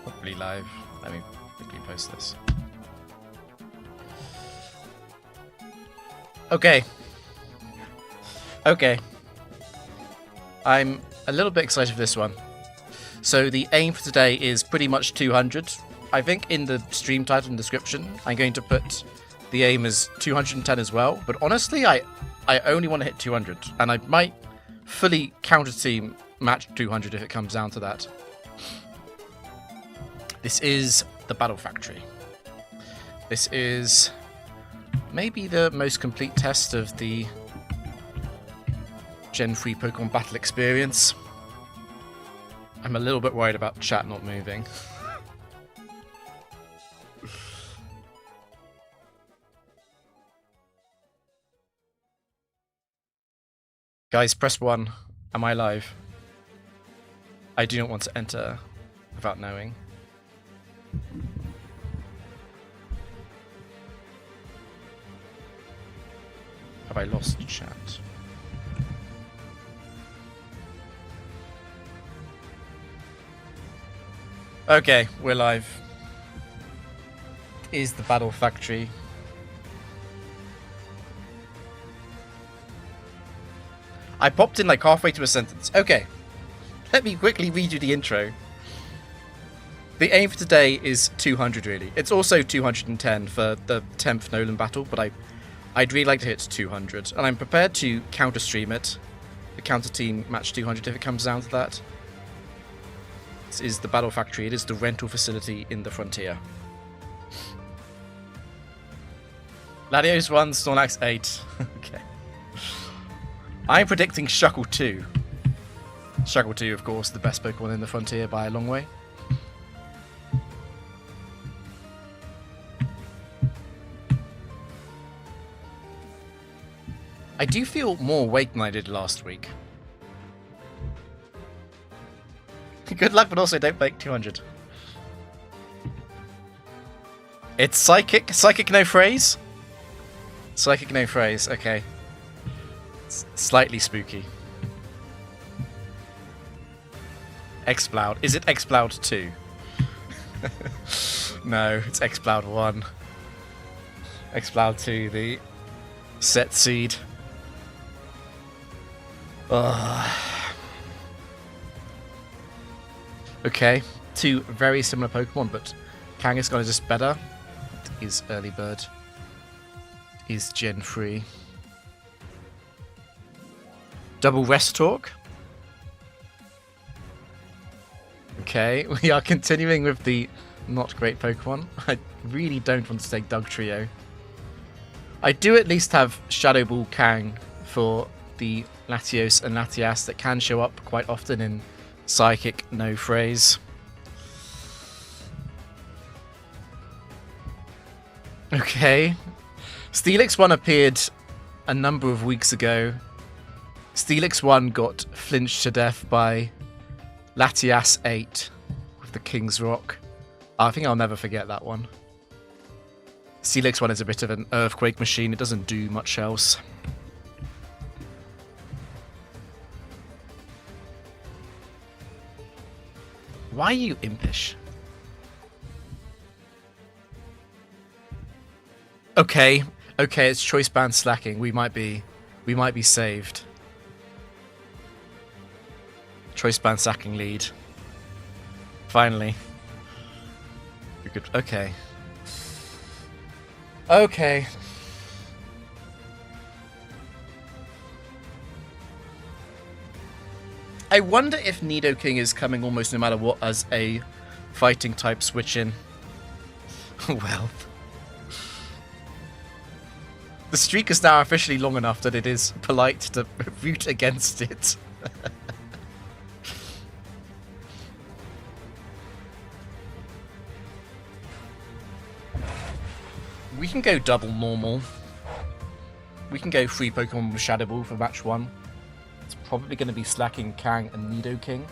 Probably live. Let me quickly post this. Okay. Okay. I'm a little bit excited for this one. So the aim for today is pretty much 200. I think in the stream title and description, I'm going to put the aim as 210 as well. But honestly, I only want to hit 200. And I might fully counter team match 200 if it comes down to that. This is the Battle Factory. This is maybe the most complete test of the Gen 3 Pokemon Battle experience. I'm a little bit worried about chat not moving. Guys, press 1. Am I live? I do not want to enter without knowing. Have I lost chat? Okay, we're live. Is the Battle Factory. I popped in like halfway to a sentence. Okay, let me quickly read you the intro. The aim for today is 200 really. It's also 210 for the 10th Noland battle, but I'd really like to hit 200. And I'm prepared to counter stream it. The counter team match 200 if it comes down to that. This is the Battle Factory. It is the rental facility in the frontier. Latios 1, Snorlax 8. Okay. I'm predicting Shuckle 2. Shuckle 2, of course, the best Pokemon in the frontier by a long way. I do feel more awake than I did last week. Good luck, but also don't break 200. It's Psychic. Psychic no phrase? Psychic no phrase, okay. It's slightly spooky. Exploud. Is it Exploud 2? No, it's Exploud 1. Exploud 2, the set seed. Ugh. Okay, two very similar Pokemon, but Kangaskhan is just better. It is Early Bird. It is Gen 3. Double Rest Talk. Okay, we are continuing with the not great Pokemon. I really don't want to take Doug Trio. I do at least have Shadow Ball Kang for the Latios and Latias that can show up quite often in Psychic no phrase. Okay. Steelix 1 appeared a number of weeks ago. Steelix 1 got flinched to death by Latias 8 with the King's Rock. I think I'll never forget that one. Steelix 1 is a bit of an earthquake machine. It doesn't do much else. Why are you impish? Okay, it's choice band slacking. We might be saved. Choice band sacking lead. Finally. We could. Okay. Okay. I wonder if Nidoking is coming almost no matter what as a fighting type switch in. Well. The streak is now officially long enough that it is polite to root against it. We can go double normal. We can go 3 Pokemon with Shadow Ball for match 1. It's probably going to be slacking Kang and Nidoking.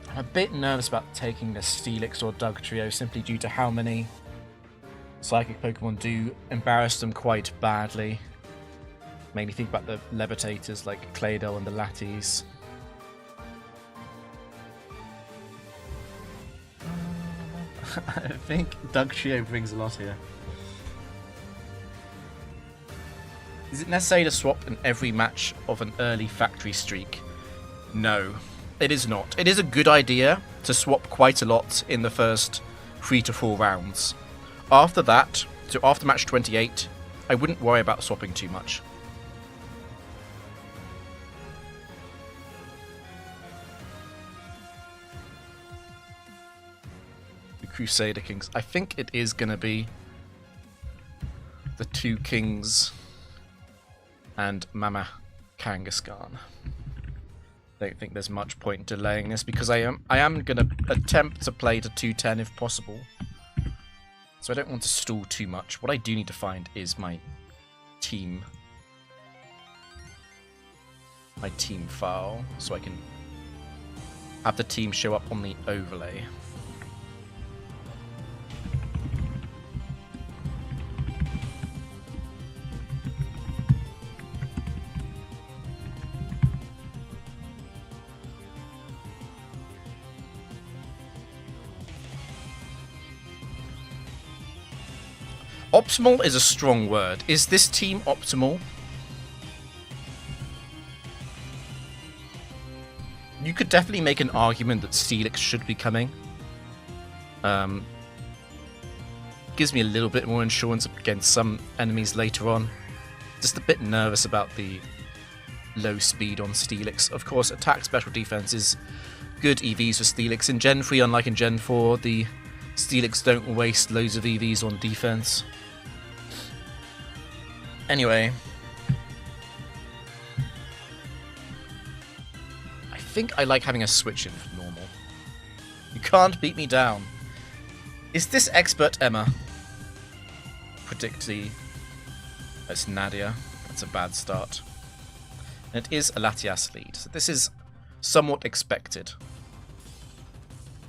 I'm a bit nervous about taking the Steelix or Doug Trio simply due to how many Psychic Pokemon do embarrass them quite badly. Made me think about the levitators like Claydol and the Latties. I think Dugtrio brings a lot here. Is it necessary to swap in every match of an early factory streak? No, it is not. It is a good idea to swap quite a lot in the first 3 to 4 rounds. After that, so after match 28, I wouldn't worry about swapping too much. The Crusader Kings. I think it is going to be the 2 Kings and Mama Kangaskhan. Don't think there's much point delaying this because I am going to attempt to play to 210 if possible. So I don't want to stall too much. What I do need to find is my team file so I can have the team show up on the overlay. Optimal is a strong word. Is this team optimal? You could definitely make an argument that Steelix should be coming. Gives me a little bit more insurance against some enemies later on. Just a bit nervous about the low speed on Steelix. Of course, attack, special, defense is good EVs for Steelix. In Gen 3, unlike in Gen 4, the Steelix don't waste loads of EVs on defense. Anyway, I think I like having a switch in for normal. You can't beat me down. Is this Expert Emma? Predict the... That's Nadia. That's a bad start. And it is a Latias lead, so this is somewhat expected.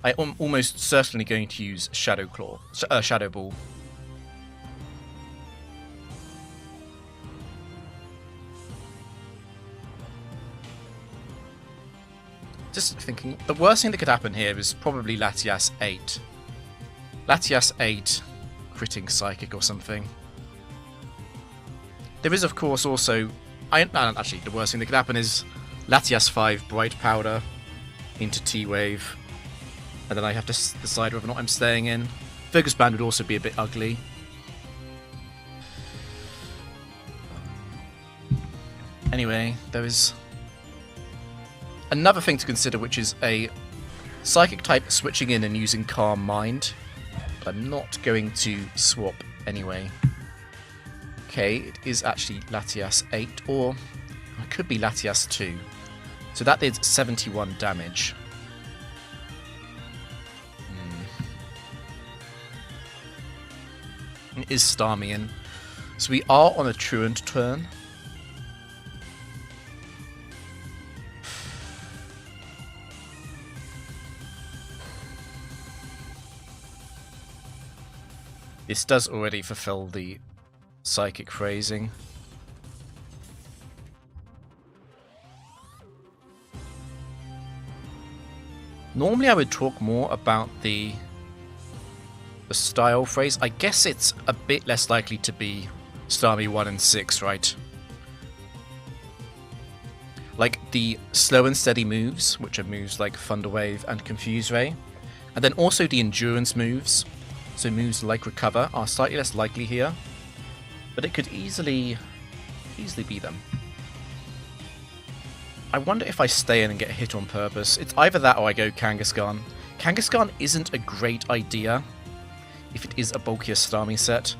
I am almost certainly going to use Shadow Claw, Shadow Ball. Just thinking, the worst thing that could happen here is probably Latias 8. Latias 8, critting Psychic or something. There is, of course, also... actually, the worst thing that could happen is Latias 5, Bright Powder, into T-Wave. And then I have to decide whether or not I'm staying in. Focus Band would also be a bit ugly. Anyway, there is another thing to consider, which is a Psychic type switching in and using Calm Mind. But I'm not going to swap anyway. Okay, it is actually Latias 8, or it could be Latias 2. So that did 71 damage. It is Starmie. So we are on a truant turn. This does already fulfill the Psychic phrasing. Normally I would talk more about the style phrase. I guess it's a bit less likely to be Starmie 1 and 6, right? Like the slow and steady moves, which are moves like Thunder Wave and Confuse Ray. And then also the endurance moves. So moves like Recover are slightly less likely here. But it could easily be them. I wonder if I stay in and get hit on purpose. It's either that or I go Kangaskhan. Kangaskhan isn't a great idea if it is a bulkier Starmie set.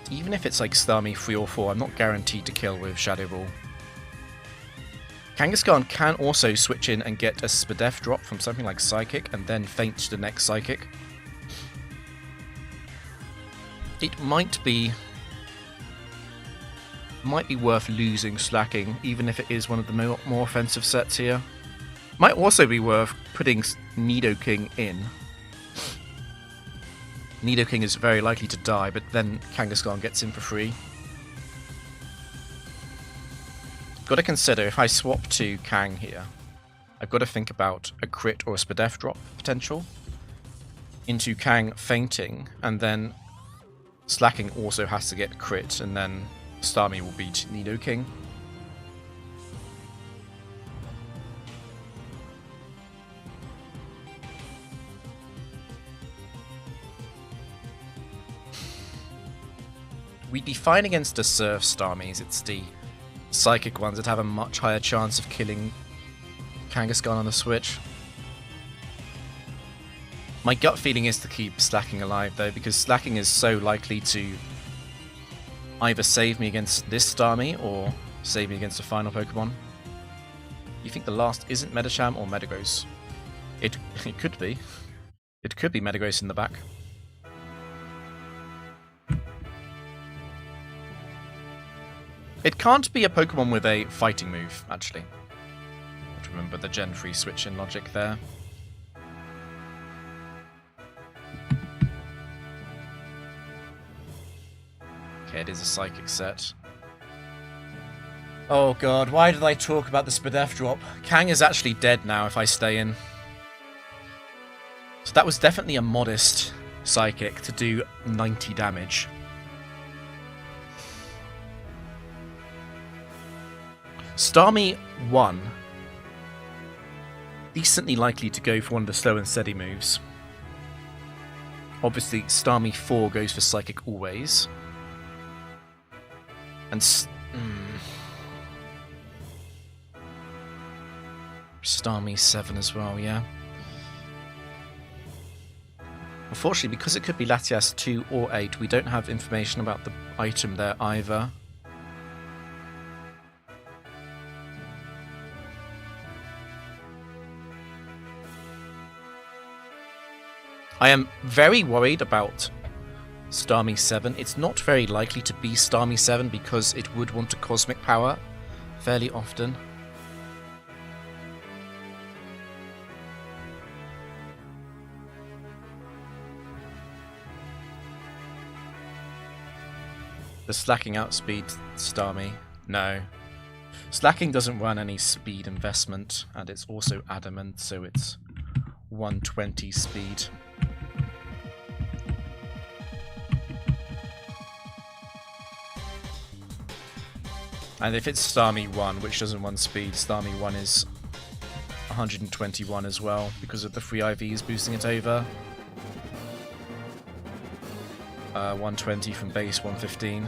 Even if it's like Starmie 3 or 4, I'm not guaranteed to kill with Shadow Ball. Kangaskhan can also switch in and get a Spadef drop from something like Psychic and then feint to the next Psychic. It might be worth losing Slacking, even if it is one of the more offensive sets here. Might also be worth putting Nidoking in. Nidoking is very likely to die, but then Kangaskhan gets in for free. Got to consider, if I swap to Kang here, I've got to think about a crit or a Spadef drop potential into Kang fainting, and then Slacking also has to get crit, and then Starmie will beat Nidoking. We'd be fine against the Surf Starmies. It's the Psychic ones that have a much higher chance of killing Kangaskhan on the switch. My gut feeling is to keep Slacking alive though, because Slacking is so likely to either save me against this Starmie or save me against a final Pokemon. You think the last isn't Medicham or Metagross? It could be. It could be Metagross in the back. It can't be a Pokemon with a fighting move, actually. Have to remember the Gen 3 switch in logic there. Okay, it is a Psychic set. Oh god, why did I talk about the Spadef drop? Kang is actually dead now if I stay in. So that was definitely a modest Psychic to do 90 damage. Starmie 1, decently likely to go for one of the slow and steady moves. Obviously, Starmie 4 goes for Psychic always. And Starmie 7 as well, yeah. Unfortunately, because it could be Latias 2 or 8, we don't have information about the item there either. I am very worried about Starmie 7. It's not very likely to be Starmie 7 because it would want a Cosmic Power fairly often. The Slacking outspeed Starmie? No. Slacking doesn't run any speed investment, and it's also adamant, so it's 120 speed. And if it's Starmie 1, which doesn't run speed, Starmie 1 is 121 as well, because of the free IVs boosting it over. 120 from base, 115.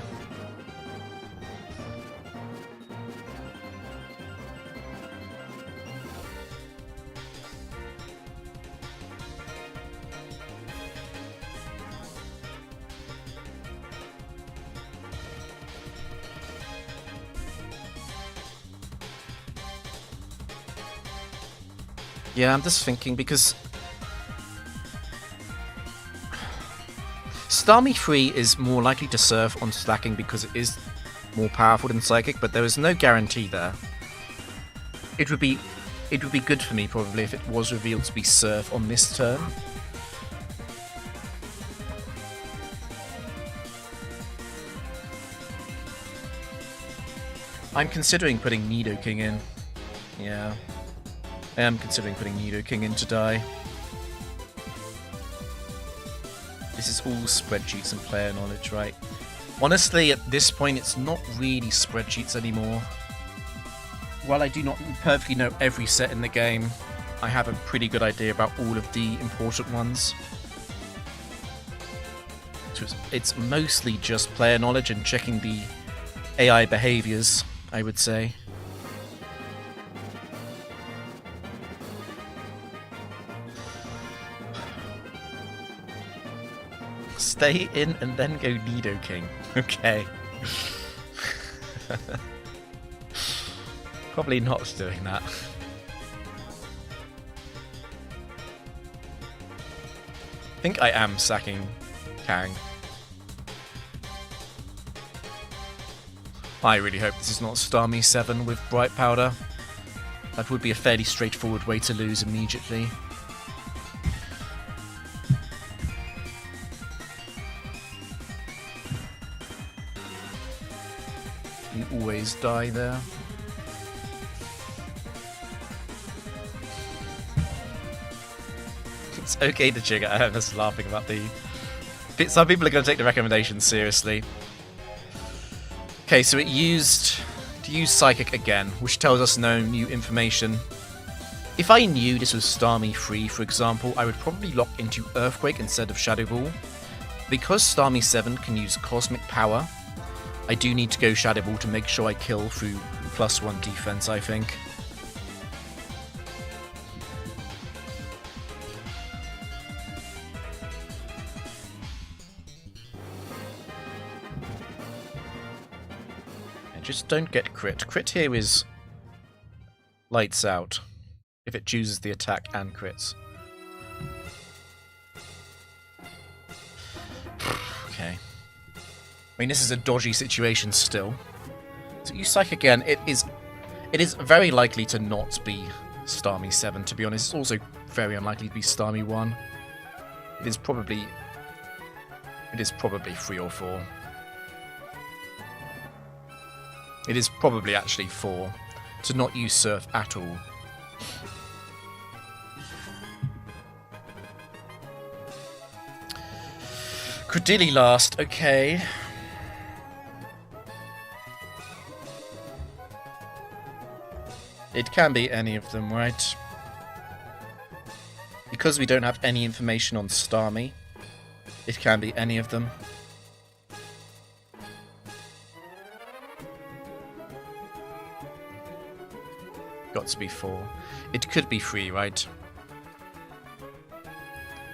Yeah, I'm just thinking because Starmie 3 is more likely to surf on Slacking because it is more powerful than Psychic, but there is no guarantee there. It would be good for me probably if it was revealed to be Surf on this turn. I'm considering putting Nidoking in. Yeah. I am considering putting Nidoking in to die. This is all spreadsheets and player knowledge, right? Honestly, at this point, it's not really spreadsheets anymore. While I do not perfectly know every set in the game, I have a pretty good idea about all of the important ones. So it's mostly just player knowledge and checking the AI behaviors, I would say. Stay in and then go Nidoking. Okay. Probably not doing that. I think I am sacking Kang. I really hope this is not Starmie 7 with Bright Powder. That would be a fairly straightforward way to lose immediately. You always die there. It's okay to trigger. I'm just laughing about the... Some people are going to take the recommendations seriously. Okay, so it used to use Psychic again, which tells us no new information. If I knew this was Starmie 3, for example, I would probably lock into Earthquake instead of Shadow Ball. Because Starmie 7 can use Cosmic Power, I do need to go Shadow Ball to make sure I kill through +1 defense, I think. Just don't get crit. Crit here is lights out if it chooses the attack and crits. Okay. I mean, this is a dodgy situation still. So you Psych again. It is very likely to not be Starmie 7, to be honest. It's also very unlikely to be Starmie 1. It is probably 3 or 4. It is probably actually 4, to not use Surf at all. Credilli last, okay. It can be any of them, right? Because we don't have any information on Starmie, it can be any of them. Got to be 4. It could be 3, right?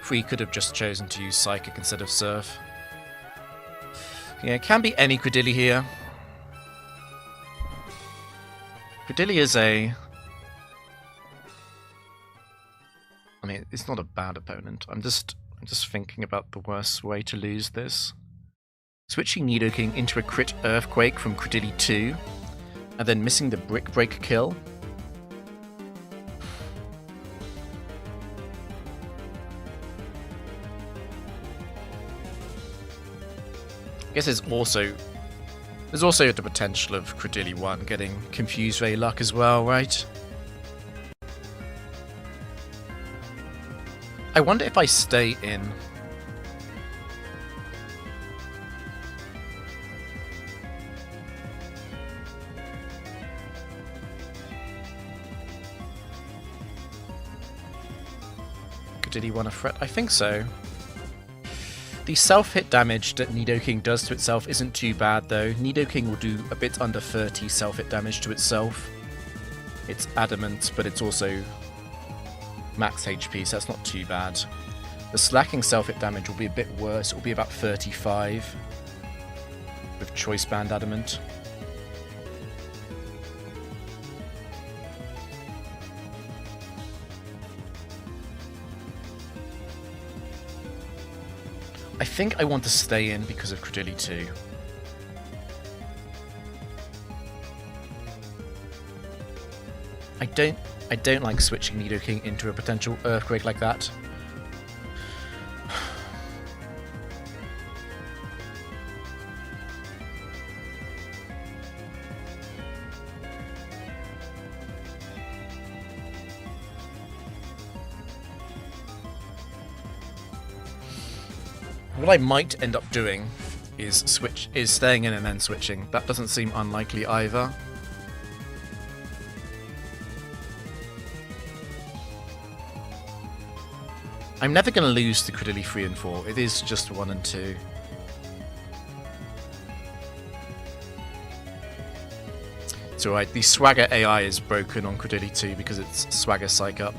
3 could have just chosen to use Psychic instead of Surf. Yeah, it can be any Credilli here. Credilli is a... I mean, it's not a bad opponent. I'm just thinking about the worst way to lose this. Switching Nidoking into a crit Earthquake from Credilli 2, and then missing the Brick Break kill. I guess there's also the potential of Credilli 1 getting Confuse Ray luck as well, right? I wonder if I stay in. Credilli 1 a threat? I think so. The self-hit damage that Nidoking does to itself isn't too bad, though. Nidoking will do a bit under 30 self-hit damage to itself. It's adamant, but it's also max HP, so that's not too bad. The slacking self-hit damage will be a bit worse. It will be about 35 with Choice Band Adamant. I think I want to stay in because of Credilli 2. I don't like switching Nidoking into a potential Earthquake like that. What I might end up doing is staying in and then switching. That doesn't seem unlikely either. I'm never going to lose to Credilli 3 and 4. It is just 1 and 2. It's alright. The Swagger AI is broken on Credilli 2 because it's Swagger Psych Up.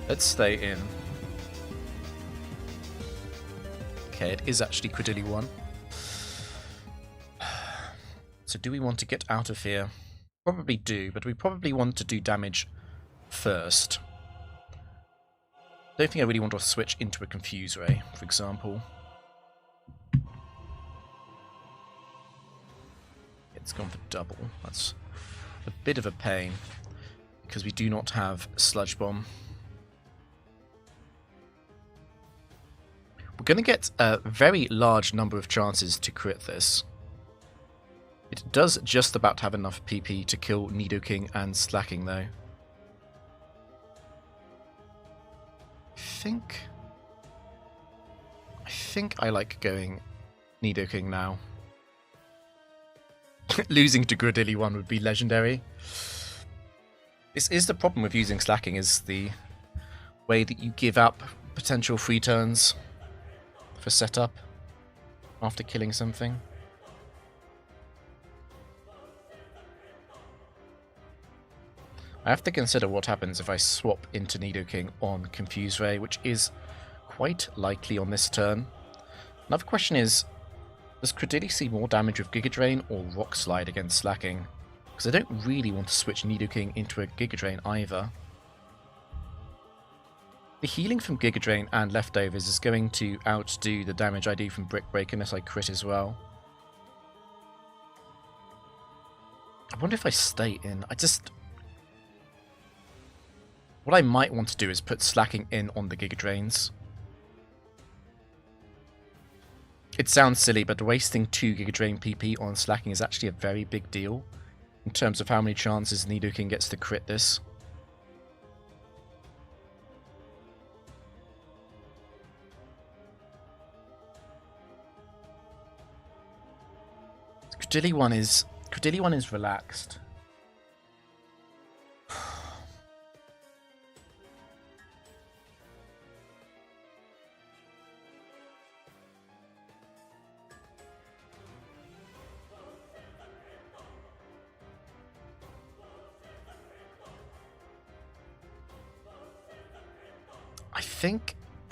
Let's stay in. Okay, it is actually Credilli 1. So do we want to get out of here? Probably do, but we probably want to do damage first. Don't think I really want to switch into a Confuse Ray, for example. It's gone for double. That's a bit of a pain, because we do not have Sludge Bomb. We're going to get a very large number of chances to crit this. It does just about have enough PP to kill Nidoking and Slacking, though. I think I like going Nidoking now. Losing to Gradilli 1 would be legendary. This is the problem with using Slacking, is the way that you give up potential free turns for setup after killing something. I have to consider what happens if I swap into Nidoking on Confuse Ray, which is quite likely on this turn. Another question is, does Credilli see more damage with Giga Drain or Rock Slide against Slacking? Because I don't really want to switch Nidoking into a Giga Drain either. The healing from Giga Drain and Leftovers is going to outdo the damage I do from Brick Break unless I crit as well. I wonder if I stay in. What I might want to do is put Slacking in on the Giga Drains. It sounds silly, but wasting 2 Giga Drain PP on Slacking is actually a very big deal in terms of how many chances Nidoking gets to crit this. Credilli 1 is relaxed.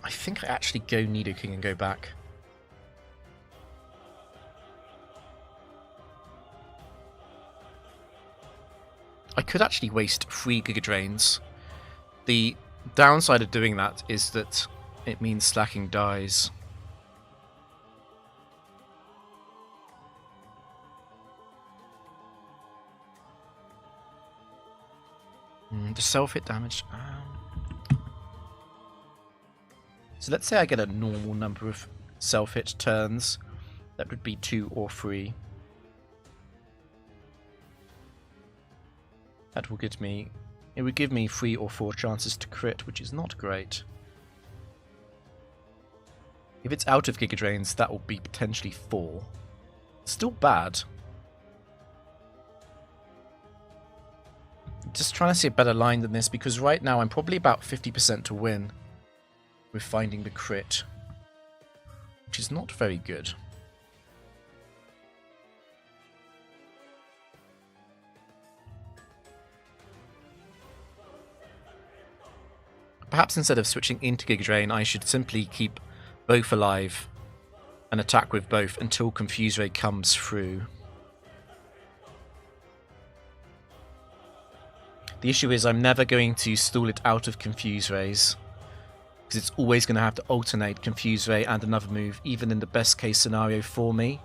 I think I actually go Nidoking and go back. I could actually waste 3 Giga Drains. The downside of doing that is that it means Slacking dies. The self-hit damage. So let's say I get a normal number of self-hit turns. That would be 2 or 3. That will give me... It would give me 3 or 4 chances to crit, which is not great. If it's out of Giga Drains, that will be potentially 4. Still bad. Just trying to see a better line than this, because right now I'm probably about 50% to win with finding the crit, which is not very good. Perhaps instead of switching into Giga Drain, I should simply keep both alive and attack with both until Confuse Ray comes through. The issue is I'm never going to stall it out of Confuse Rays, because it's always going to have to alternate Confuse Ray and another move, even in the best case scenario for me.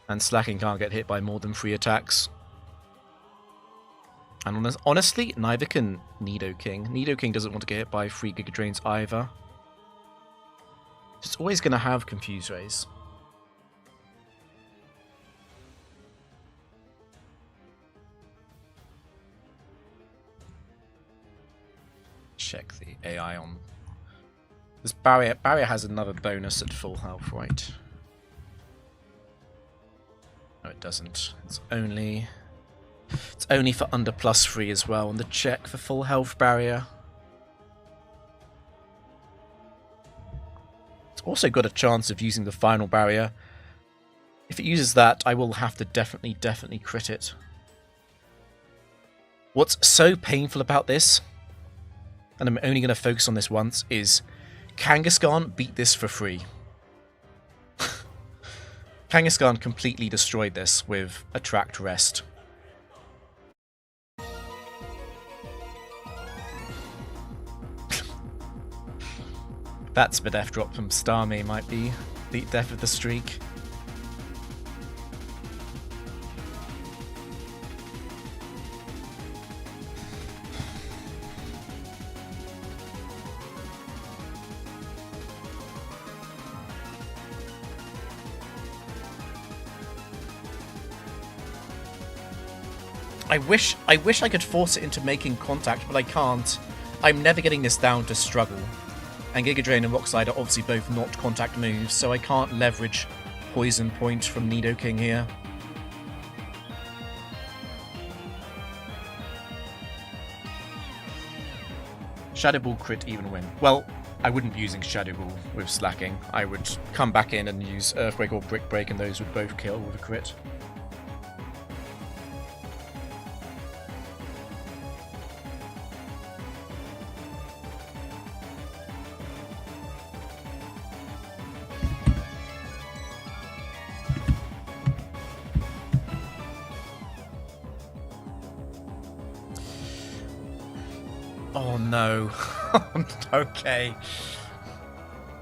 And Slacking can't get hit by more than 3 attacks. And honestly, neither can Nidoking. Nidoking doesn't want to get hit by 3 Giga Drains either. It's always going to have Confuse Rays. Check the AI on this barrier. Barrier has another bonus at full health, right? No, it doesn't. It's only for under +3 as well on the check for full health barrier. It's also got a chance of using the final barrier. If it uses that, I will have to definitely crit it. What's so painful about this, and I'm only going to focus on this once, is Kangaskhan beat this for free. Kangaskhan completely destroyed this with Attract Rest. That Spadef drop from Starmie might be the death of the streak. I wish I could force it into making contact, but I can't. I'm never getting this down to struggle. And Giga Drain and Rock Slide are obviously both not contact moves, so I can't leverage Poison Point from Nidoking here. Shadow Ball crit even win. Well, I wouldn't be using Shadow Ball with Slacking. I would come back in and use Earthquake or Brick Break, and those would both kill with a crit. Oh no. Okay.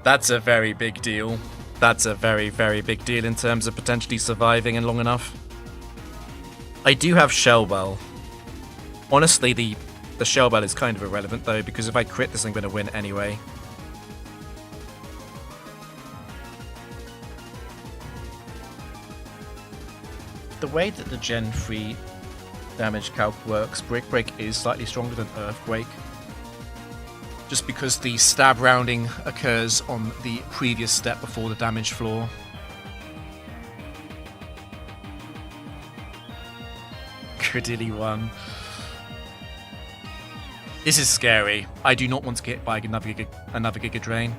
That's a very big deal. That's a very, very big deal in terms of potentially surviving in long enough. I do have Shell Bell. Honestly, the Shell Bell is kind of irrelevant though, because if I crit this, I'm going to win anyway. The way that the Gen 3 damage calc works, Brick Break is slightly stronger than Earthquake. Just because the stab rounding occurs on the previous step before the damage floor. Credilli 1. This is scary. I do not want to get hit by another Giga Drain.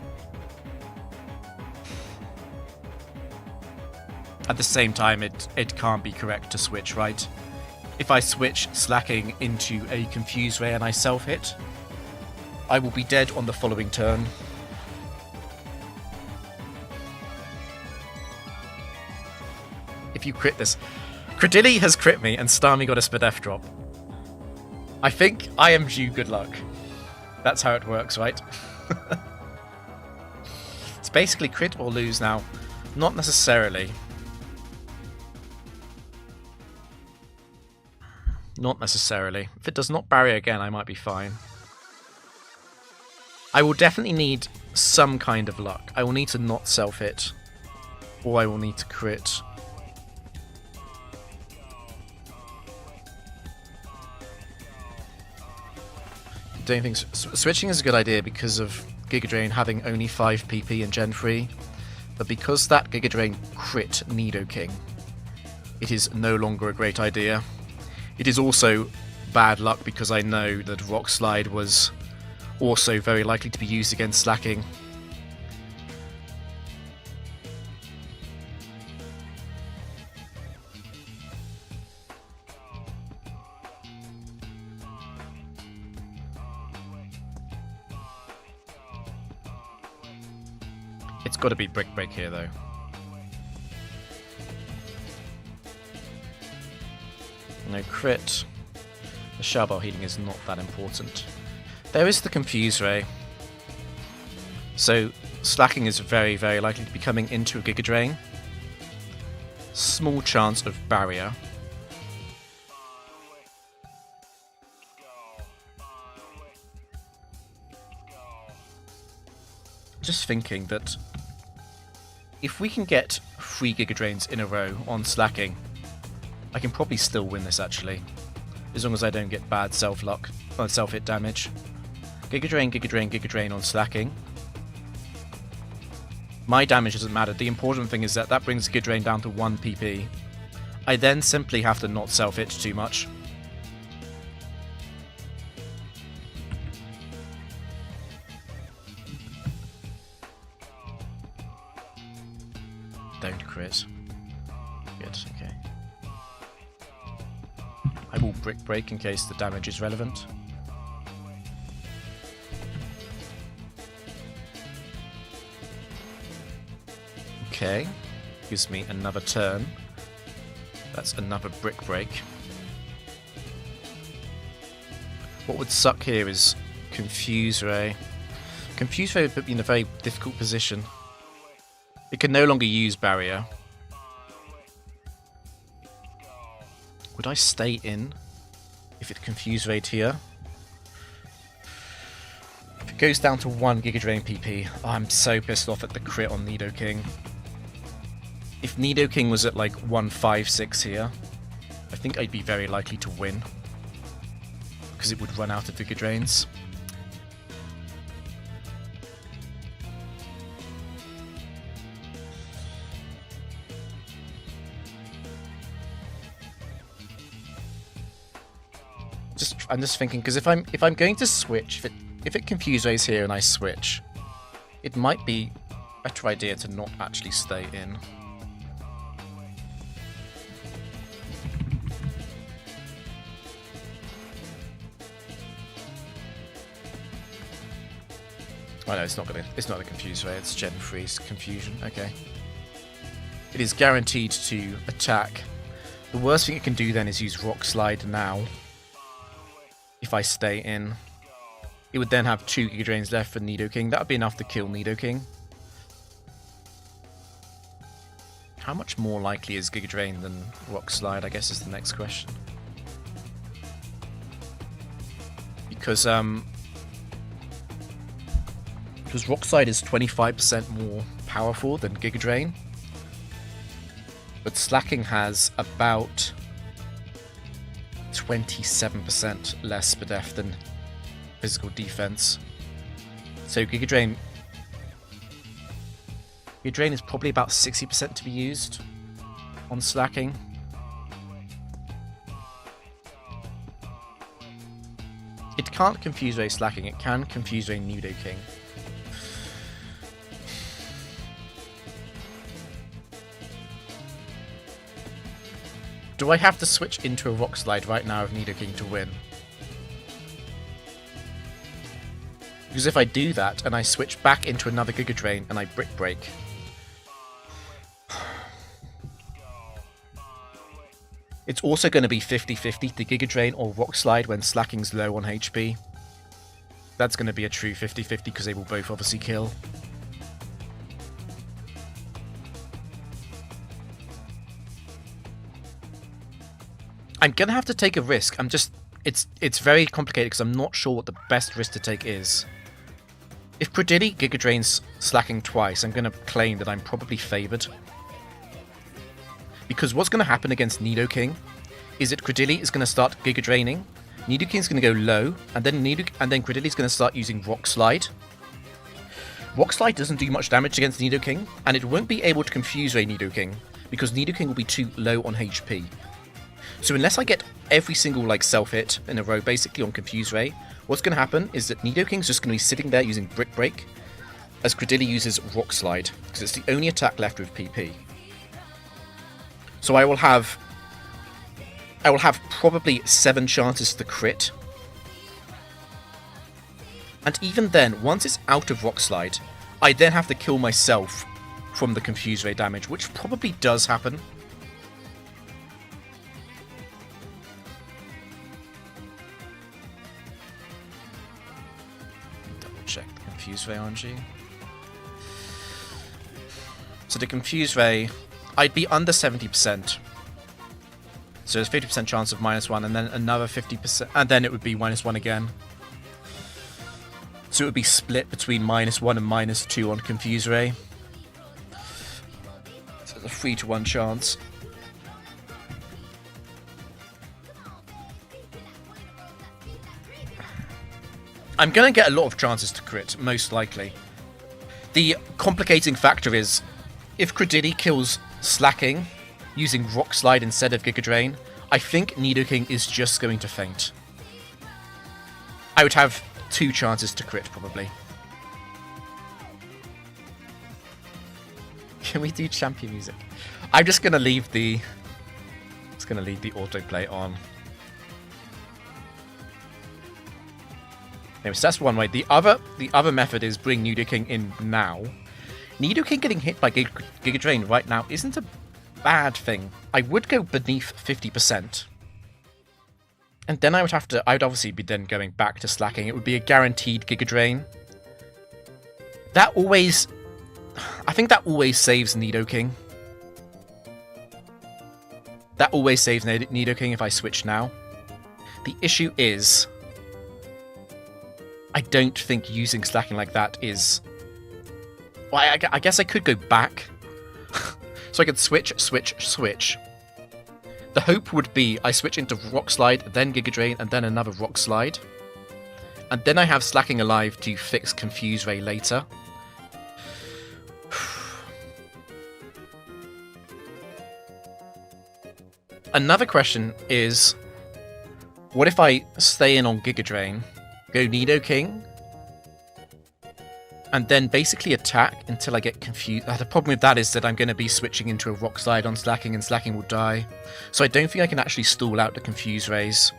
At the same time, it can't be correct to switch, right? If I switch Slacking into a Confuse Ray and I self-hit, I will be dead on the following turn. If you crit this... Credilli has crit me and Starmie got a Spadef drop. I think I am due good luck. That's how it works, right? It's basically crit or lose now. Not necessarily. Not necessarily. If it does not barrier again, I might be fine. I will definitely need some kind of luck. I will need to not self-hit. Or I will need to crit. Don't think switching is a good idea because of Giga Drain having only 5 PP in Gen 3. But because that Giga Drain crit Nidoking, it is no longer a great idea. It is also bad luck because I know that Rock Slide was also very likely to be used against Slacking. It's got to be Brick Break here though. No crit. The Shell Bell healing is not that important. There is the Confuse Ray. So Slacking is very, very likely to be coming into a Giga Drain. Small chance of barrier. Just thinking that if we can get 3 Giga Drains in a row on Slacking, I can probably still win this actually. As long as I don't get bad self-luck or self-hit damage. Giga Drain, Giga Drain, Giga Drain on Slacking. My damage doesn't matter. The important thing is that that brings Giga Drain down to 1 PP. I then simply have to not self-hit too much. Don't crit. Good, okay. I will Brick Break in case the damage is relevant. Okay, gives me another turn. That's another Brick Break. What would suck here is Confuse Ray. Confuse Ray would put me in a very difficult position. It can no longer use Barrier. Would I stay in if it Confuse Rayed here? If it goes down to 1 Giga Drain PP, I'm so pissed off at the crit on Nidoking. If Nidoking was at like 156 here, I think I'd be very likely to win. Because it would run out of Giga Drains. I'm just thinking, because if I'm going to switch, if it confuse rays here and I switch, it might be a better idea to not actually stay in. Oh no, it's not a confuse ray, it's Gen 3's confusion, okay. It is guaranteed to attack. The worst thing it can do then is use Rock Slide now. If I stay in. It would then have 2 Giga Drains left for Nidoking. That would be enough to kill Nidoking. How much more likely is Giga Drain than Rock Slide, I guess is the next question. Because Rock Slide is 25% more powerful than Giga Drain. But Slacking has about 27% less SPDF than physical defense. So Giga Drain is probably about 60% to be used on Slacking. It can't confuse ray Slacking, it can confuse ray Nidoking. Do I have to switch into a Rock Slide right now of Nidoking to win? Because if I do that and I switch back into another Giga Drain and I Brick Break, it's also going to be 50-50 to Giga Drain or Rock Slide when Slacking's low on HP. That's going to be a true 50-50 because they will both obviously kill. I'm going to have to take a risk. It's very complicated because I'm not sure what the best risk to take is. If Credilli Giga Drains Slacking twice, I'm going to claim that I'm probably favoured. Because what's going to happen against Nidoking is that Credilli is going to start Giga Draining, Nidoking's going to go low, and then Credilli's going to start using Rock Slide. Rock Slide doesn't do much damage against Nidoking, and it won't be able to confuse ray Nidoking, because Nidoking will be too low on HP. So unless I get every single self-hit in a row basically on Confuse Ray, what's going to happen is that Nidoking's just going to be sitting there using Brick Break, as Credilli uses Rock Slide, because it's the only attack left with PP. So I will have probably 7 chances to crit. And even then, once it's out of Rock Slide, I then have to kill myself from the Confuse Ray damage, which probably does happen. Check the Confuse Ray RNG. So the Confuse Ray, I'd be under 70%. So there's 50% chance of -1, and then another 50%, and then it would be -1 again. So it would be split between -1 and -2 on Confuse Ray. So there's a 3-to-1 chance. I'm going to get a lot of chances to crit, most likely. The complicating factor is, if Credilli kills Slacking using Rock Slide instead of Giga Drain, I think Nidoking is just going to faint. I would have 2 chances to crit, probably. Can we do champion music? I'm just going to leave the autoplay on. Anyway, so that's one way. The other method is bring Nidoking in now. Nidoking getting hit by Giga Drain right now isn't a bad thing. I would go beneath 50%. And then I'd obviously be then going back to Slacking. It would be a guaranteed Giga Drain. I think that always saves Nidoking. That always saves Nidoking if I switch now. The issue is, I don't think using Slacking like that is... Well, I guess I could go back. So I could switch. The hope would be I switch into Rock Slide, then Giga Drain, and then another Rock Slide. And then I have Slacking alive to fix Confuse Ray later. Another question is, what if I stay in on Giga Drain, go Nidoking, and then basically attack until I get confused? The problem with that is that I'm going to be switching into a Rock Slide on Slacking, and Slacking will die. So I don't think I can actually stall out the Confuse Rays.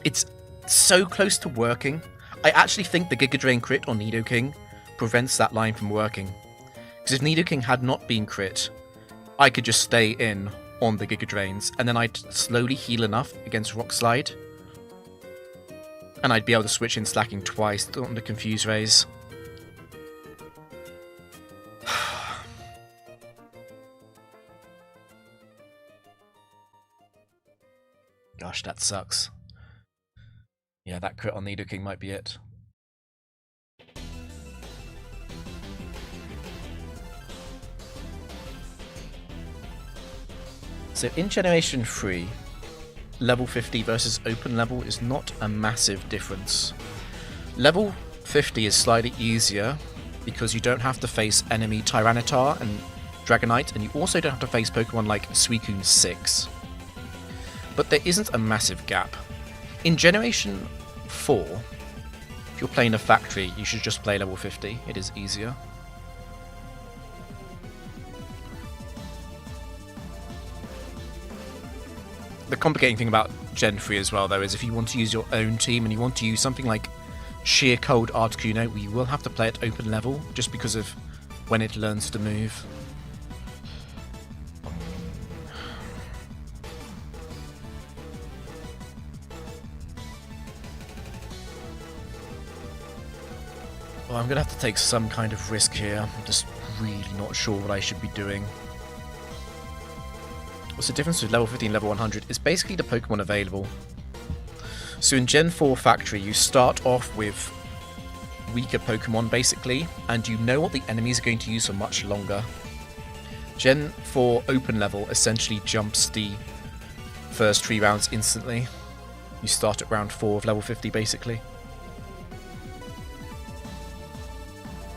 It's so close to working. I actually think the Giga Drain crit on Nidoking prevents that line from working. Because if Nidoking had not been crit, I could just stay in on the Giga Drains, and then I'd slowly heal enough against Rock Slide. And I'd be able to switch in Slacking twice on the Confuse Rays. Gosh, that sucks. Yeah, that crit on Nidoking might be it. So in Generation 3, level 50 versus open level is not a massive difference. Level 50 is slightly easier because you don't have to face enemy Tyranitar and Dragonite, and you also don't have to face Pokemon like Suicune 6. But there isn't a massive gap. In Generation 4, if you're playing a factory, you should just play level 50. It is easier. The complicating thing about Gen 3 as well, though, is if you want to use your own team and you want to use something like Sheer Cold Articuno, you will have to play at open level just because of when it learns to move. Well, I'm going to have to take some kind of risk here. I'm just really not sure what I should be doing. What's the difference with level 50 and level 100? It's basically the Pokemon available. So in Gen 4 Factory, you start off with weaker Pokemon, basically, and you know what the enemies are going to use for much longer. Gen 4 Open Level essentially jumps the first 3 rounds instantly. You start at round 4 of level 50, basically.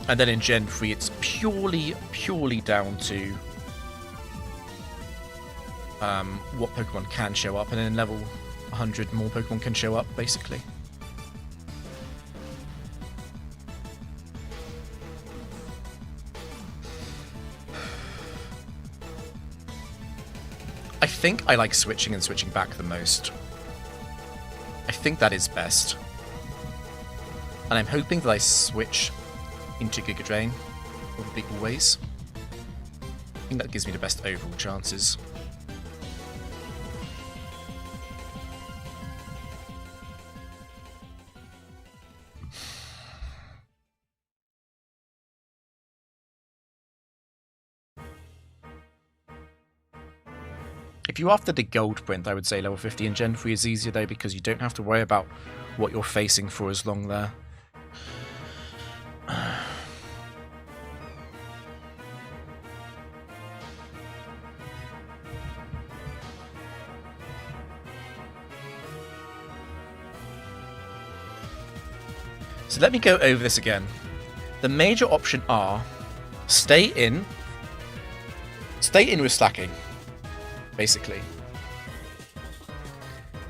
And then in Gen 3, it's purely down to what Pokemon can show up, and in level 100 more Pokemon can show up, basically. I think I like switching and switching back the most. I think that is best. And I'm hoping that I switch into Giga Drain, probably always. I think that gives me the best overall chances. If you're after the gold print, I would say level 50 in Gen 3 is easier though, because you don't have to worry about what you're facing for as long there. So let me go over this again. The major option are stay in with Slacking, basically.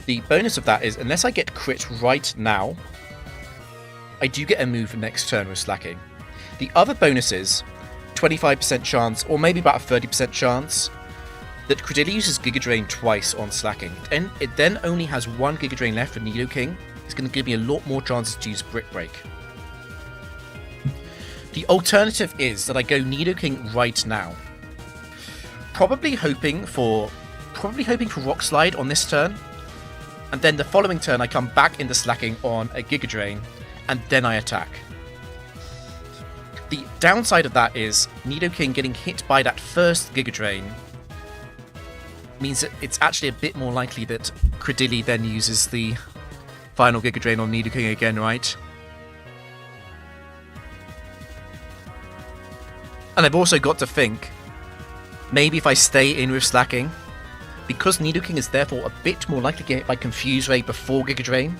The bonus of that is, unless I get crit right now, I do get a move next turn with Slacking. The other bonus is 25% chance, or maybe about a 30% chance, that Credilli uses Giga Drain twice on Slacking. And it then only has one Giga Drain left for Nidoking. It's going to give me a lot more chances to use Brick Break. The alternative is that I go Nidoking right now. Probably hoping for Rock Slide on this turn, and then the following turn I come back into Slacking on a Giga Drain, and then I attack. The downside of that is Nidoking getting hit by that first Giga Drain means that it's actually a bit more likely that Credilli then uses the final Giga Drain on Nidoking again, right? And I've also got to think Maybe if I stay in with slacking, because Nidoking is therefore a bit more likely to get hit by Confuse Ray before Giga Drain.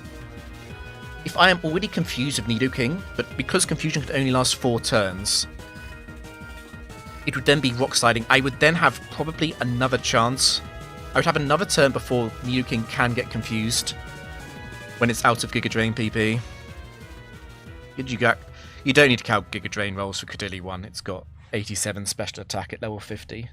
If I am already confused with Nidoking, but because Confusion could only last 4 turns, it would then be Rock Sliding. I would then have probably another chance. I would have another turn before Nidoking can get confused when it's out of Giga Drain PP. You don't need to count Giga Drain rolls for Credilli 1. It's got 87 special attack at level 50.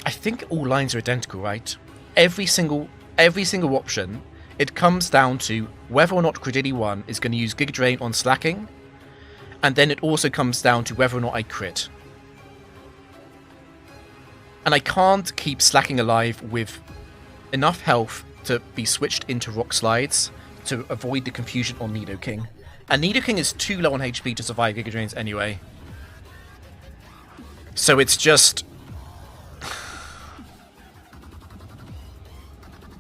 I think all lines are identical, right? Every single option, it comes down to whether or not Credilli 1 is going to use Giga Drain on slacking, and then it also comes down to whether or not I crit. And I can't keep slacking alive with enough health to be switched into Rock Slides to avoid the confusion on Nidoking. And Nidoking is too low on HP to survive Giga Drains anyway. So it's just...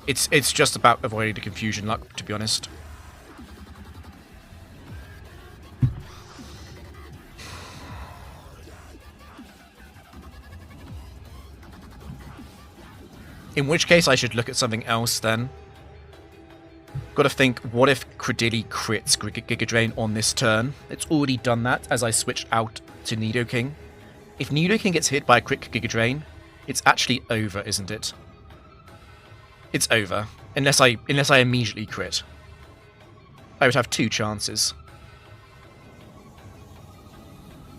It's just about avoiding the confusion luck, to be honest. In which case I should look at something else then. Gotta think, what if Credilli crits Giga Drain on this turn? It's already done that as I switched out to Nidoking. If Nidoking gets hit by a crit Giga Drain, it's actually over, isn't it? It's over. Unless I immediately crit. I would have 2 chances.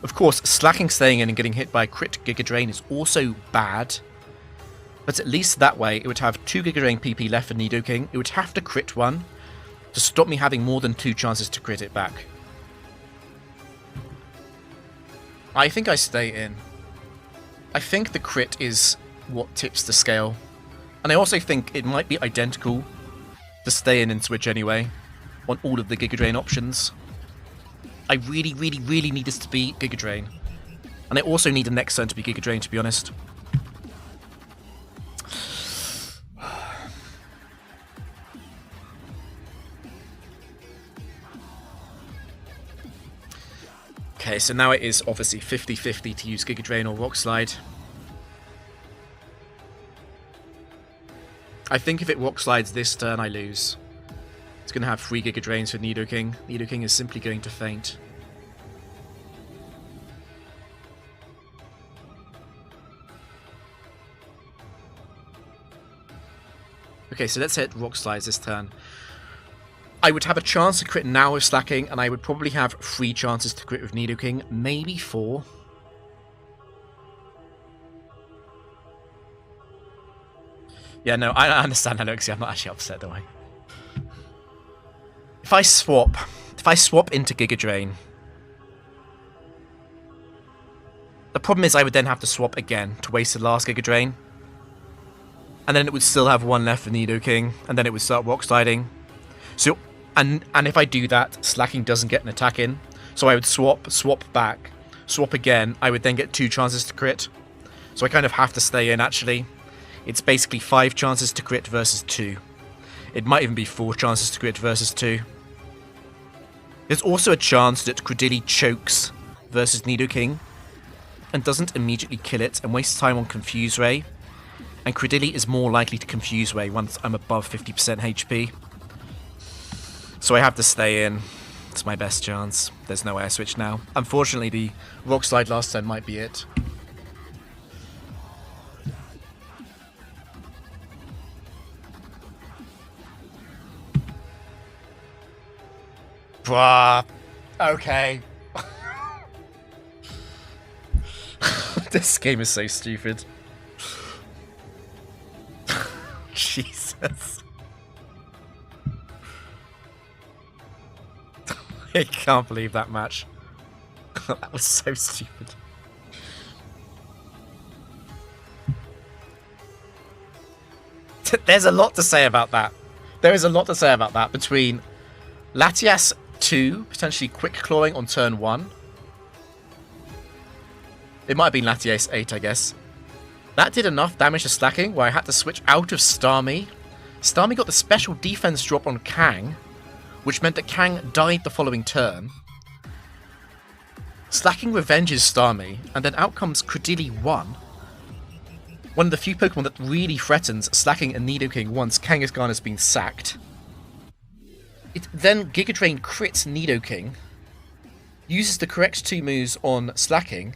Of course, slacking, staying in and getting hit by a crit Giga Drain is also bad. But at least that way, it would have 2 Giga Drain PP left for Nidoking. It would have to crit one to stop me having more than 2 chances to crit it back. I think I stay in. I think the crit is what tips the scale. And I also think it might be identical to stay in and switch anyway on all of the Giga Drain options. I really, really, really need this to be Giga Drain. And I also need the next turn to be Giga Drain, to be honest. Okay, so now it is obviously 50-50 to use Giga Drain or Rock Slide. I think if it Rock Slides this turn, I lose. It's going to have 3 Giga Drains for Nidoking. Nidoking is simply going to faint. Okay, so let's hit Rock Slides this turn. I would have a chance to crit now with slacking, and I would probably have 3 chances to crit with Nidoking, maybe 4. Yeah, no, I understand, Alexia. I'm not actually upset, do I? If I swap into Giga Drain, the problem is I would then have to swap again to waste the last Giga Drain, and then it would still have 1 left for Nidoking, and then it would start Rock Sliding. So, and if I do that, slacking doesn't get an attack in. So I would swap back, swap again. I would then get 2 chances to crit. So I kind of have to stay in, actually. It's basically 5 chances to crit versus 2. It might even be 4 chances to crit versus 2. There's also a chance that Credilli chokes versus Nidoking and doesn't immediately kill it and wastes time on Confuse Ray. And Credilli is more likely to Confuse Ray once I'm above 50% HP. So I have to stay in. It's my best chance. There's no way I switch now. Unfortunately, the Rock Slide last turn might be it. Bruh. Okay. This game is so stupid. Jesus. I can't believe that match. That was so stupid. There's a lot to say about that. There is a lot to say about that between Latias 2 potentially quick clawing on turn 1. It might have been Latias 8, I guess. That did enough damage to Slacking where I had to switch out of Starmie. Starmie got the special defense drop on Kang, which meant that Kang died the following turn. Slacking revenges Starmie, and then out comes Credilli 1. One of the few Pokemon that really threatens Slacking and Nidoking once Kangaskhan has been sacked. It then Giga Drain crits Nidoking, uses the correct 2 moves on Slacking,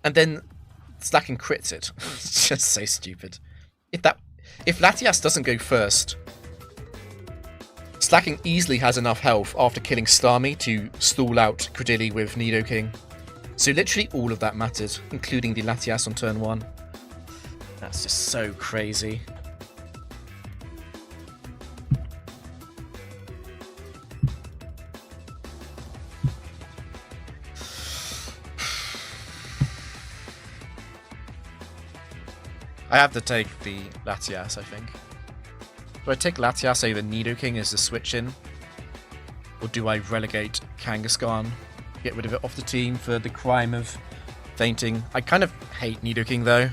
and then Slacking crits it. It's just so stupid. If Latias doesn't go first, Slacking easily has enough health after killing Starmie to stall out Credilli with Nidoking. So literally all of that mattered, including the Latias on turn 1. That's just so crazy. I have to take the Latias, I think. Do I take Latias over Nidoking as the switch-in? Or do I relegate Kangaskhan? Get rid of it off the team for the crime of fainting? I kind of hate Nidoking, though.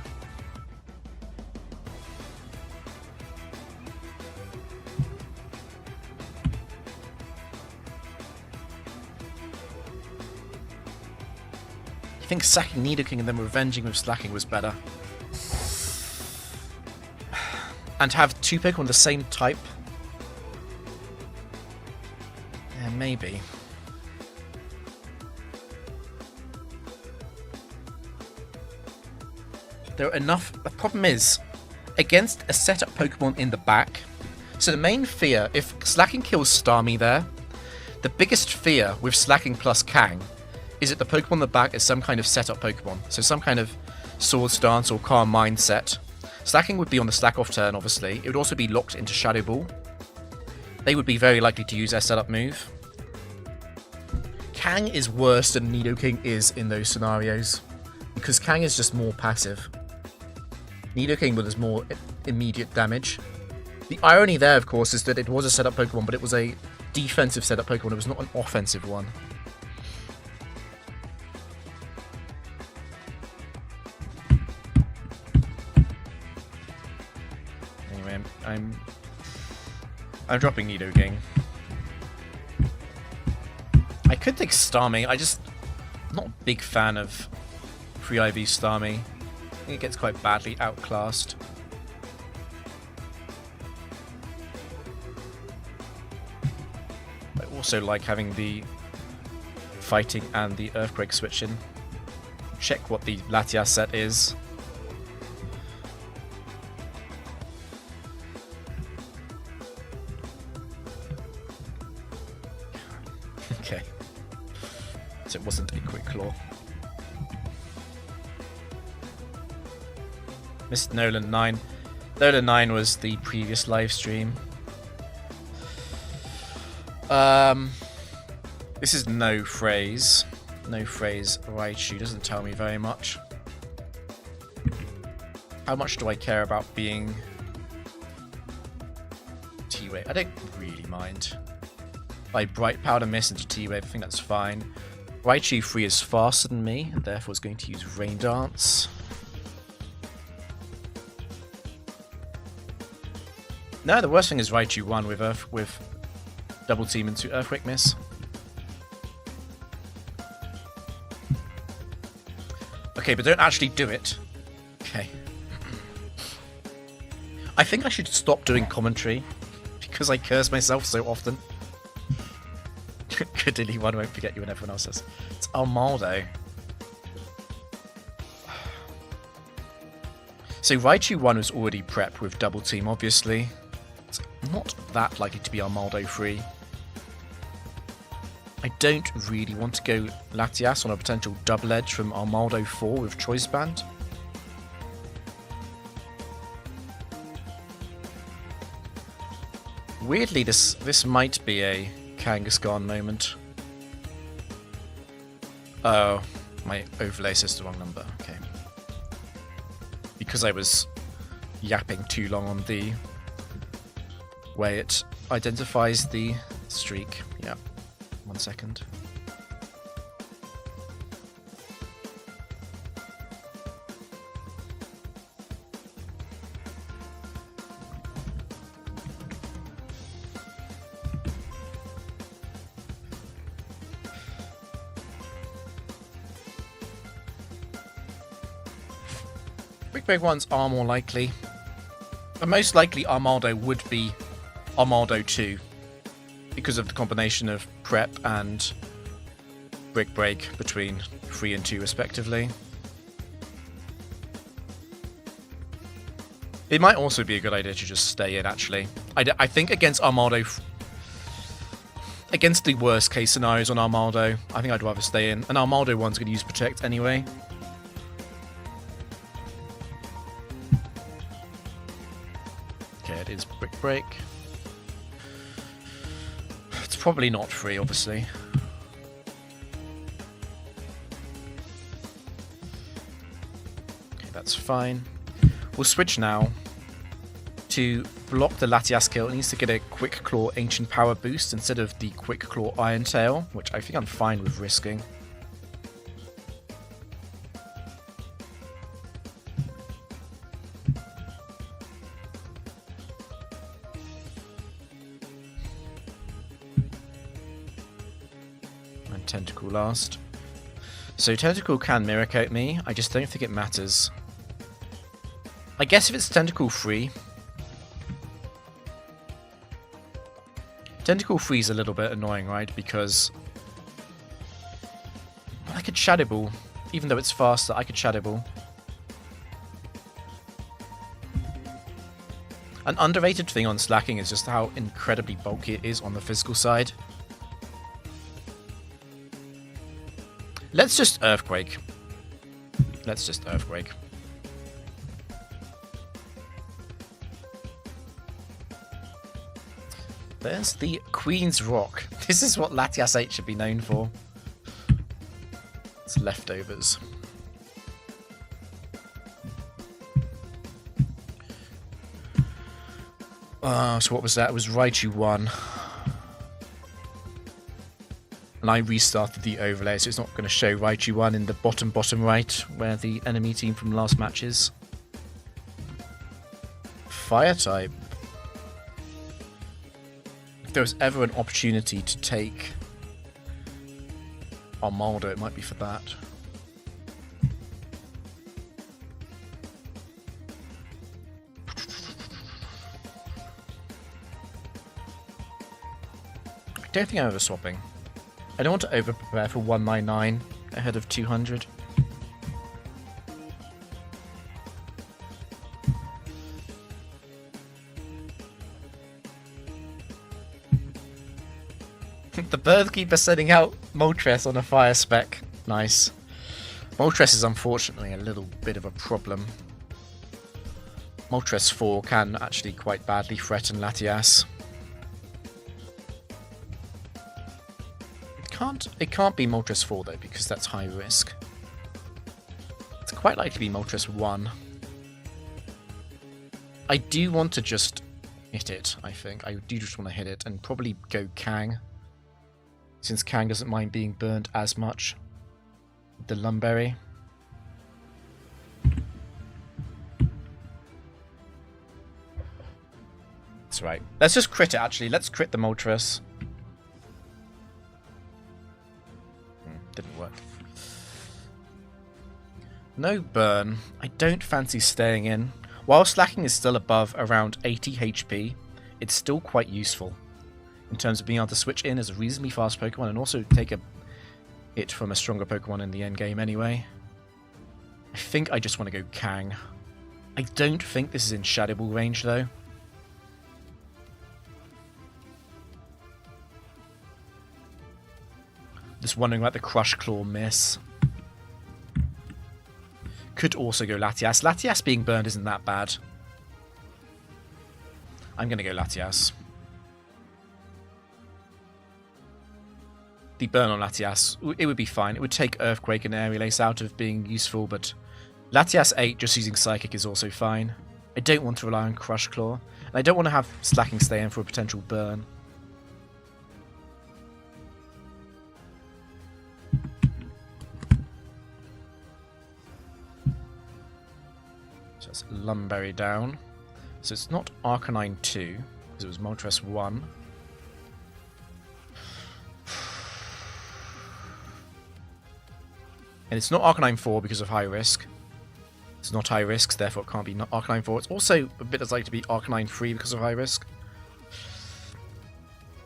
I think sacking Nidoking and then revenging with Slacking was better. And have 2 Pokemon the same type? Yeah, maybe. There are enough... The problem is, against a setup Pokemon in the back... So the main fear, if Slacking kills Starmie there, the biggest fear with Slacking plus Kang is that the Pokemon in the back is some kind of setup Pokemon. So some kind of Sword Stance or Calm Mind set. Slacking would be on the slack off turn, obviously. It would also be locked into Shadow Ball. They would be very likely to use their setup move. Kang is worse than Nidoking is in those scenarios, because Kang is just more passive. Nidoking does more immediate damage. The irony there, of course, is that it was a setup Pokemon, but it was a defensive setup Pokemon. It was not an offensive one. I'm dropping Nidoking. I could take Starmie. I'm not a big fan of Free IV Starmie. I think it gets quite badly outclassed. I also like having the fighting and the Earthquake switch in. Check what the Latias set is. Okay. So it wasn't a quick claw. Missed Noland10. Noland10 was the previous live stream. This is no phrase. No phrase Raichu doesn't tell me very much. How much do I care about being T-Wave? I don't really mind. By Bright Powder Mist into T-Wave, I think that's fine. Raichu 3 is faster than me, and therefore is going to use Rain Dance. No, the worst thing is Raichu 1 with Double Team into Earthquake Miss. Okay, but don't actually do it. Okay. I think I should stop doing commentary, because I curse myself so often. Credilli 1 won't forget you when everyone else says. It's Armaldo. So Raichu 1 was already prep with Double Team, obviously. It's not that likely to be Armaldo free. I don't really want to go Latias on a potential double edge from Armaldo 4 with Choice Band. Weirdly, this might be a Kangaskhan moment. Oh, my overlay says the wrong number. Okay. Because I was yapping too long on the way it identifies the streak. Yeah. 1 second. Brick Break ones are more likely. But most likely Armaldo would be Armaldo 2. Because of the combination of prep and Brick Break between 3 and 2 respectively. It might also be a good idea to just stay in, actually. I think against Armaldo... Against the worst case scenarios on Armaldo, I think I'd rather stay in. And Armaldo one's going to use Protect anyway. Okay, it is Brick Break. It's probably not free, obviously. Okay, that's fine. We'll switch now to block the Latias kill. It needs to get a Quick Claw Ancient Power boost instead of the Quick Claw Iron Tail, which I think I'm fine with risking. And Tentacle last. So Tentacle can Mirror Coat me, I just don't think it matters. I guess if it's Tentacle free... Tentacle free is a little bit annoying, right? Because... I could Shadow Ball. Even though it's faster, I could Shadow Ball. An underrated thing on slacking is just how incredibly bulky it is on the physical side. Let's just Earthquake. Let's just Earthquake. There's the Queen's Rock. This is what Latias 8 should be known for. It's leftovers. So what was that? It was Raichu 1. And I restarted the overlay, so it's not going to show Raichu 1 in the bottom right, where the enemy team from last match is. Fire type. If there was ever an opportunity to take Armaldo, it might be for that. I don't think I'm over swapping. I don't want to over prepare for 199 ahead of 200. The Birthkeeper sending out Moltres on a fire spec. Nice. Moltres is unfortunately a little bit of a problem. Moltres 4 can actually quite badly threaten Latias. It can't be Moltres 4 though, because that's high risk. It's quite likely to be Moltres 1. I do want to just hit it, I think. I do just want to hit it and probably go Kang. Since Kang doesn't mind being burned as much. The Lumberry. That's right. Let's just crit it actually. Let's crit the Moltres. Didn't work. No burn. I don't fancy staying in. While slacking is still above around 80 HP, it's still quite useful in terms of being able to switch in as a reasonably fast Pokemon and also take a hit from a stronger Pokemon in the end game anyway. I think I just want to go Kang. I don't think this is in Shadow Ball range though. Just wondering about the Crush Claw miss. Could also go Latias. Latias being burned isn't that bad. I'm going to go Latias. The burn on Latias, it would be fine. It would take Earthquake and Aerial Ace out of being useful, but Latias 8 just using Psychic is also fine. I don't want to rely on Crush Claw, and I don't want to have Slacking stay in for a potential burn. So it's Lumberry down. So it's not Arcanine 2, because it was Moltres 1. And it's not Arcanine 4 because of high risk. It's not high risk, therefore it can't be Arcanine 4. It's also a bit as like to be Arcanine 3 because of high risk.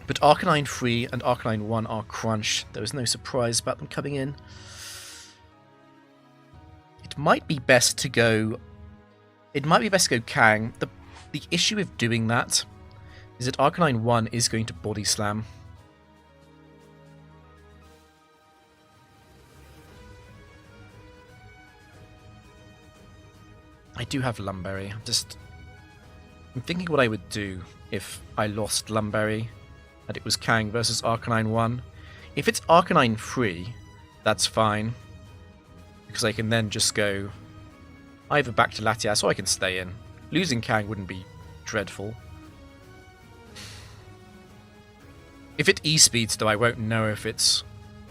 But Arcanine 3 and Arcanine 1 are crunch. There was no surprise about them coming in. It might be best to go... It might be best to go Kang. The issue with doing that is that Arcanine 1 is going to Body Slam. I do have Lumberry. I'm thinking what I would do if I lost Lumberry and it was Kang versus Arcanine 1. If it's Arcanine 3, that's fine. Because I can then just go either back to Latias or I can stay in. Losing Kang wouldn't be dreadful. If it E-speeds, though, I won't know if it's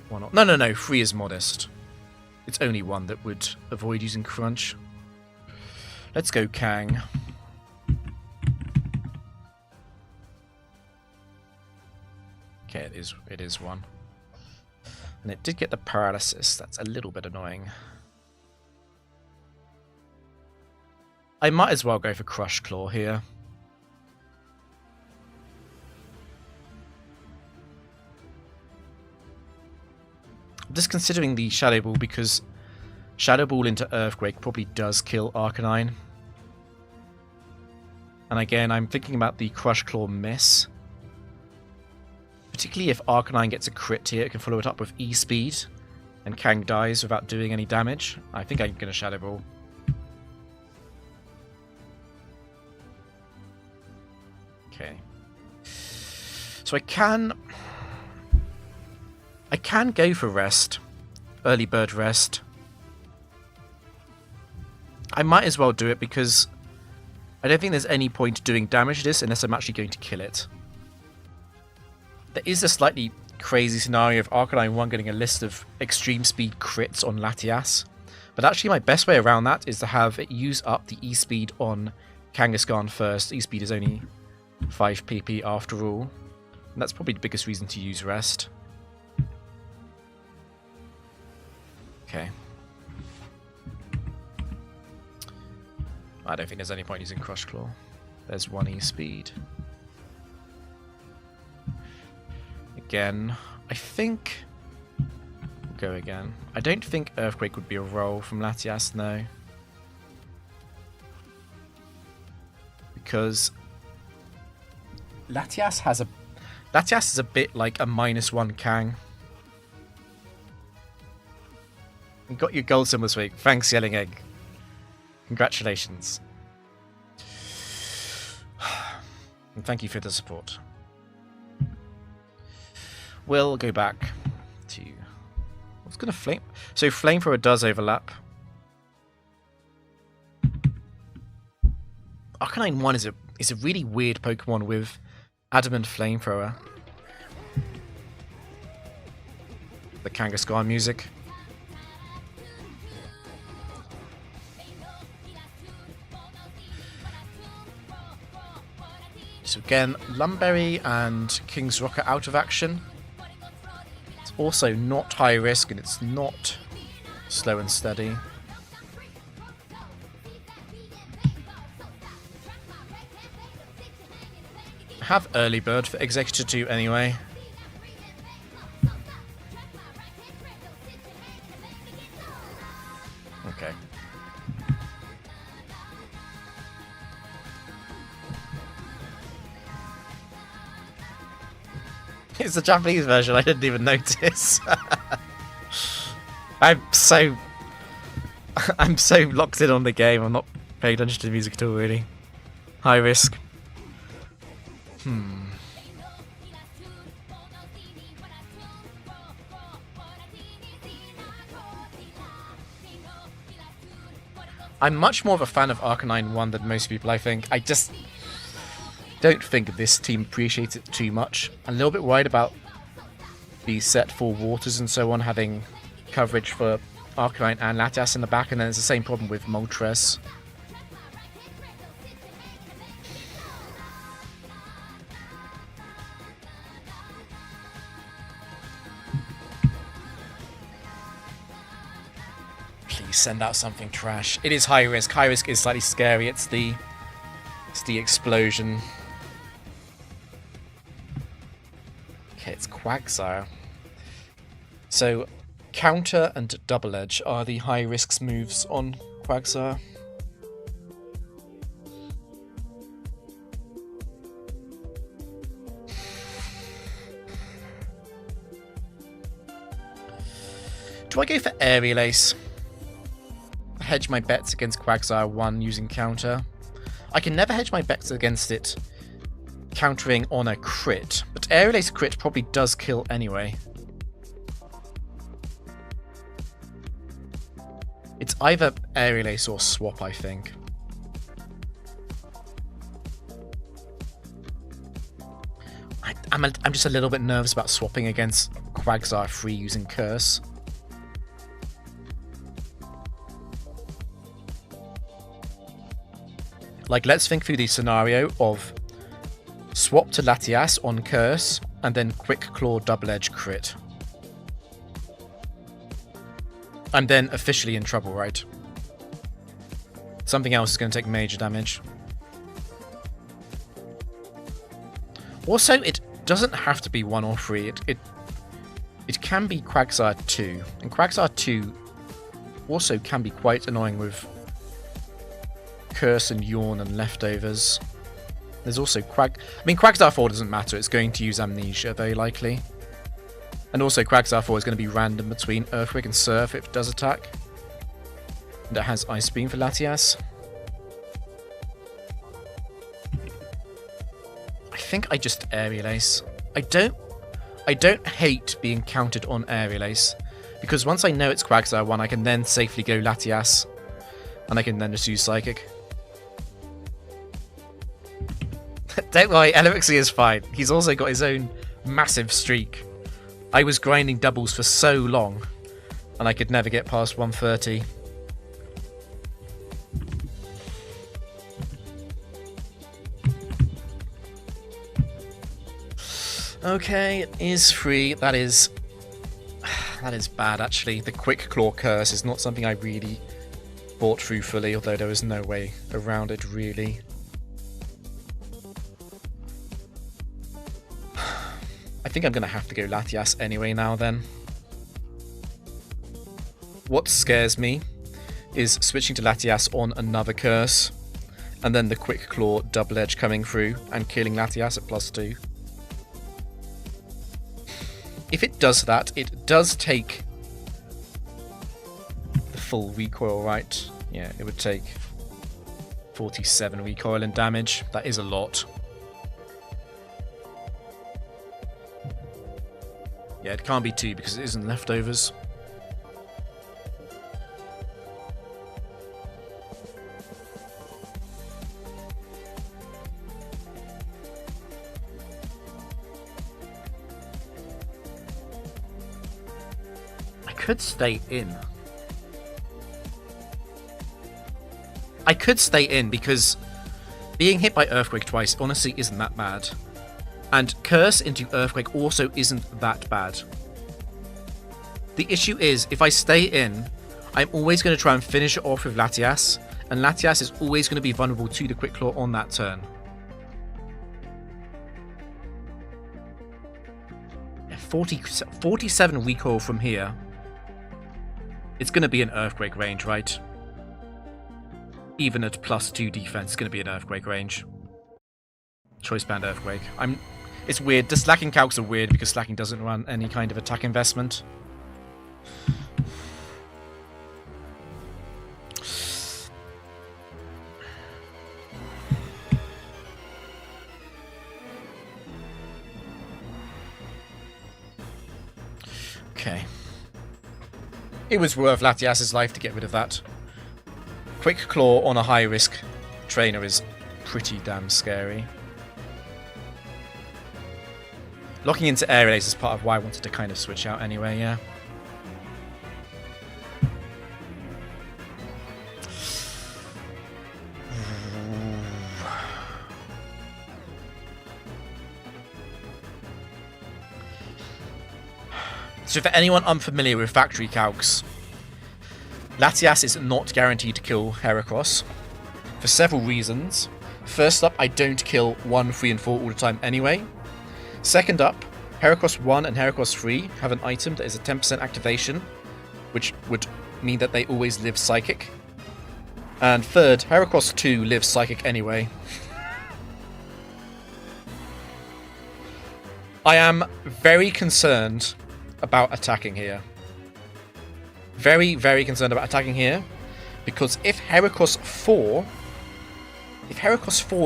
1 or... No, 3 is modest. It's only 1 that would avoid using Crunch. Let's go Kang. Okay, it is 1. And it did get the paralysis. That's a little bit annoying. I might as well go for Crush Claw here. I'm just considering the Shadow Ball because Shadow Ball into Earthquake probably does kill Arcanine. And again, I'm thinking about the Crush Claw miss. Particularly if Arcanine gets a crit here, it can follow it up with E-Speed. And Kang dies without doing any damage. I think I'm going to Shadow Ball. Okay. So I can go for rest. Early bird rest. I might as well do it because I don't think there's any point doing damage to this unless I'm actually going to kill it. There is a slightly crazy scenario of Arcanine 1 getting a list of extreme speed crits on Latias. But actually my best way around that is to have it use up the E-speed on Kangaskhan first. E-speed is only 5 PP after all. And that's probably the biggest reason to use rest. Okay. I don't think there's any point using Crush Claw. There's 1 E-speed. Again, I think... Go again. I don't think Earthquake would be a roll from Latias, no. Because Latias is a bit like a -1 Kang. You got your gold symbol this week. Thanks, Yelling Egg. Congratulations. And thank you for the support. We'll go back to... I was going to flame... So Flamethrower does overlap. Arcanine 1 is a really weird Pokemon with Adamant Flamethrower. The Kangaskhan music. So again, Lumberry and King's Rock are out of action. It's also not high risk and it's not slow and steady. I have Early Bird for Executor 2 anyway. Okay. It's the Japanese version, I didn't even notice. I'm so locked in on the game, I'm not paying attention to the music at all, really. High risk. I'm much more of a fan of Arcanine 1 than most people, I think. I just don't think this team appreciates it too much. I'm a little bit worried about the set 4 waters and so on having coverage for Arcanine and Latias in the back, and then it's the same problem with Moltres. Please send out something trash. It is high risk. High risk is slightly scary. It's the explosion. Okay, it's Quagsire. So, counter and double edge are the high risks moves on Quagsire. Do I go for Aerial Ace? Hedge my bets against Quagsire 1 using counter. I can never hedge my bets against it countering on a crit, but Aerial Ace crit probably does kill anyway. It's either Aerial Ace or swap, I think. I'm just a little bit nervous about swapping against Quagsire 3 using Curse. Like, let's think through the scenario of swap to Latias on Curse, and then Quick Claw Double Edge crit. I'm then officially in trouble, right? Something else is going to take major damage. Also, it doesn't have to be 1 or 3. It can be Quagsire 2. And Quagsire 2 also can be quite annoying with Curse and Yawn and Leftovers. There's also Quagsire 4 doesn't matter. It's going to use Amnesia, very likely. And also Quagsire 4 is going to be random between Earthquake and Surf if it does attack. And it has Ice Beam for Latias. I think I just Aerial Ace. I don't hate being countered on Aerial Ace, because once I know it's Quagsire 1, I can then safely go Latias, and I can then just use Psychic. Don't worry, Elixir is fine. He's also got his own massive streak. I was grinding doubles for so long, and I could never get past 130. Okay, it is free. That is bad, actually. The Quick Claw Curse is not something I really thought through fully, although there was no way around it, really. I think I'm going to have to go Latias anyway now, then. What scares me is switching to Latias on another Curse, and then the Quick Claw Double Edge coming through and killing Latias at +2. If it does that, it does take the full recoil, right? Yeah, it would take 47 recoil and damage. That is a lot. Yeah, it can't be 2 because it isn't Leftovers. I could stay in. I could stay in because being hit by Earthquake twice honestly isn't that bad. And Curse into Earthquake also isn't that bad. The issue is, if I stay in, I'm always going to try and finish it off with Latias, and Latias is always going to be vulnerable to the Quick Claw on that turn. Yeah, 47 recoil from here. It's going to be an Earthquake range, right? Even at +2 defense, it's going to be an Earthquake range. Choice Band Earthquake. It's weird. The slacking calcs are weird because slacking doesn't run any kind of attack investment. Okay. It was worth Latias's life to get rid of that. Quick Claw on a high-risk trainer is pretty damn scary. Locking into Aerial Ace is part of why I wanted to kind of switch out anyway, yeah. So for anyone unfamiliar with factory calcs, Latias is not guaranteed to kill Heracross for several reasons. First up, I don't kill 1, 3, and 4 all the time anyway. Second up, Heracross 1 and Heracross 3 have an item that is a 10% activation, which would mean that they always live Psychic. And third, Heracross 2 lives Psychic anyway. I am very concerned about attacking here. Very, very concerned about attacking here. Because if Heracross 4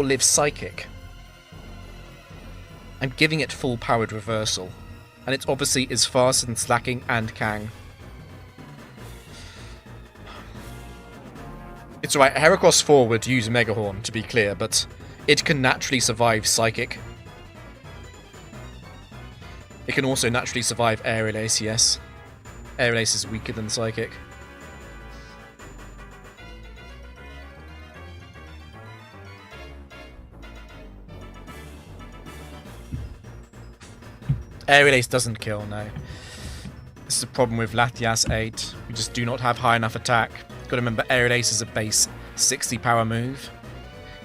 lives Psychic, I'm giving it full powered reversal. And it obviously is faster than Slacking and Kang. It's alright, Heracross 4 would use Mega Horn, to be clear, but it can naturally survive Psychic. It can also naturally survive Aerial Ace, yes. Aerial Ace is weaker than Psychic. Aerial Ace doesn't kill, no. This is a problem with Latias 8. We just do not have high enough attack. Gotta remember, Aerial Ace is a base 60 power move.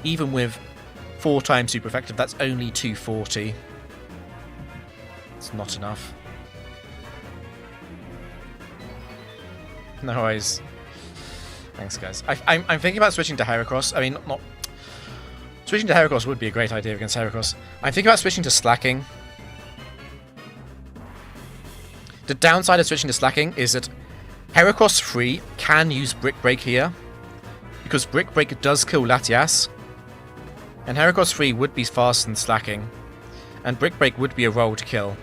Even with 4 times super effective, that's only 240. It's not enough. No worries. Thanks, guys. I'm thinking about switching to Heracross. I mean, not... Switching to Heracross would be a great idea against Heracross. I'm thinking about switching to Slacking. The downside of switching to Slacking is that Heracross 3 can use Brick Break here, because Brick Break does kill Latias, and Heracross 3 would be faster than Slacking, and Brick Break would be a roll to kill.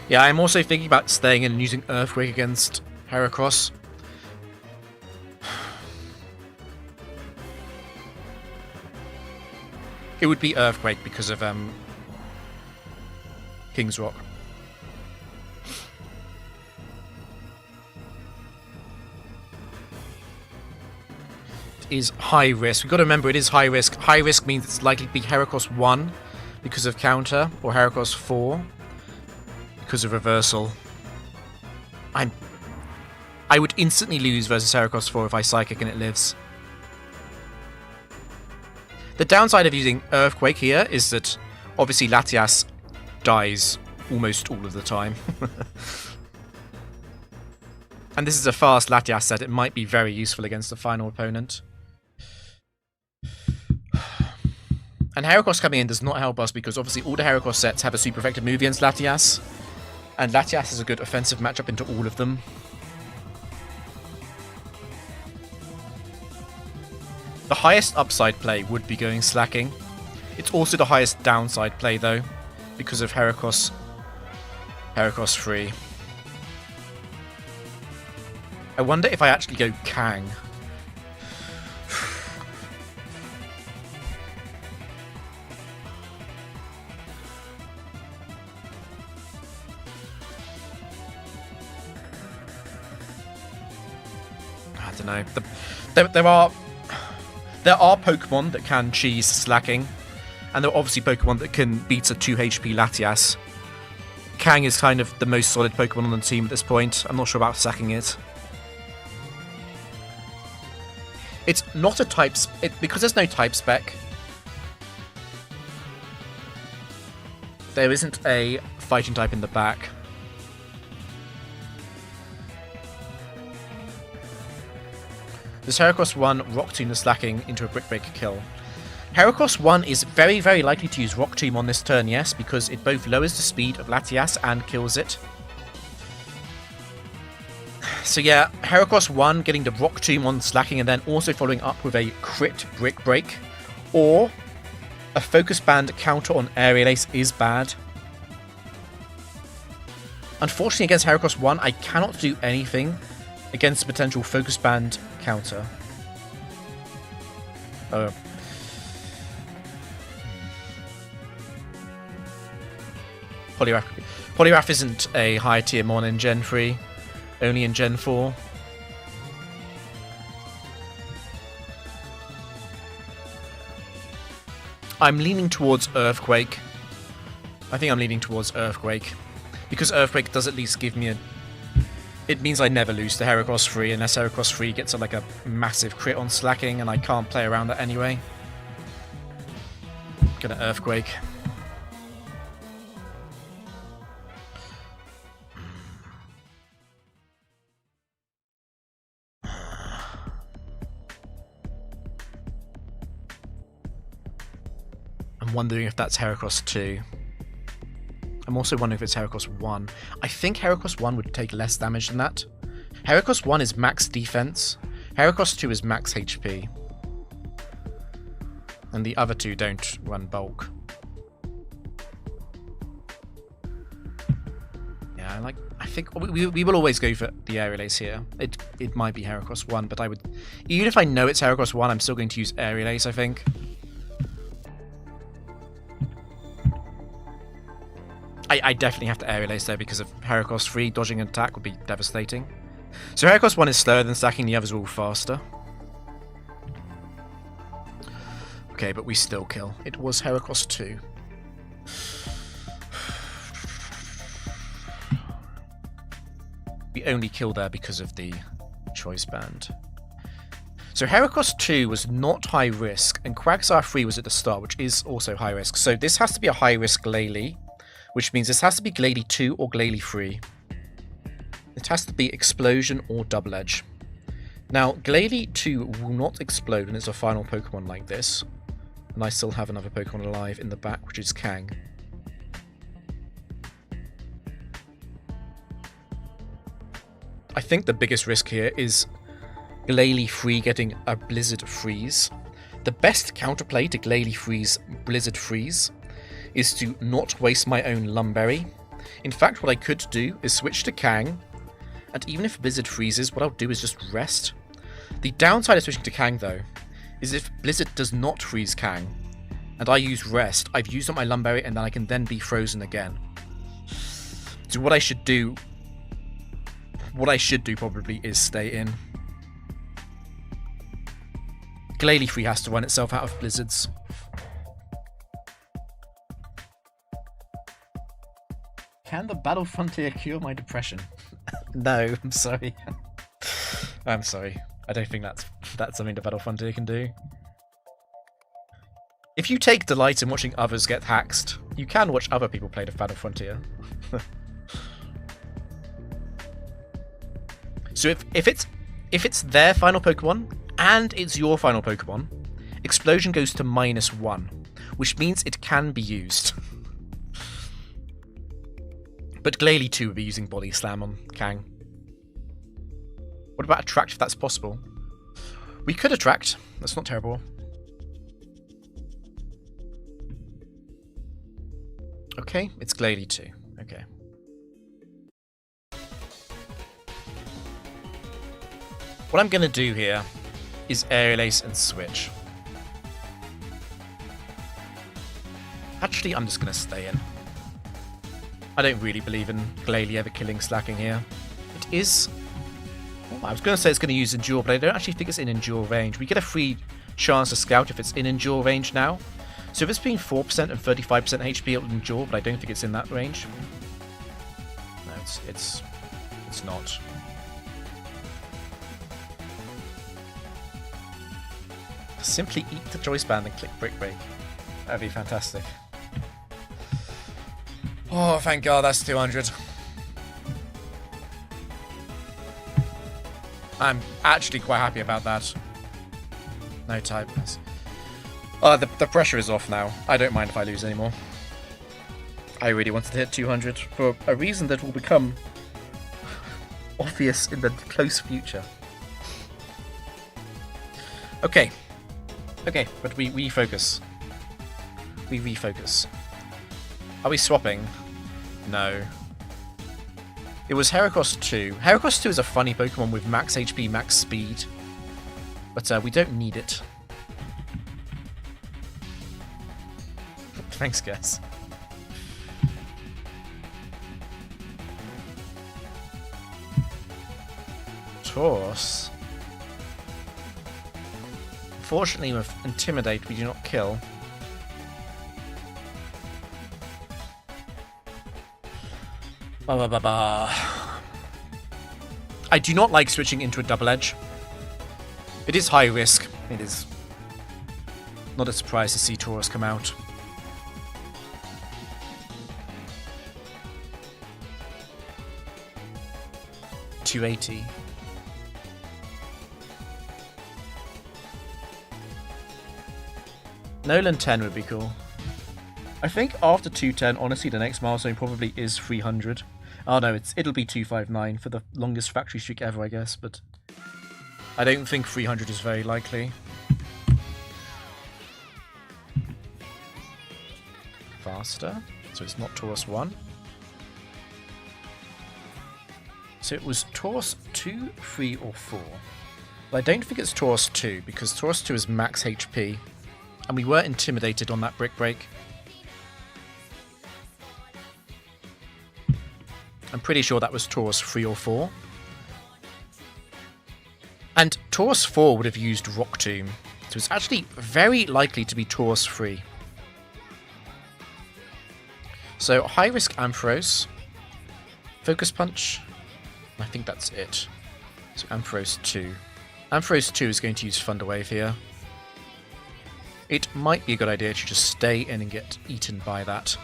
Yeah, I'm also thinking about staying in and using Earthquake against Heracross. It would be Earthquake because of King's Rock. It is high risk. We've got to remember it is high risk. High risk means it's likely to be Heracross 1 because of counter, or Heracross 4 because of reversal. I would instantly lose versus Heracross 4 if I Psychic and it lives. The downside of using Earthquake here is that obviously Latias dies almost all of the time. And this is a fast Latias set. It might be very useful against the final opponent. And Heracross coming in does not help us because obviously all the Heracross sets have a super effective move against Latias. And Latias is a good offensive matchup into all of them. The highest upside play would be going Slacking. It's also the highest downside play though, because of Heracross 3. I wonder if I actually go Kang. I don't know. There are Pokemon that can cheese Slacking, and there are obviously Pokemon that can beat a 2 HP Latias. Kang is kind of the most solid Pokemon on the team at this point. I'm not sure about sacking it. It's not a type... because there's no type spec, there isn't a fighting type in the back. Does Heracross 1 Rock Tomb the Slacking into a Brick Break kill? Heracross 1 is very, very likely to use Rock Tomb on this turn, yes, because it both lowers the speed of Latias and kills it. So yeah, Heracross 1 getting the Rock Tomb on Slacking and then also following up with a crit Brick Break, or a Focus Band counter on Aerial Ace is bad. Unfortunately against Heracross 1, I cannot do anything against the potential Focus Band counter. Oh. Poliwrath isn't a high tier mon in Gen 3, only in Gen 4. I'm leaning towards Earthquake. I think I'm leaning towards Earthquake. Because Earthquake does at least give me a... It means I never lose to Heracross 3 unless Heracross 3 gets like a massive crit on slacking and I can't play around that anyway. Gonna Earthquake. I'm wondering if that's Heracross 2. I'm also wondering if it's Heracross 1. I think Heracross 1 would take less damage than that. Heracross 1 is max defense. Heracross 2 is max HP. And the other two don't run bulk. Yeah, I think we will always go for the Aerial Ace here. It might be Heracross 1, but I would... Even if I know it's Heracross 1, I'm still going to use Aerial Ace, I think. I definitely have to Aerial Ace there because of Heracross 3. Dodging an attack would be devastating. So Heracross 1 is slower than stacking, the others are all faster. Okay, but we still kill. It was Heracross 2. We only kill there because of the choice band. So Heracross 2 was not high risk, and Quagsire 3 was at the start, which is also high risk. So this has to be a high risk Glalie, which means this has to be Glalie 2 or Glalie 3. It has to be Explosion or Double Edge. Now, Glalie 2 will not explode when it's a final Pokemon like this. And I still have another Pokemon alive in the back, which is Kang. I think the biggest risk here is Glalie 3 getting a Blizzard Freeze. The best counterplay to Glalie 3's Blizzard Freeze is to not waste my own Lumberry. In fact, what I could do is switch to Kang, and even if Blizzard freezes, what I'll do is just rest. The downside of switching to Kang, though, is if Blizzard does not freeze Kang, and I use rest, I've used up my Lumberry, and then I can then be frozen again. So what I should do probably is stay in. Glalie 3 has to run itself out of Blizzards. Can the Battle Frontier cure my depression? No, I'm sorry. I'm sorry. I don't think that's something the Battle Frontier can do. If you take delight in watching others get haxed, you can watch other people play the Battle Frontier. So if it's their final Pokemon and it's your final Pokemon, Explosion goes to -1, which means it can be used. But Glalie 2 would be using Body Slam on Kang. What about Attract if that's possible? We could Attract. That's not terrible. Okay, it's Glalie 2. Okay. What I'm going to do here is Aerial Ace and switch. Actually, I'm just going to stay in. I don't really believe in Glalie ever killing slacking here. It is... Oh, I was going to say it's going to use Endure, but I don't actually think it's in Endure range. We get a free chance to scout if it's in Endure range now. So if it's between 4% and 35% HP, it will Endure, but I don't think it's in that range. No, it's not. Simply eat the choice band and click Brick Break. That'd be fantastic. Oh, thank God, that's 200. I'm actually quite happy about that. No types. The pressure is off now. I don't mind if I lose anymore. I really wanted to hit 200 for a reason that will become obvious in the close future. Okay. Okay, but we refocus. We refocus. Are we swapping? No. It was Heracross 2. Heracross 2 is a funny Pokemon with max HP, max speed. But we don't need it. Thanks, guys. Taurus. Fortunately, with Intimidate, we do not kill. Ba, ba, ba, ba. I do not like switching into a double edge. It is high risk. It is not a surprise to see Taurus come out. $280. Noland10 would be cool. I think after 210, honestly, the next milestone probably is 300. Oh no, it'll be 259 for the longest factory streak ever, I guess, but I don't think 300 is very likely. Faster, so it's not Taurus 1. So it was Taurus 2, 3, or 4. But I don't think it's Taurus 2, because Taurus 2 is max HP, and we were intimidated on that brick break. I'm pretty sure that was Taurus 3 or 4. And Taurus 4 would have used Rock Tomb, so it's actually very likely to be Taurus 3. So high risk Ampharos, Focus Punch, I think that's it. So Ampharos 2. Ampharos 2 is going to use Thunder Wave here. It might be a good idea to just stay in and get eaten by that.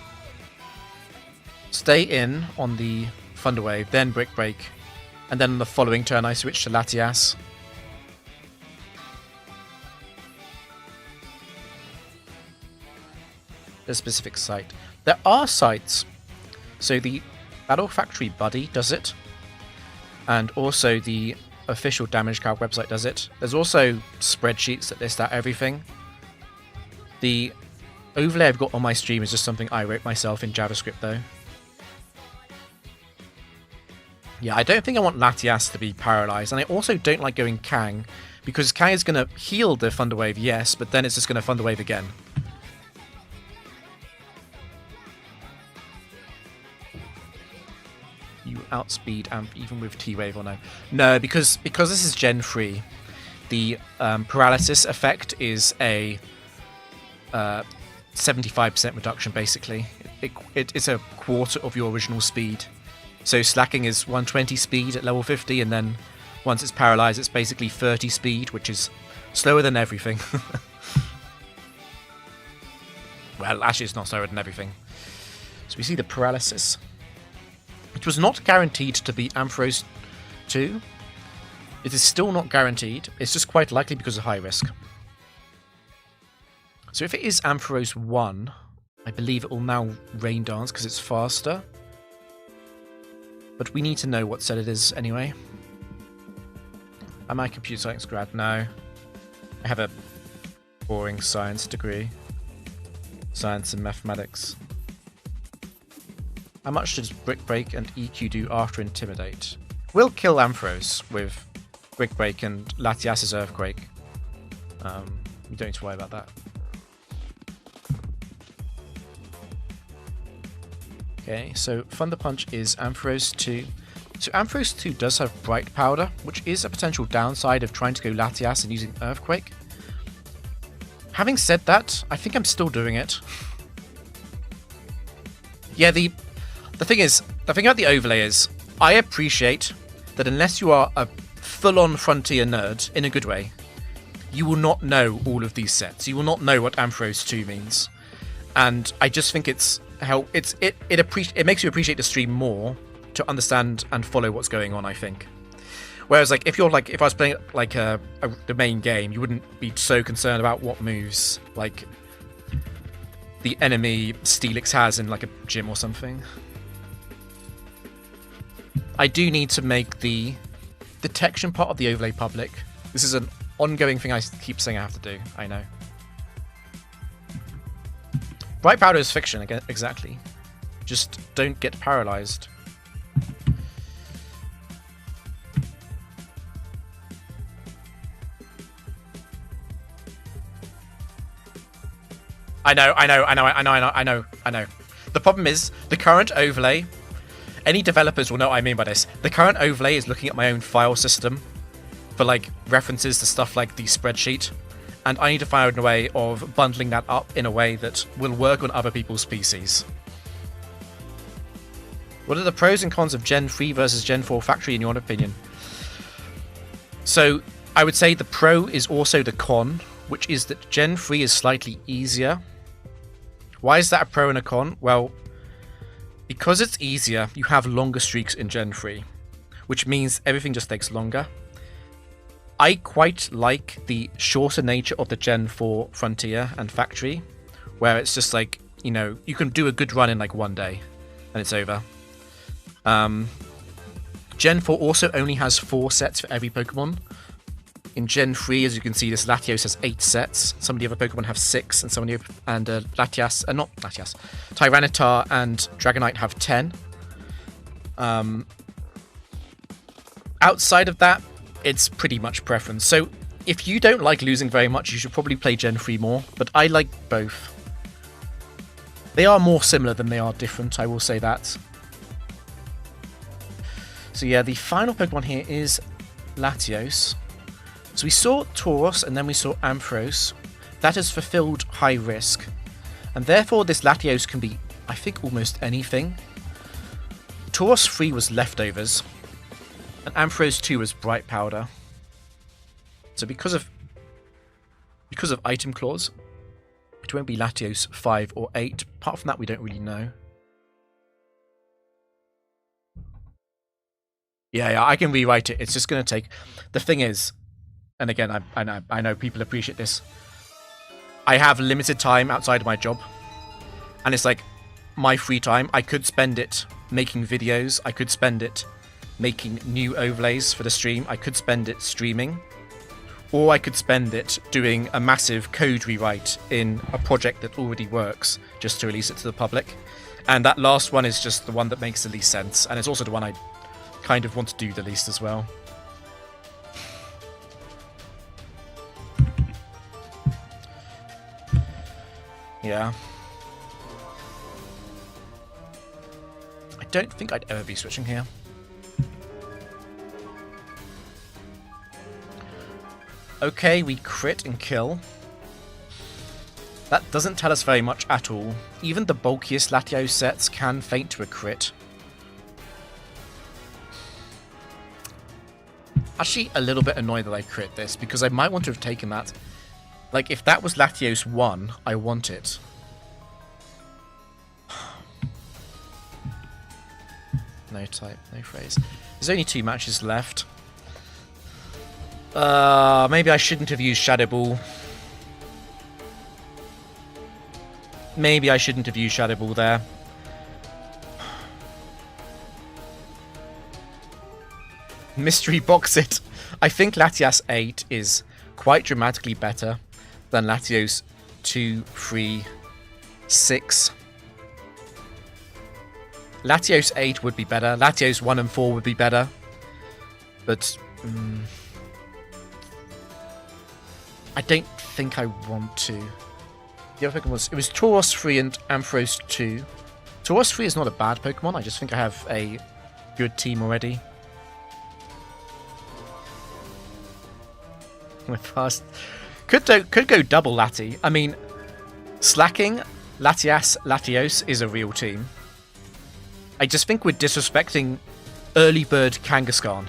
Stay in on the Thunder Wave, then Brick Break, and then on the following turn I switch to Latias. A specific site. There are sites. So the Battle Factory Buddy does it, and also the official Damage Calc website does it. There's also spreadsheets that list out everything. The overlay I've got on my stream is just something I wrote myself in JavaScript though. Yeah, I don't think I want Latias to be paralyzed, and I also don't like going Kang, because Kang is going to heal the Thunder Wave, yes, but then it's just going to Thunder Wave again. You outspeed Amp even with T-Wave or no? No, because this is Gen 3, the paralysis effect is a 75% reduction basically. It's a quarter of your original speed. So slacking is 120 speed at level 50, and then once it's paralyzed, it's basically 30 speed, which is slower than everything. Well, actually, it's not slower than everything. So we see the paralysis, which was not guaranteed to beat Ampharos 2. It is still not guaranteed. It's just quite likely because of high risk. So if it is Ampharos 1, I believe it will now Rain Dance because it's faster. But we need to know what set it is anyway. Am I a computer science grad? No. I have a boring science degree. Science and mathematics. How much does Brick Break and EQ do after Intimidate? We'll kill Ampharos with Brick Break and Latias's Earthquake. You don't need to worry about that. Okay, so Thunder Punch is Ampharos 2. So Ampharos 2 does have Bright Powder, which is a potential downside of trying to go Latias and using Earthquake. Having said that, I think I'm still doing it. Yeah, the thing about the overlay is, I appreciate that unless you are a full-on Frontier nerd, in a good way, you will not know all of these sets. You will not know what Ampharos 2 means. And I just think it makes you appreciate the stream more to understand and follow what's going on, I think. Whereas like if I was playing like the main game, you wouldn't be so concerned about what moves like the enemy Steelix has in like a gym or something. I do need to make the detection part of the overlay public. This is an ongoing thing I keep saying I have to do, I know. Bright Powder is fiction, again, exactly. Just don't get paralyzed. I know. The problem is, the current overlay, any developers will know what I mean by this. The current overlay is looking at my own file system for like references to stuff like the spreadsheet. And I need to find a way of bundling that up in a way that will work on other people's PCs. What are the pros and cons of Gen 3 versus Gen 4 factory in your opinion? So, I would say the pro is also the con, which is that Gen 3 is slightly easier. Why is that a pro and a con? Well, because it's easier, you have longer streaks in Gen 3, which means everything just takes longer. I quite like the shorter nature of the Gen 4 Frontier and Factory, where it's just like, you know, you can do a good run in like one day, and it's over. Gen 4 also only has 4 sets for every Pokemon. In Gen 3, as you can see, this Latios has 8 sets. Some of the other Pokemon have 6, and not Latias, Tyranitar and Dragonite have 10. Outside of that, it's pretty much preference. So, if you don't like losing very much, you should probably play Gen 3 more, but I like both. They are more similar than they are different, I will say that. So yeah, the final Pokemon here is Latios. So we saw Tauros and then we saw Ampharos. That has fulfilled high risk. And therefore this Latios can be, I think, almost anything. Tauros 3 was Leftovers. And Ampharos 2 was Bright Powder. So because of item clause, it won't be Latios 5 or 8. Apart from that, we don't really know. Yeah, I can rewrite it. It's just going to take... The thing is, and again, I know people appreciate this. I have limited time outside of my job. And it's like, my free time, I could spend it making videos. I could spend it making new overlays for the stream. I could spend it streaming. Or I could spend it doing a massive code rewrite in a project that already works, just to release it to the public. And that last one is just the one that makes the least sense. And it's also the one I kind of want to do the least as well. Yeah. I don't think I'd ever be switching here. Okay, we crit and kill. That doesn't tell us very much at all. Even the bulkiest Latios sets can faint to a crit. Actually, a little bit annoyed that I crit this, because I might want to have taken that. Like, if that was Latios 1, I want it. No type, no phrase. There's only 2 matches left. Maybe I shouldn't have used Shadow Ball. Maybe I shouldn't have used Shadow Ball there. Mystery box it. I think Latias 8 is quite dramatically better than Latios 2, 3, 6. Latios 8 would be better. Latios 1 and 4 would be better. But I don't think I want to. The other Pokemon was Tauros 3 and Ampharos 2. Tauros 3 is not a bad Pokemon. I just think I have a good team already. Fast. Could go double Lati. I mean, slacking Latias Latios is a real team. I just think we're disrespecting early bird Kangaskhan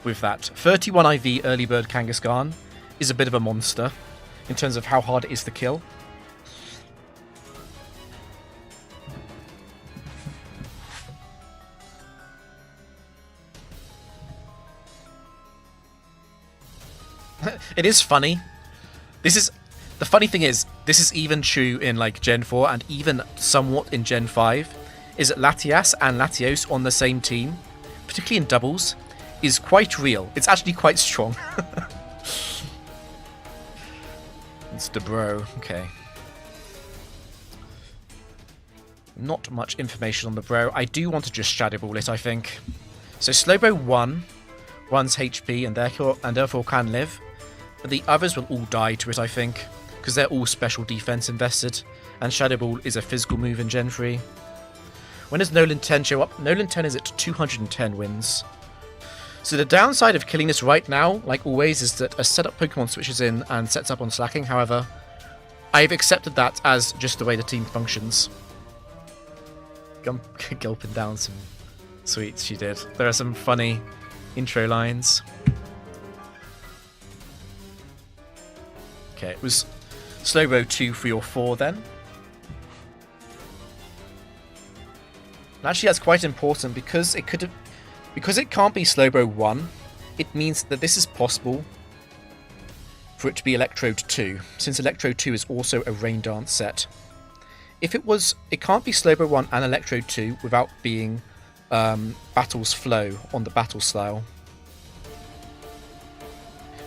with that. 31 IV early bird Kangaskhan is a bit of a monster in terms of how hard it is to kill. It is funny. The funny thing is, this is even true in like Gen 4 and even somewhat in Gen 5, is that Latias and Latios on the same team, particularly in doubles, is quite real. It's actually quite strong. It's the bro. Okay. Not much information on the bro. I do want to just Shadow Ball it, I think. So Slowbro 1 runs HP and therefore can live. But the others will all die to it, I think, because they're all special defense invested, and Shadow Ball is a physical move in Gen 3. When does Noland10 show up? Noland10 is at 210 wins. So the downside of killing this right now, like always, is that a setup Pokemon switches in and sets up on slacking. However, I've accepted that as just the way the team functions. Gulping down some sweets, she did. There are some funny intro lines. Okay, it was Slowbro 2, 3, or 4 then. And actually, that's quite important because it could have, because it can't be Slowbro 1. It means that this is possible for it to be Electrode 2, since Electrode 2 is also a Rain Dance set. If it was, it can't be Slowbro 1 and Electrode 2 without being Battle's Flow on the battle style.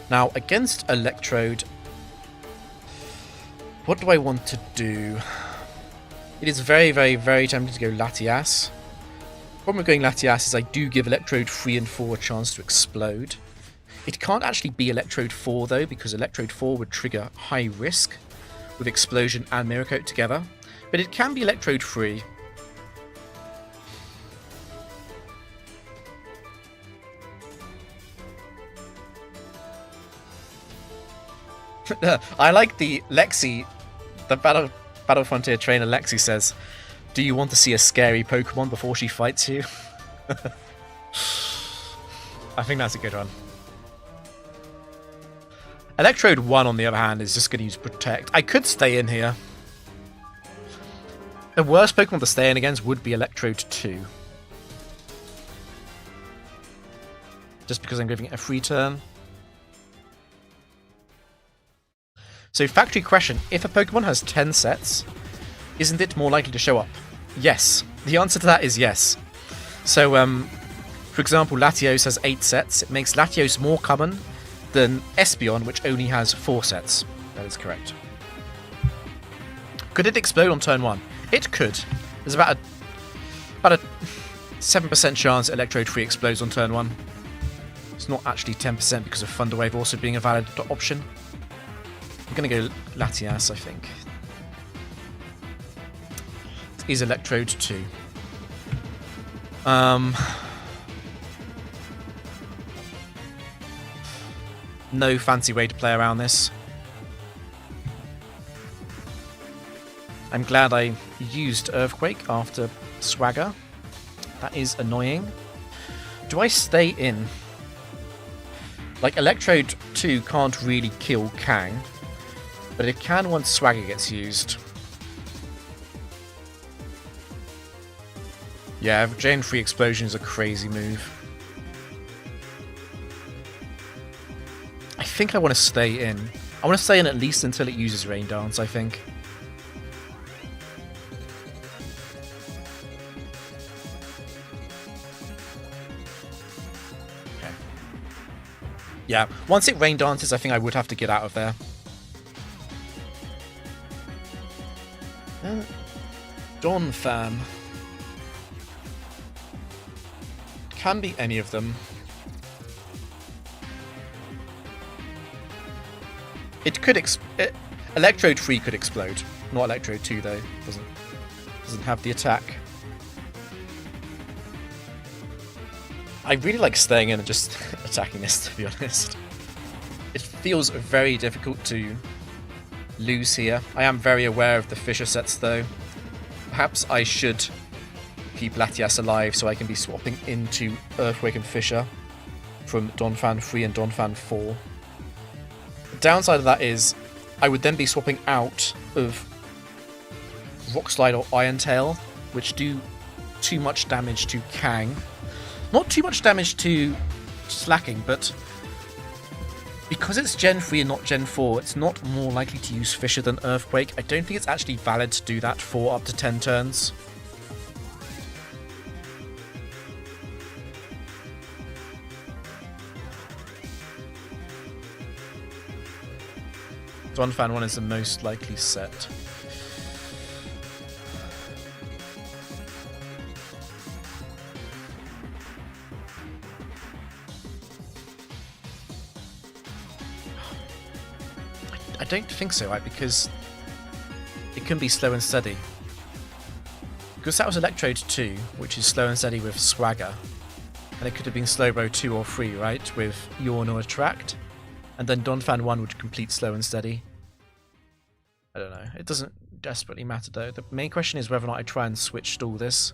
Now, against Electrode, what do I want to do? It is very, very, very tempting to go Latias. The problem with going Latias is I do give Electrode 3 and 4 a chance to explode. It can't actually be Electrode 4 though, because Electrode 4 would trigger high risk with Explosion and Mirror Coat together. But it can be Electrode 3. I like the Lexi, the Battle Frontier trainer Lexi says, "Do you want to see a scary Pokemon before she fights you?" I think that's a good one. Electrode 1, on the other hand, is just going to use Protect. I could stay in here. The worst Pokemon to stay in against would be Electrode 2. Just because I'm giving it a free turn. So, factory question, if a Pokemon has 10 sets, isn't it more likely to show up? Yes. The answer to that is yes. So, for example, Latios has 8 sets. It makes Latios more common than Espeon, which only has 4 sets. That is correct. Could it explode on turn 1? It could. There's about a 7% chance Electrode 3 explodes on turn 1. It's not actually 10% because of Thunder Wave also being a valid option. I'm going to go Latias, I think. It is Electrode 2. No fancy way to play around this. I'm glad I used Earthquake after Swagger. That is annoying. Do I stay in? Like, Electrode 2 can't really kill Kang, but it can once Swagger gets used. Yeah, Gen 3 Explosion is a crazy move. I think I want to stay in. I want to stay in at least until it uses Rain Dance, I think. Okay. Yeah, once it Rain Dances, I think I would have to get out of there. Dawn Fan. Can be any of them. It could Electrode 3 could explode. Not Electrode 2 though. Doesn't have the attack. I really like staying in and just attacking this, to be honest. It feels very difficult to lose here. I am very aware of the Fisher sets though. Perhaps I should keep Latias alive so I can be swapping into Earthquake and Fisher from Donphan 3 and Donphan 4. The downside of that is I would then be swapping out of Rock Slide or Iron Tail, which do too much damage to Kang. Not too much damage to Slacking, but because it's Gen 3 and not Gen 4, it's not more likely to use Fisher than Earthquake. I don't think it's actually valid to do that for up to 10 turns. Donphan 1 is the most likely set. I don't think so, right? Because it can be Slow and Steady. Because that was Electrode 2, which is Slow and Steady with Swagger. And it could have been Slowbro 2 or 3, right? With Yawn or Attract. And then Donphan 1 would complete Slow and Steady. I don't know. It doesn't desperately matter though. The main question is whether or not I try and switch stall this.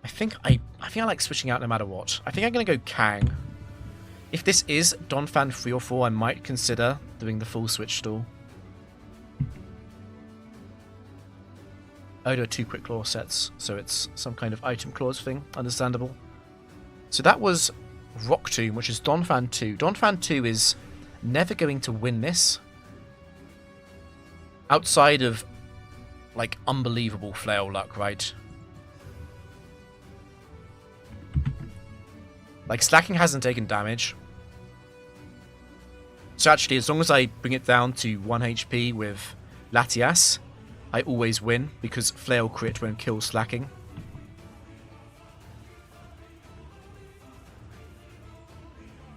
I think I like switching out no matter what. I think I'm going to go Kang. If this is Donphan 3 or 4, I might consider doing the full switch stall. Oh, there are 2 quick claw sets, so it's some kind of item clause thing. Understandable. So that was Rock Tomb, which is Donphan 2. Donphan 2 is never going to win this. Outside of, like, unbelievable flail luck, right? Like, Slacking hasn't taken damage. So actually, as long as I bring it down to 1 HP with Latias, I always win, because Flail crit won't kill Slacking.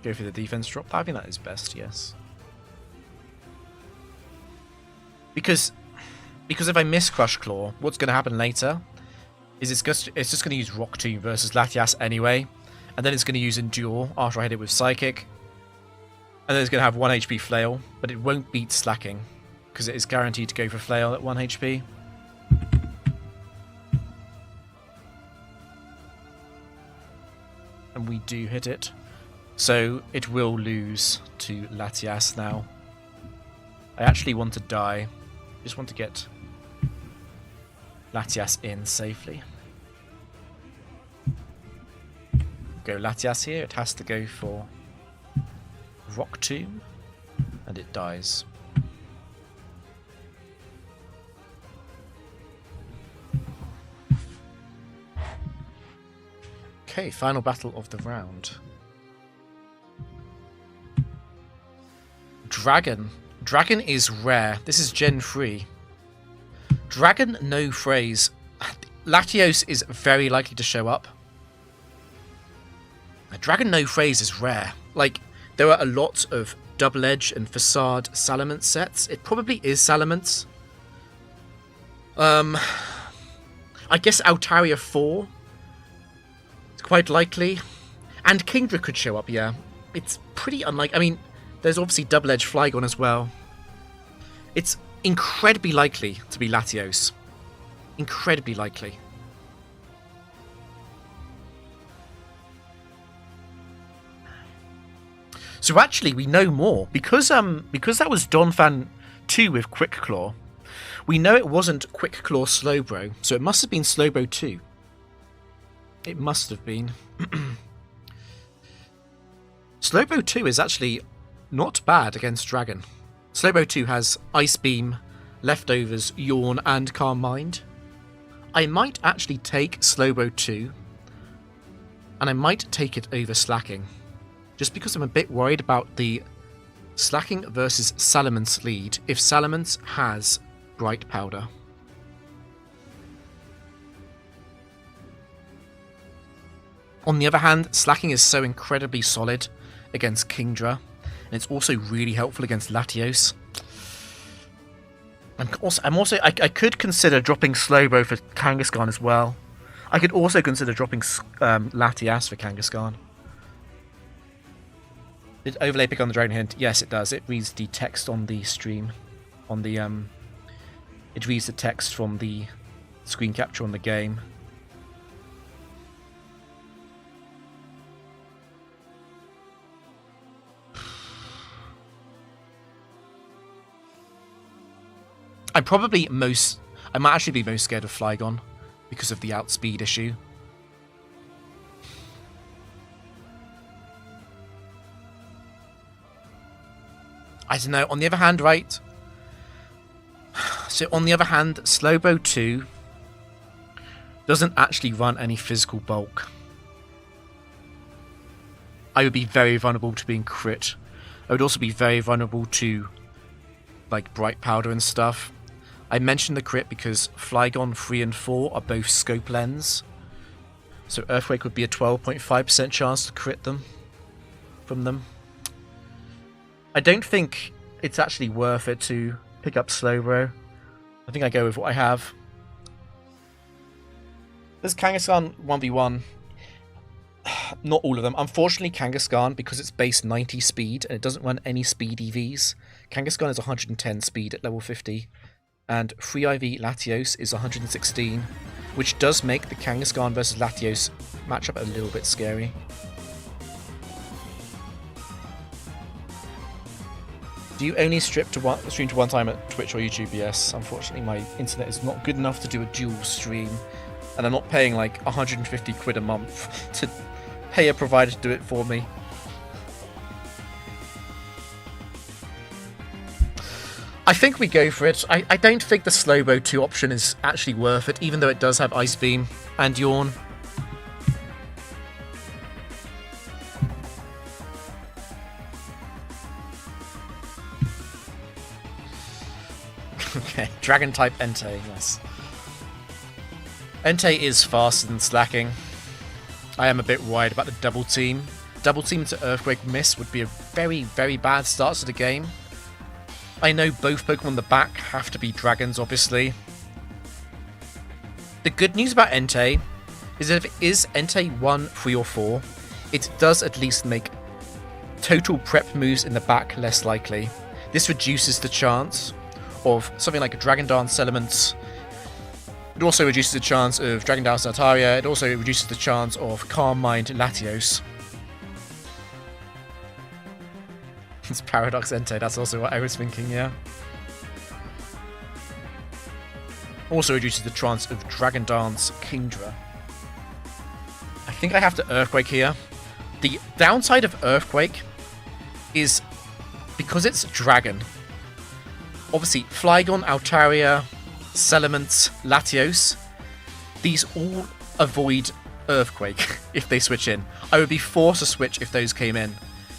Go for the defense drop. I think that is best, yes. Because if I miss Crush Claw, what's going to happen later is it's just going to use Rock Tomb versus Latias anyway, and then it's going to use Endure after I hit it with Psychic, and then it's going to have 1 HP Flail, but it won't beat Slacking, because it is guaranteed to go for Flail at 1 HP. And we do hit it. So it will lose to Latias now. I actually want to die. Just want to get Latias in safely. Go Latias here. It has to go for Rock Tomb. And it dies. Okay, final battle of the round. Dragon. Dragon is rare. This is Gen 3. Dragon, no phrase. Latios is very likely to show up. Dragon, no phrase is rare. Like, there are a lot of Double Edge and Facade Salamence sets. It probably is Salamence. I guess Altaria 4. It's quite likely. And Kingdra could show up, yeah. It's pretty unlikely. I mean, there's obviously Double Edge Flygon as well. It's incredibly likely to be Latios. Incredibly likely. So actually, we know more. Because that was Donphan 2 with Quick Claw, we know it wasn't Quick Claw Slowbro, so it must have been Slowbro 2. It must have been. Slowbro 2 is actually not bad against Dragon. Slowbro 2 has Ice Beam, Leftovers, Yawn, and Calm Mind. I might actually take Slowbro 2, and I might take it over Slacking, just because I'm a bit worried about the Slacking versus Salamence lead if Salamence has Bright Powder. On the other hand, Slacking is so incredibly solid against Kingdra, and it's also really helpful against Latios. I could consider dropping Slowbro for Kangaskhan as well. I could also consider dropping Latias for Kangaskhan. Did overlay pick on the Dragon Hint? Yes, it does. It reads the text on the stream. It reads the text from the screen capture on the game. I might actually be most scared of Flygon because of the outspeed issue. I don't know. On the other hand, right? So on the other hand, Slowbro 2 doesn't actually run any physical bulk. I would be very vulnerable to being crit. I would also be very vulnerable to like Bright Powder and stuff. I mentioned the crit because Flygon 3 and 4 are both scope lens. So Earthquake would be a 12.5% chance to crit them from them. I don't think it's actually worth it to pick up Slowbro. I think I go with what I have. There's Kangaskhan 1v1. Not all of them. Unfortunately, Kangaskhan, because it's base 90 speed and it doesn't run any speed EVs, Kangaskhan is 110 speed at level 50. And Free IV Latios is 116. which does make the Kangaskhan versus Latios matchup a little bit scary. Do you only stream to one time at Twitch or YouTube? Yes, unfortunately my internet is not good enough to do a dual stream, and I'm not paying like 150 quid a month to pay a provider to do it for me. I think we go for it. I don't think the Slowbo 2 option is actually worth it, even though it does have Ice Beam and Yawn. Okay, Dragon type Entei, yes. Entei is faster than Slacking. I am a bit worried about the double team. Double team to Earthquake Miss would be a very, very bad start to the game. I know both Pokemon on the back have to be dragons, obviously. The good news about Entei is that if it is Entei 1, 3, or 4, it does at least make total prep moves in the back less likely. This reduces the chance of something like a Dragon Dance Elements. It also reduces the chance of Dragon Dance Altaria. It also reduces the chance of Calm Mind Latios. It's Paradox Entei, that's also what I was thinking, yeah. Also reduces the chance of Dragon Dance Kingdra. I think I have to Earthquake here. The downside of Earthquake is because it's Dragon. Obviously, Flygon, Altaria, Salamence, Latios, these all avoid Earthquake if they switch in. I would be forced to switch if those came in.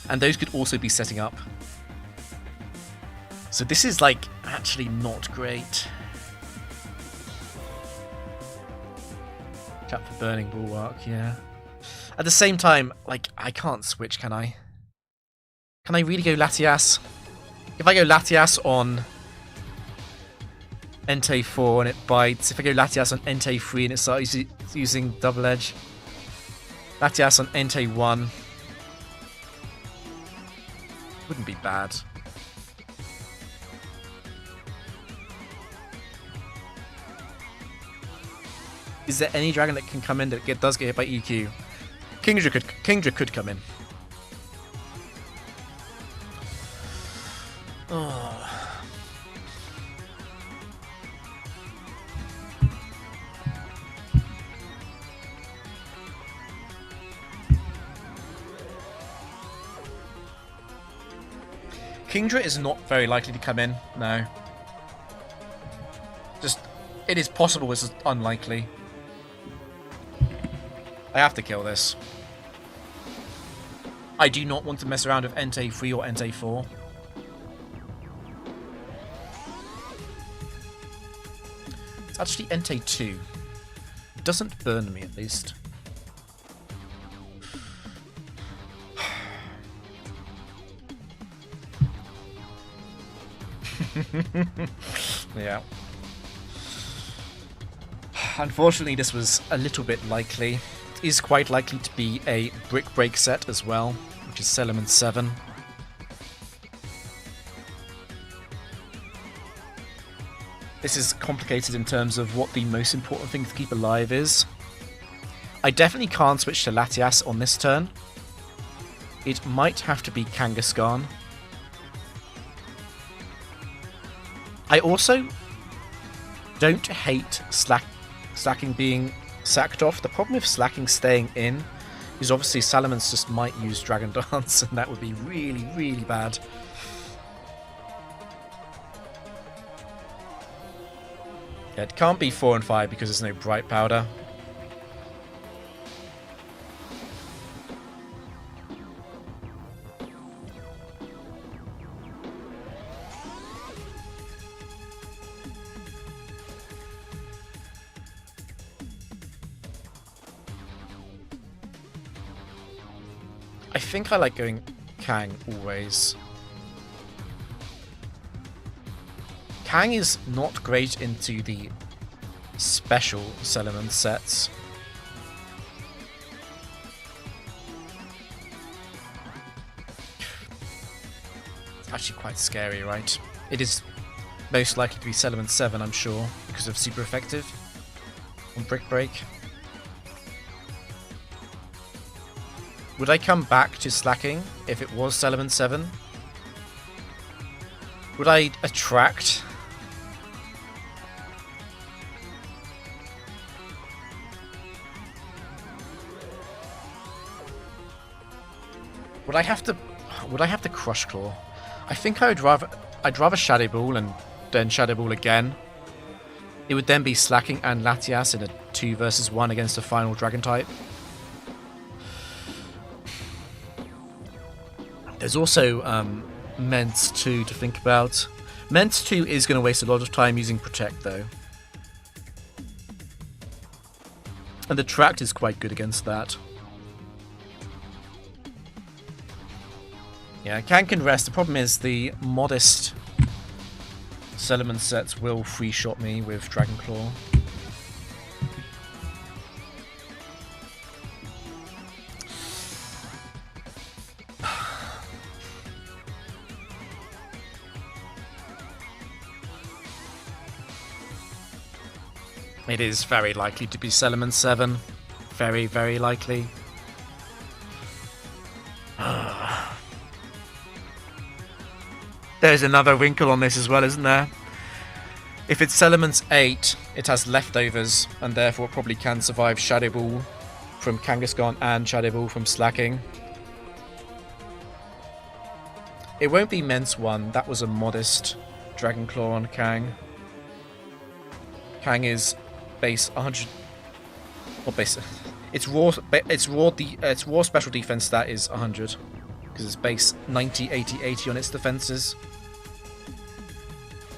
And those could also be setting up. So this is, like, actually not great. Tap for Burning Bulwark, yeah. At the same time, like, I can't switch, can I? Can I really go Latias? If I go Latias on Entei 4 and it bites, if I go Latias on Entei 3 and it starts using Double Edge, Latias on Entei 1... wouldn't be bad. Is there any dragon that can come in that does get hit by EQ? Kingdra could come in. Oh. Kingdra is not very likely to come in, no. Just, it is possible, it's just unlikely. I have to kill this. I do not want to mess around with Entei 3 or Entei 4. It's actually Entei 2. It doesn't burn me, at least. Yeah. Unfortunately, this was a little bit likely. It is quite likely to be a Brick Break set as well, which is Salamence 7. This is complicated in terms of what the most important thing to keep alive is. I definitely can't switch to Latias on this turn. It might have to be Kangaskhan. I also don't hate Slacking being sacked off. The problem with Slacking staying in is obviously Salamence just might use Dragon Dance, and that would be really, really bad. Yeah, it can't be 4 and 5 because there's no Bright Powder. I think I like going Kang always. Kang is not great into the special Salamence sets. It's actually quite scary, right? It is most likely to be Salamence 7, I'm sure, because of super effective. on Brick Break. Would I come back to slacking if it was Element 7? Would I attract? Would I have to Crush Claw? I think I'd rather Shadow Ball and then Shadow Ball again. It would then be slacking and Latias in a 2 versus 1 against a final Dragon type. There's also Ment 2 to think about. Ment 2 is going to waste a lot of time using Protect though. And the Tract is quite good against that. Yeah, can rest. The problem is the modest Salamence sets will free shot me with Dragon Claw. It is very likely to be Salamence 7. Very, very likely. There's another wrinkle on this as well, isn't there? If it's Salamence 8, it has leftovers, and therefore it probably can survive Shadow Ball from Kangaskhan and Shadow Ball from slacking. It won't be Ment's 1, that was a modest Dragon Claw on Kang. Kang is base 100... What base? Its raw special defense stat is 100. Because it's base 90, 80, 80 on its defenses.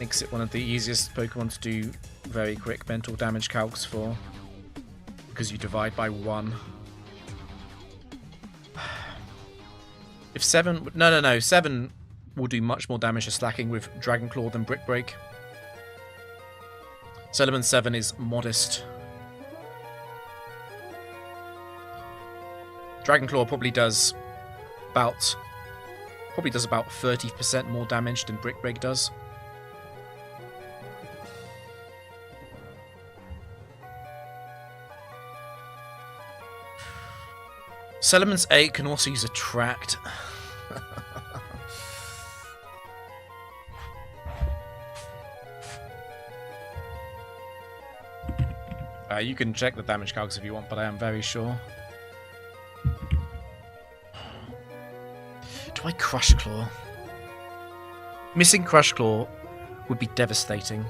Makes it one of the easiest Pokemon to do very quick mental damage calcs for. Because you divide by 1. If 7... No. 7 will do much more damage to slacking with Dragon Claw than Brick Break. Salamence 7 is modest. Dragon Claw probably does about 30% more damage than Brick Break does. Salamence 8 can also use Attract. You can check the damage calcs if you want, but I am very sure. Do I Crush Claw? Missing Crush Claw would be devastating.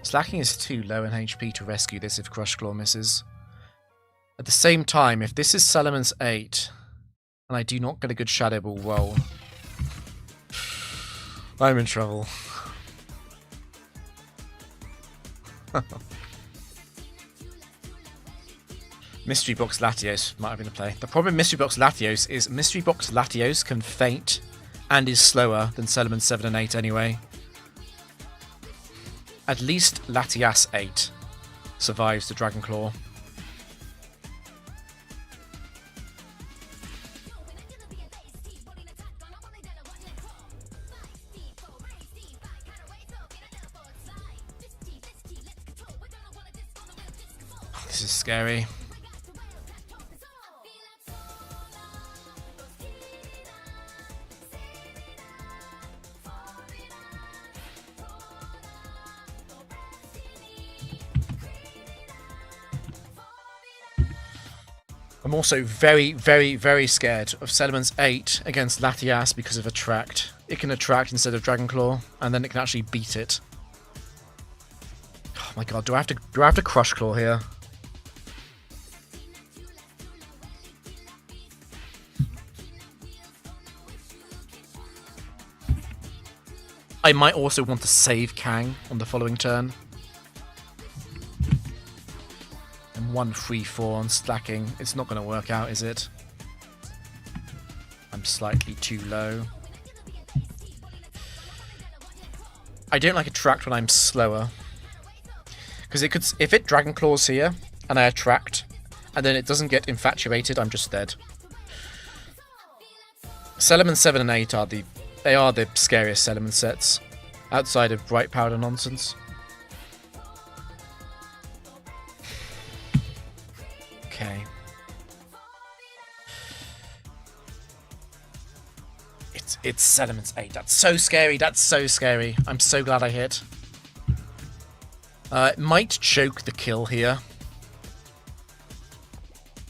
Slacking is too low in HP to rescue this if Crush Claw misses. At the same time, if this is Salamence 8, and I do not get a good Shadow Ball roll, I'm in trouble. Mystery Box Latios might have been a play. The problem with Mystery Box Latios is Mystery Box Latios can faint and is slower than Salamence 7 and 8 anyway. At least Latias 8 survives the Dragon Claw. This is scary. I'm also very, very, very scared of Salamence 8 against Latias because of Attract. It can Attract instead of Dragon Claw, and then it can actually beat it. Oh my god, do I have to Crush Claw here? I might also want to save Kang on the following turn. And 1-3-4 on slacking. It's not going to work out, is it? I'm slightly too low. I don't like Attract when I'm slower. Because it could, if it Dragon Claws here, and I Attract, and then it doesn't get infatuated, I'm just dead. Salamence 7 and 8 are the They are the scariest element sets, outside of bright powder nonsense. Okay. It's Elements 8. That's so scary. That's so scary. I'm so glad I hit. It might choke the kill here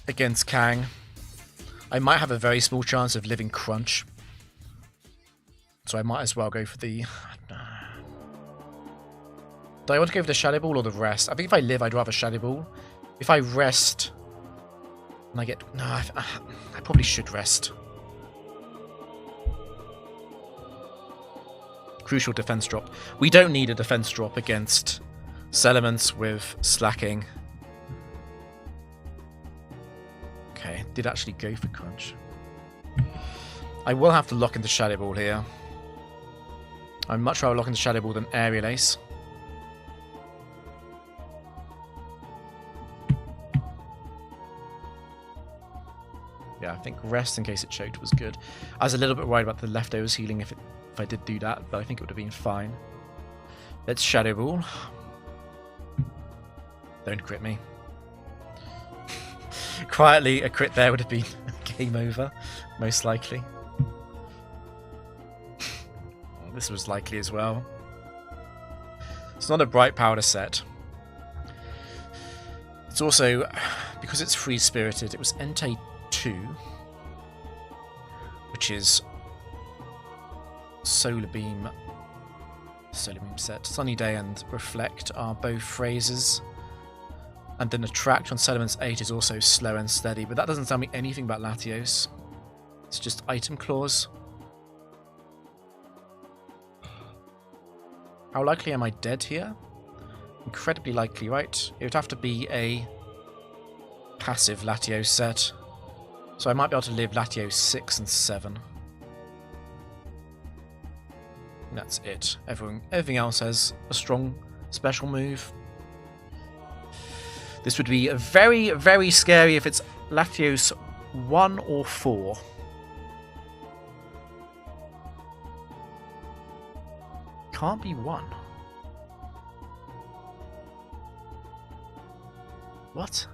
against Kang. I might have a very small chance of living Crunch. So I might as well go for the... Do I want to go for the Shadow Ball or the Rest? I think if I live, I'd rather Shadow Ball. If I rest... And I get... No, I probably should rest. Crucial defense drop. We don't need a defense drop against Celements with slacking. Okay, did actually go for Crunch. I will have to lock into Shadow Ball here. I'd much rather lock into Shadow Ball than Aerial Ace. Yeah, I think rest in case it choked was good. I was a little bit worried about the leftovers healing if I did do that, but I think it would have been fine. Let's Shadow Ball. Don't crit me. Quietly, a crit there would have been game over, most likely. This was likely as well. It's not a bright powder set. It's also, because it's free spirited, it was Entei 2, which is Solar Beam set. Sunny Day and Reflect are both phrases. And then Attract on Sediments 8 is also slow and steady, but that doesn't tell me anything about Latios. It's just item clause. How likely am I dead here? Incredibly likely, right? It would have to be a passive Latios set. So I might be able to live Latios 6 and 7. And that's it. Everything else has a strong special move. This would be very, very scary if it's Latios 1 or 4. Can't be 1. What?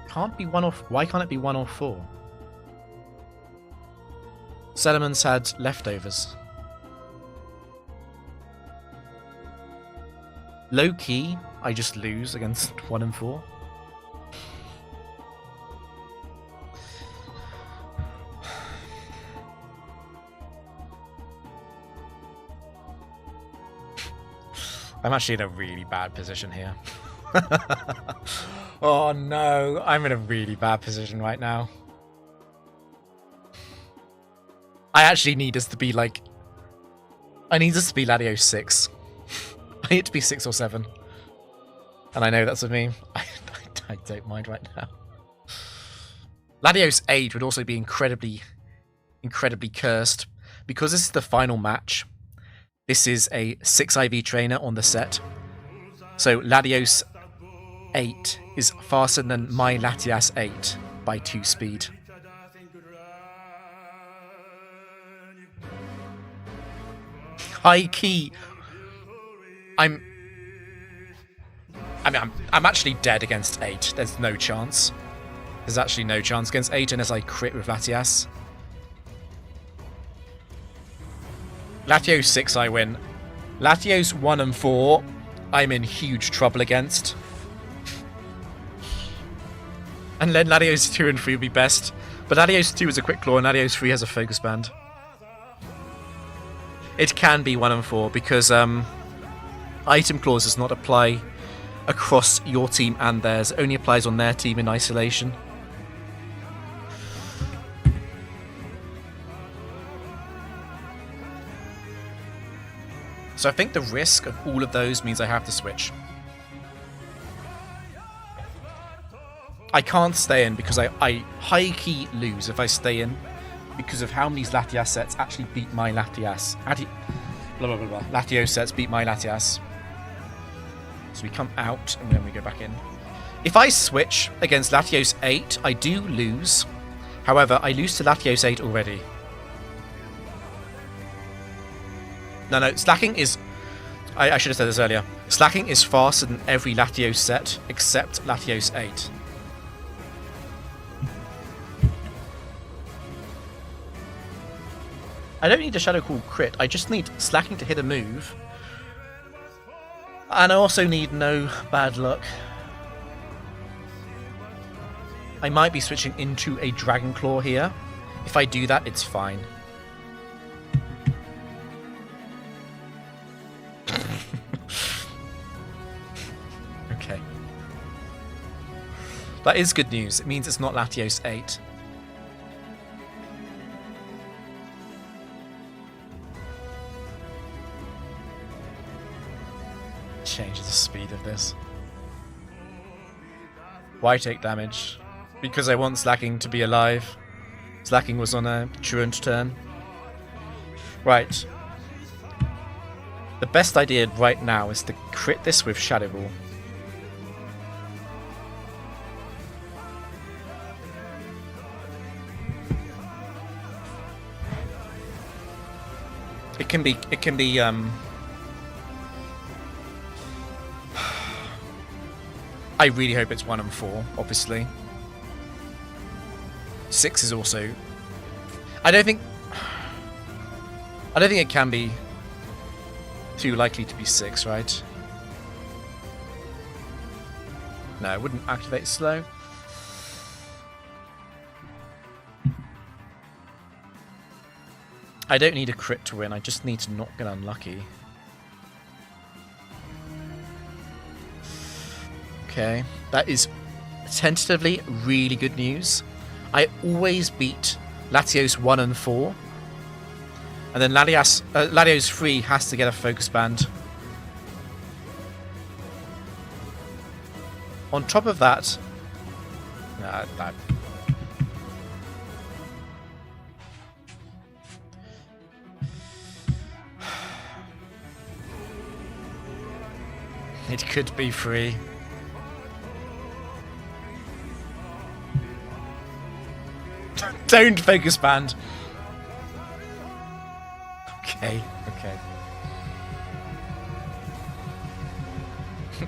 Can't be 1 or... Why can't it be 1 or 4? Sediments had leftovers. Low key, I just lose against 1 and 4. I'm actually in a really bad position here. Oh no, I'm in a really bad position right now. I actually need us to be like... I need us to be Latios 6. I need it to be 6 or 7. And I know that's with me. I don't mind right now. Latios 8 would also be incredibly cursed. Because this is the final match, this is a 6 IV trainer on the set. So Latios 8 is faster than my Latias 8 by 2 speed. High key. I'm actually dead against 8. There's no chance. There's actually no chance against 8 unless I crit with Latias. Latios 6 I win. Latios 1 and 4 I'm in huge trouble against. And then Latios 2 and 3 would be best. But Latios 2 is a quick claw and Latios 3 has a focus band. It can be 1 and 4 because item clause does not apply across your team and theirs. It only applies on their team in isolation. So I think the risk of all of those means I have to switch. I can't stay in because I high-key lose if I stay in because of how many Latias sets actually beat my Latias. blah, blah, blah, blah. Latios sets beat my Latias. So we come out, and then we go back in. If I switch against Latios 8, I do lose. However, I lose to Latios 8 already. No, slacking is... I should have said this earlier. Slacking is faster than every Latios set, except Latios 8. I don't need a Shadow Call crit, I just need slacking to hit a move. And I also need no bad luck. I might be switching into a Dragon Claw here. If I do that, it's fine. Okay. That is good news. It means it's not Latios 8. Change the speed of this. Why take damage? Because I want Slacking to be alive. Slacking was on a truant turn. Right. The best idea right now is to crit this with Shadow Ball. It can be I really hope it's 1 and 4, obviously. 6 is also... I don't think it can be too likely to be 6, right? No, it wouldn't activate slow. I don't need a crit to win, I just need to not get unlucky. Okay, that is tentatively really good news. I always beat Latios 1 and 4. And then Latios 3 has to get a focus band. On top of that... that. It could be free. Don't focus band. Okay.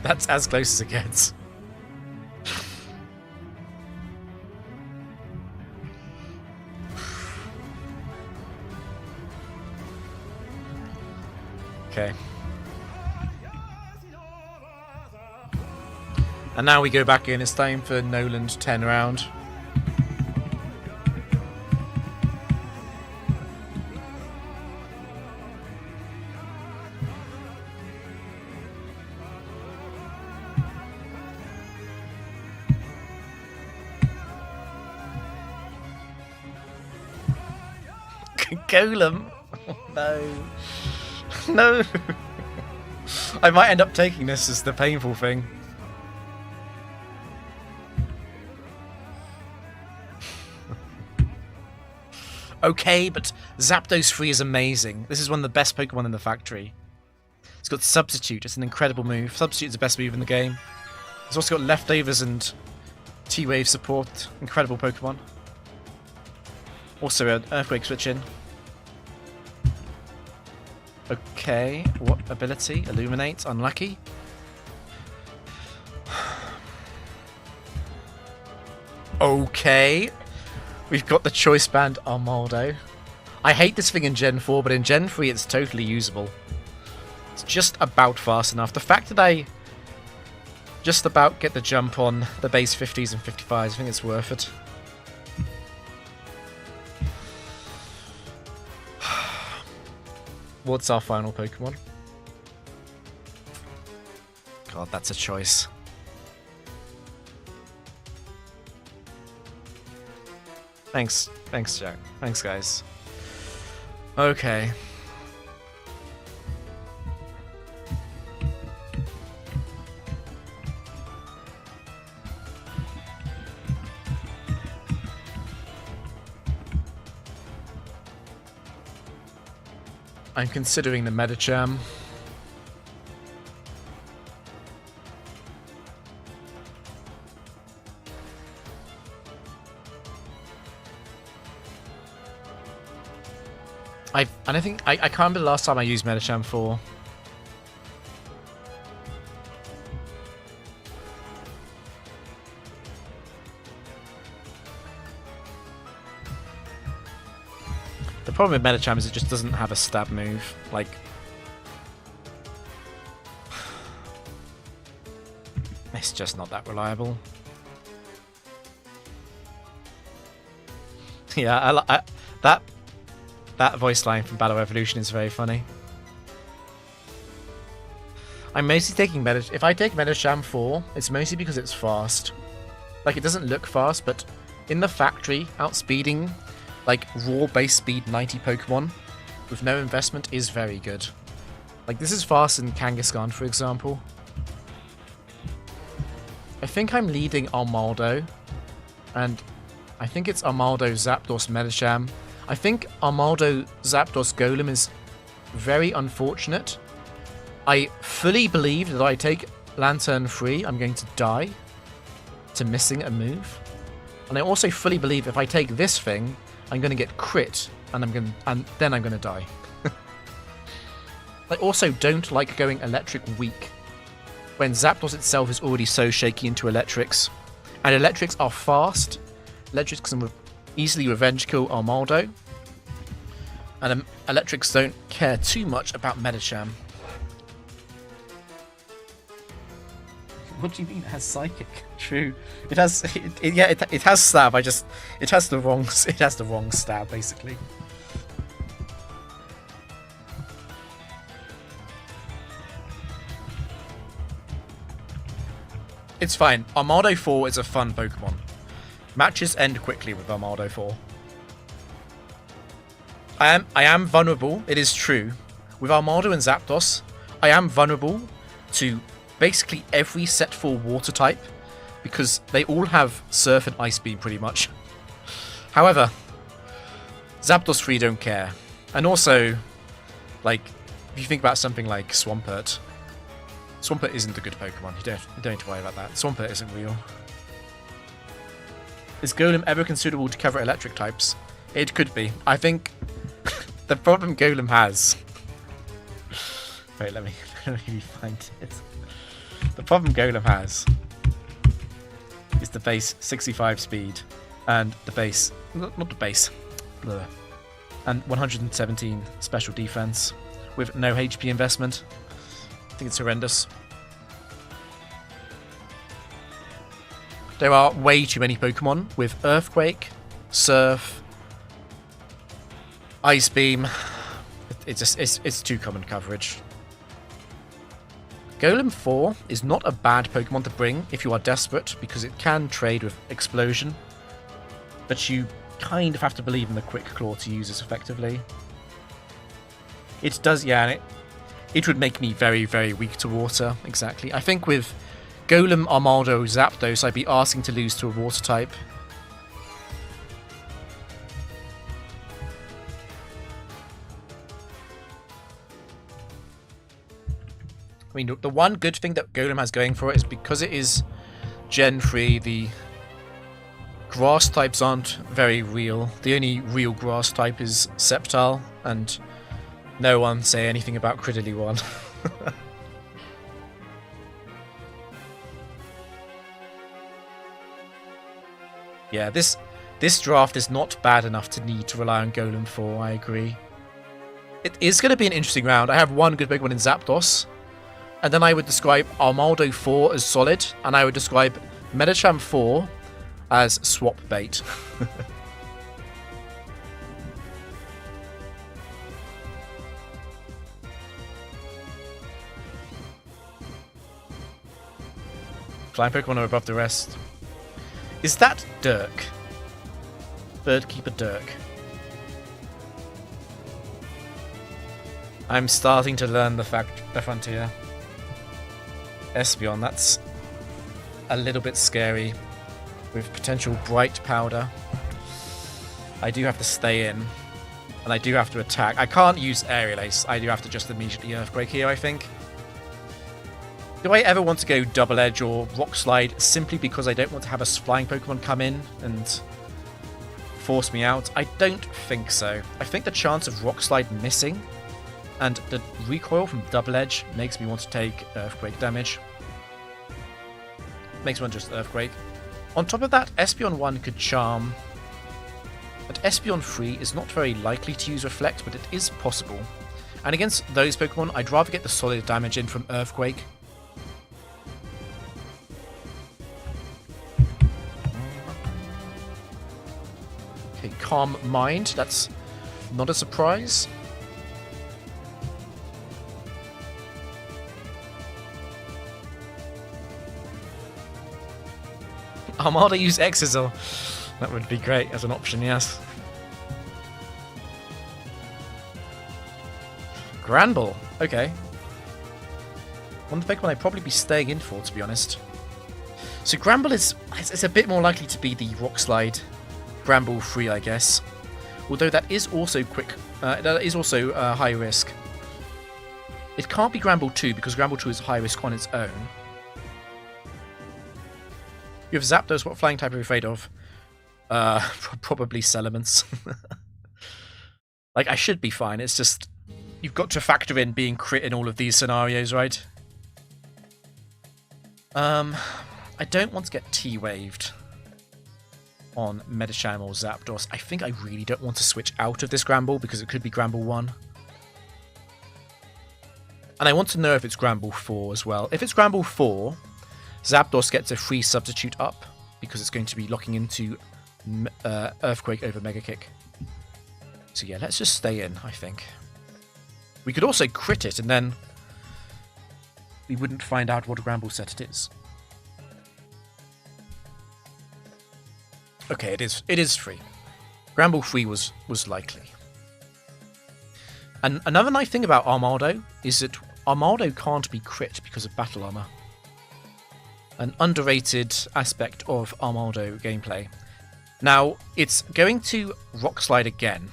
That's as close as it gets. Okay. And now we go back in. It's time for Noland 10 round. Golem. No. No. I might end up taking this as the painful thing. Okay, but Zapdos 3 is amazing. This is one of the best Pokemon in the factory. It's got Substitute. It's an incredible move. Substitute is the best move in the game. It's also got Leftovers and T-Wave support. Incredible Pokemon. Also an Earthquake switch in. Okay, what ability? Illuminate, unlucky. Okay, we've got the Choice Band Armaldo. I hate this thing in Gen 4, but in Gen 3 it's totally usable. It's just about fast enough. The fact that I just about get the jump on the base 50s and 55s, I think it's worth it. What's our final Pokemon? God, that's a choice. Thanks, Jack. Thanks, guys. Okay. I'm considering the Medicham. I can't remember the last time I used Medicham 4. The problem with Medicham is it just doesn't have a stab move. Like, it's just not that reliable. Yeah, that voice line from Battle Revolution is very funny. I'm mostly taking Medicham. If I take Medicham 4, it's mostly because it's fast. Like, it doesn't look fast, but in the factory, outspeeding like raw base speed 90 Pokemon with no investment is very good. Like, this is faster than Kangaskhan, for example. I think I'm leading Armaldo, and I think it's Armaldo, Zapdos, Medicham. I think Armaldo, Zapdos, Golem is very unfortunate. I fully believe that I take Lantern 3, I'm going to die to missing a move. And I also fully believe if I take this thing, I'm going to get crit, and then I'm going to die. I also don't like going electric weak when Zapdos itself is already so shaky into electrics. And electrics are fast. Electrics can easily revenge kill Armaldo. And electrics don't care too much about Medicham. What do you mean it has psychic? True. It has it has stab. It has the wrong stab basically. It's fine. Armaldo 4 is a fun Pokemon. Matches end quickly with Armaldo 4. I am vulnerable, it is true. With Armaldo and Zapdos, I am vulnerable to basically every set 4 water type because they all have Surf and Ice Beam pretty much. However, Zapdos 3 don't care. And also, like, if you think about something like Swampert, Swampert isn't a good Pokemon. You don't need to worry about that. Swampert isn't real. Is Golem ever considerable to cover electric types? It could be. I think the problem Golem has... Wait, let me find it. The problem Golem has is the base 65 speed and the base... Not the base. Blah. And 117 special defense with no HP investment. I think it's horrendous. There are way too many Pokemon with Earthquake, Surf, Ice Beam. It's too common coverage. Golem 4 is not a bad Pokemon to bring if you are desperate because it can trade with Explosion. But you kind of have to believe in the Quick Claw to use this effectively. It does, yeah, and it would make me very, very weak to water, exactly. I think with Golem, Armaldo, Zapdos, I'd be asking to lose to a water type. I mean, the one good thing that Golem has going for it is because it is Gen 3, the grass types aren't very real. The only real grass type is Sceptile, and no one say anything about Cridley 1. Yeah, this draft is not bad enough to need to rely on Golem 4, I agree. It is going to be an interesting round. I have one good big one in Zapdos. And then I would describe Armaldo 4 as solid, and I would describe Medicham 4 as swap bait. Flying Pokemon are above the rest. Is that Dirk? Birdkeeper Dirk. I'm starting to learn the frontier. Espeon, that's a little bit scary. With potential Bright Powder. I do have to stay in. And I do have to attack. I can't use Aerial Ace. I do have to just immediately Earthquake here, I think. Do I ever want to go Double Edge or Rock Slide simply because I don't want to have a flying Pokemon come in and force me out? I don't think so. I think the chance of Rock Slide missing and the recoil from Double Edge makes me want to take Earthquake damage. Makes me want to just Earthquake. On top of that, Espeon 1 could Charm. But Espeon 3 is not very likely to use Reflect, but it is possible. And against those Pokemon, I'd rather get the solid damage in from Earthquake. Okay, Calm Mind. That's not a surprise. Armada use Exegol. That would be great as an option, yes. Granbull. Okay. One of the Pokemon I'd probably be staying in for, to be honest. So Granbull is a bit more likely to be the Rock Slide Granbull 3, I guess. Although that is also that is also high risk. It can't be Granbull 2 because Granbull 2 is high risk on its own. You have Zapdos. What flying type are you afraid of? Probably Salamence. Like, I should be fine. It's just you've got to factor in being crit in all of these scenarios, right? I don't want to get T-waved on Medicham or Zapdos. I think I really don't want to switch out of this Granbull because it could be Granbull 1. And I want to know if it's Granbull 4 as well. If it's Granbull 4, Zapdos gets a free substitute up because it's going to be locking into Earthquake over Mega Kick. So yeah, let's just stay in, I think. We could also crit it and then we wouldn't find out what a Granbull set it is. Okay, it is free. Granbull 3 was likely. And another nice thing about Armaldo is that Armaldo can't be crit because of Battle Armor. An underrated aspect of Armaldo gameplay. Now, it's going to Rock Slide again.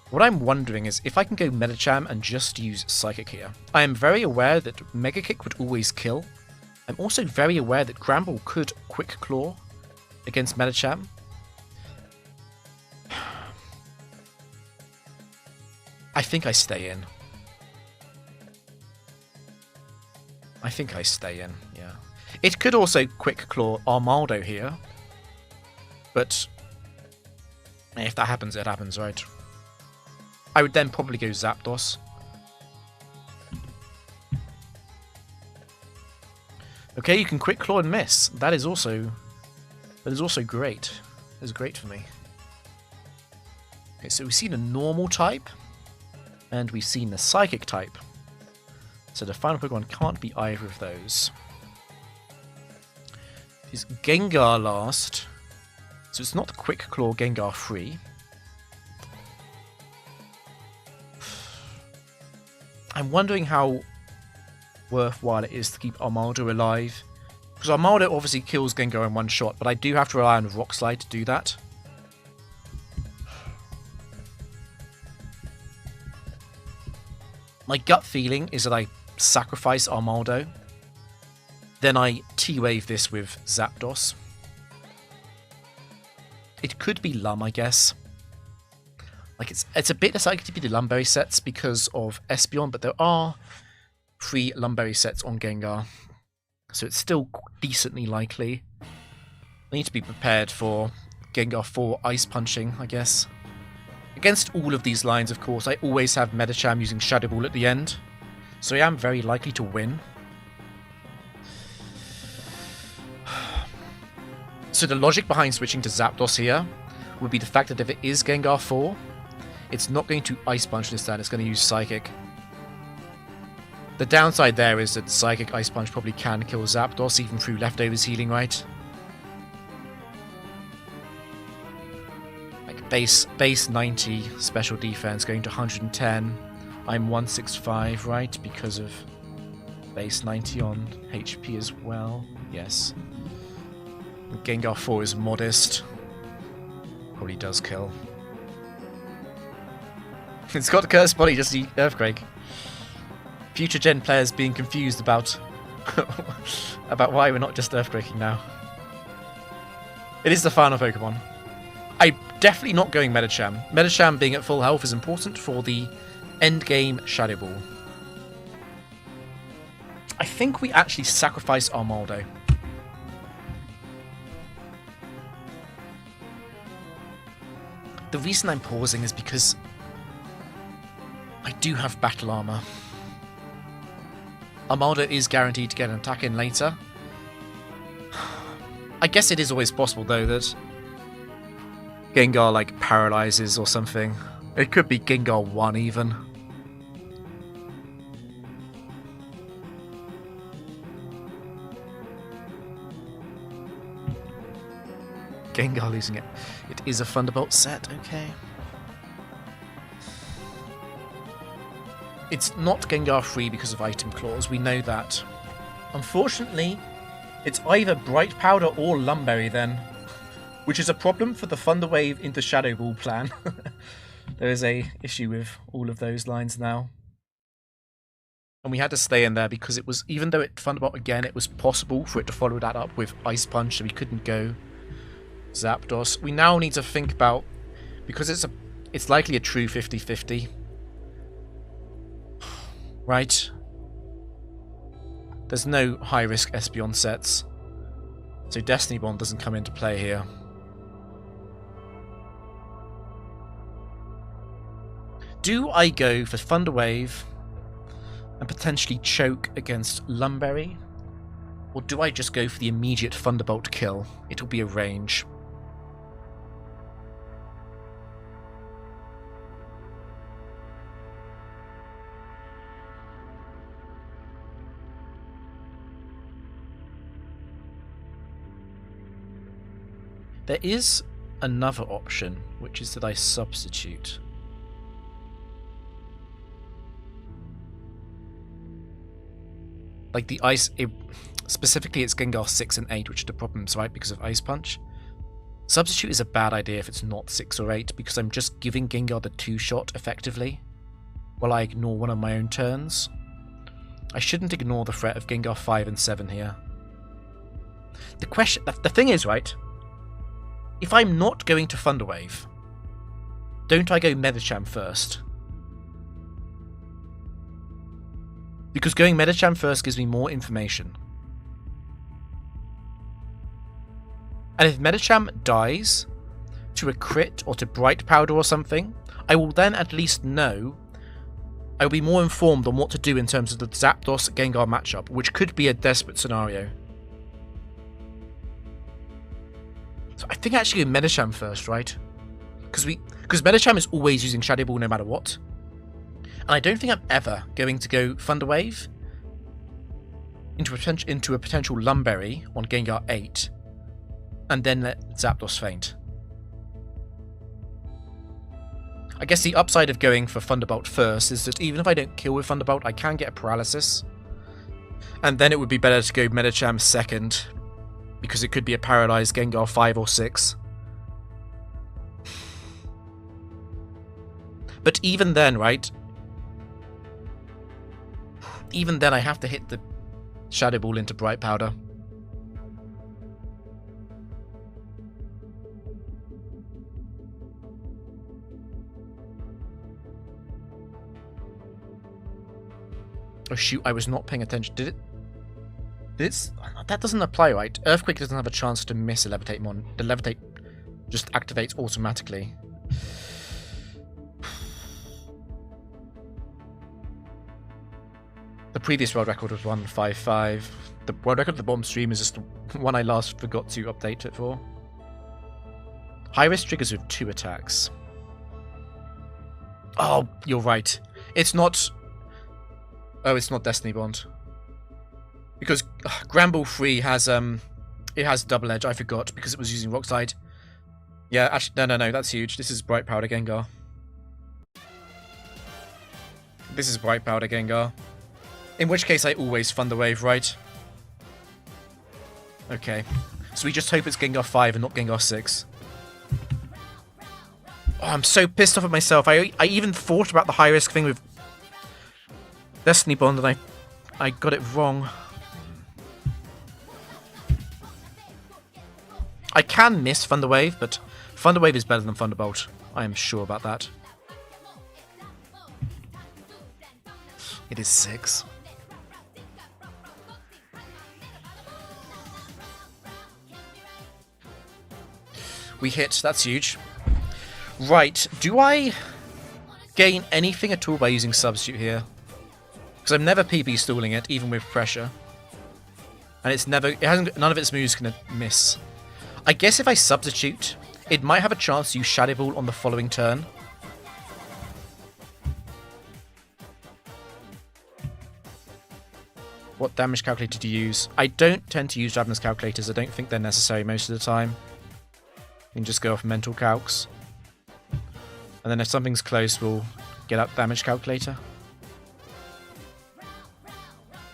What I'm wondering is if I can go Medicham and just use Psychic here. I am very aware that Mega Kick would always kill. I'm also very aware that Granbull could Quick Claw against Medicham. I think I stay in. Yeah. It could also Quick Claw Armaldo here. But if that happens, it happens, right? I would then probably go Zapdos. Okay, you can Quick Claw and miss. That is also great. That is great for me. Okay, so we've seen a normal type, and we've seen the Psychic type. So the final Pokemon can't be either of those. Is Gengar last? So it's not Quick Claw Gengar 3. I'm wondering how worthwhile it is to keep Armaldo alive. Because Armaldo obviously kills Gengar in one shot, but I do have to rely on Rock Slide to do that. My gut feeling is that I sacrifice Armaldo. Then I T-Wave this with Zapdos. It could be Lum, I guess. Like it's a bit less likely to be the Lumberry sets because of Espeon, but there are 3 Lumberry sets on Gengar. So it's still decently likely. I need to be prepared for Gengar 4 Ice Punching, I guess. Against all of these lines, of course, I always have Medicham using Shadow Ball at the end. So I am very likely to win. So the logic behind switching to Zapdos here would be the fact that if it is Gengar 4, it's not going to Ice Punch this time, it's going to use Psychic. The downside there is that Psychic Ice Punch probably can kill Zapdos even through Leftovers healing, right? Like base 90 special defense going to 110. I'm 165, right? Because of base 90 on HP as well. Yes. Gengar 4 is modest. Probably does kill. It's got a cursed body, just the Earthquake. Future gen players being confused about about why we're not just Earthquaking now. It is the final Pokemon. I'm definitely not going Medicham. Medicham being at full health is important for the endgame Shadow Ball. I think we actually sacrifice Armaldo. The reason I'm pausing is because I do have Battle Armor. Armaldo is guaranteed to get an attack in later. I guess it is always possible, though, that Gengar, like, paralyzes or something. It could be Gengar 1, even. Gengar losing it. It is a Thunderbolt set, okay. It's not Gengar free because of item clause, we know that. Unfortunately, it's either Bright Powder or Lumberry then, which is a problem for the Thunder Wave into Shadow Ball plan. There is a issue with all of those lines now. And we had to stay in there because it was, even though it Thunderbolt again, it was possible for it to follow that up with Ice Punch, so we couldn't go Zapdos. We now need to think about, because it's likely a true 50-50. Right? There's no high-risk Espeon sets, so Destiny Bond doesn't come into play here. Do I go for Thunder Wave and potentially choke against Lumberry? Or do I just go for the immediate Thunderbolt kill? It'll be a range. There is another option, which is that I substitute. Like the ice, specifically it's Gengar 6 and 8, which are the problems, right, because of Ice Punch. Substitute is a bad idea if it's not 6 or 8, because I'm just giving Gengar the 2-shot effectively, while I ignore one of my own turns. I shouldn't ignore the threat of Gengar 5 and 7 here. The thing is, right, if I'm not going to Thunder Wave, don't I go Medicham first? Because going Medicham first gives me more information. And if Medicham dies to a crit or to Bright Powder or something, I will then at least know, I will be more informed on what to do in terms of the Zapdos-Gengar matchup, which could be a desperate scenario. So I think I actually go Medicham first, right? Because Medicham is always using Shadow Ball no matter what. And I don't think I'm ever going to go Thunder Wave into a potential Lumberry on Gengar 8 and then let Zapdos faint. I guess the upside of going for Thunderbolt first is that even if I don't kill with Thunderbolt, I can get a paralysis. And then it would be better to go Medicham second, because it could be a paralyzed Gengar 5 or 6. But even then, right? Even then I have to hit the Shadow Ball into Bright Powder. Oh shoot, I was not paying attention. Did it? That doesn't apply, right? Earthquake doesn't have a chance to miss a Levitate Mon. The Levitate just activates automatically. The previous world record was 155. The world record at the bottom stream is just the one I last forgot to update it for. High risk triggers with 2 attacks. Oh, you're right. It's not... Oh, it's not Destiny Bond. Because Granbull 3 has it has double edge. I forgot because it was using Rock Slide. Yeah, actually, no, that's huge. This is Bright Powder Gengar. This is Bright Powder Gengar. In which case, I always Thunder Wave, right? Okay. So we just hope it's Gengar 5 and not Gengar 6. Oh, I'm so pissed off at myself. I even thought about the high risk thing with Destiny Bond and I got it wrong. I can miss Thunderwave, but Thunderwave is better than Thunderbolt. I am sure about that. It is 6. We hit. That's huge. Right. Do I gain anything at all by using Substitute here? Because I'm never PB stalling it, even with pressure. And it's never... none of its moves can miss. I guess if I Substitute, it might have a chance to use Shadow Ball on the following turn. What damage calculator do you use? I don't tend to use damage calculators. I don't think they're necessary most of the time. You can just go off mental calcs. And then if something's close, we'll get out damage calculator.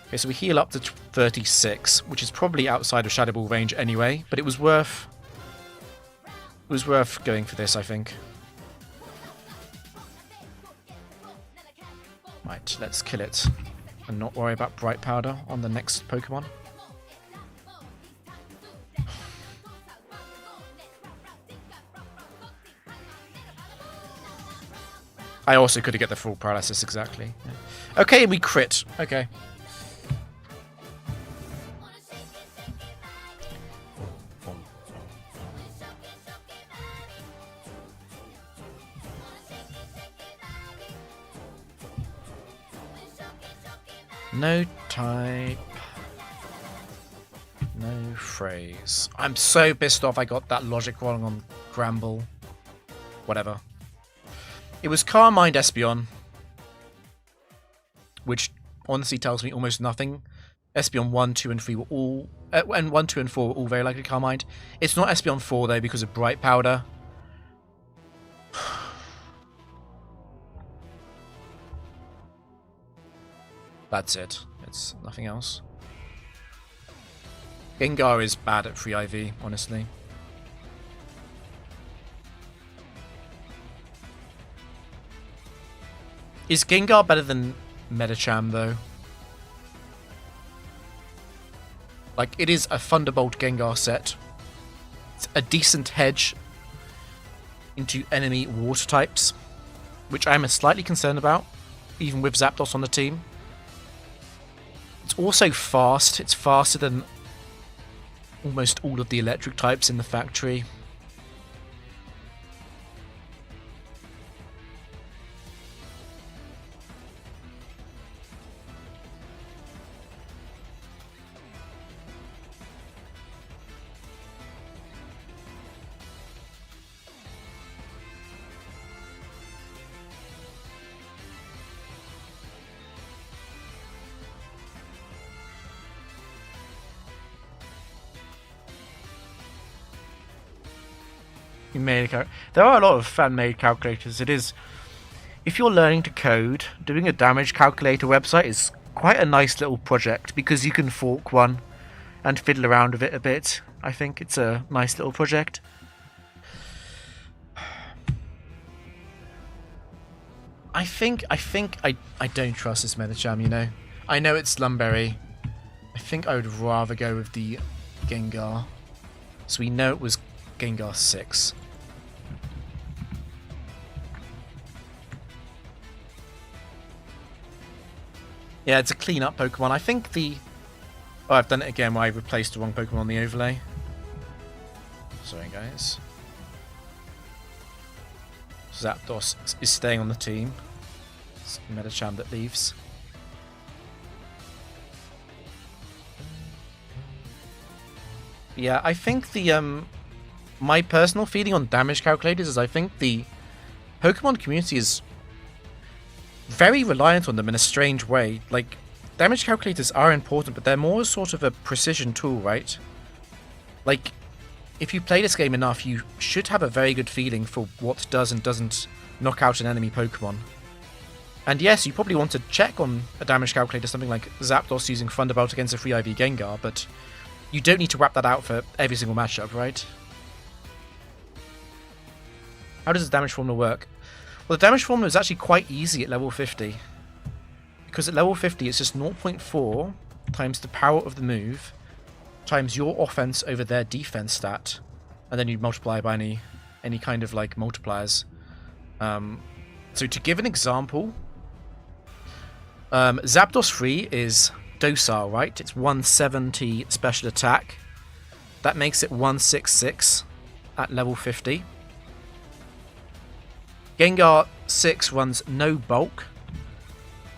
Okay, so we heal up to 36, which is probably outside of Shadow Ball range anyway, but it was worth going for this, I think. Right, let's kill it and not worry about Bright Powder on the next Pokemon. I also could have got the full paralysis, exactly. Yeah. Okay, we crit. Okay. No type. No phrase. I'm so pissed off I got that logic wrong on Gramble. Whatever. It was Carmined Espeon, which honestly tells me almost nothing. Espeon 1, 2, and 3 were all... and 1, 2, and 4 were all very likely Carmined. It's not Espeon 4, though, because of Bright Powder. That's it. It's nothing else. Gengar is bad at free IV, honestly. Is Gengar better than Medicham, though? Like, it is a Thunderbolt Gengar set. It's a decent hedge into enemy water types, which I'm slightly concerned about, even with Zapdos on the team. It's also fast. It's faster than almost all of the electric types in the factory. There are a lot of fan-made calculators. It is, if you're learning to code, doing a damage calculator website is quite a nice little project because you can fork one and fiddle around with it a bit. I think it's a nice little project. I think I don't trust this Medicham, you know. I know it's Slumberry. I think I would rather go with the Gengar. So we know it was Gengar 6. Yeah, it's a clean-up Pokemon. I think the... Oh, I've done it again where I replaced the wrong Pokemon on the overlay. Sorry, guys. Zapdos is staying on the team. It's Medicham that leaves. Yeah, I think the... my personal feeling on damage calculators is I think the Pokemon community is very reliant on them in a strange way. Like, damage calculators are important, but they're more sort of a precision tool, right? Like, if you play this game enough, you should have a very good feeling for what does and doesn't knock out an enemy Pokemon. And yes, you probably want to check on a damage calculator, something like Zapdos using Thunderbolt against a free IV Gengar, but you don't need to wrap that out for every single matchup, right? How does the damage formula work? Well, the damage formula is actually quite easy at level 50. Because at level 50, it's just 0.4 times the power of the move times your offense over their defense stat. And then you multiply by any kind of like multipliers. So to give an example, Zapdos 3 is docile, right? It's 170 special attack. That makes it 166 at level 50. Gengar 6 runs no bulk.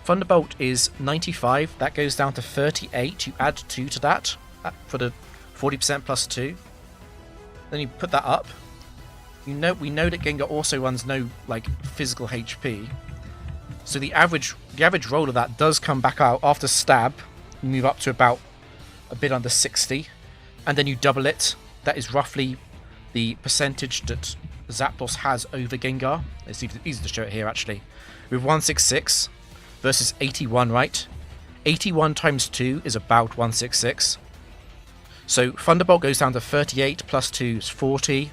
Thunderbolt is 95. That goes down to 38. You add 2 to that for the 40% plus 2. Then you put that up. We know that Gengar also runs no like physical HP. So the average roll of that does come back out after stab. You move up to about a bit under 60, and then you double it. That is roughly the percentage that Zapdos has over Gengar. It's easy to show it here actually. With 166 versus 81, right? 81 times 2 is about 166. So Thunderbolt goes down to 38 plus 2 is 40.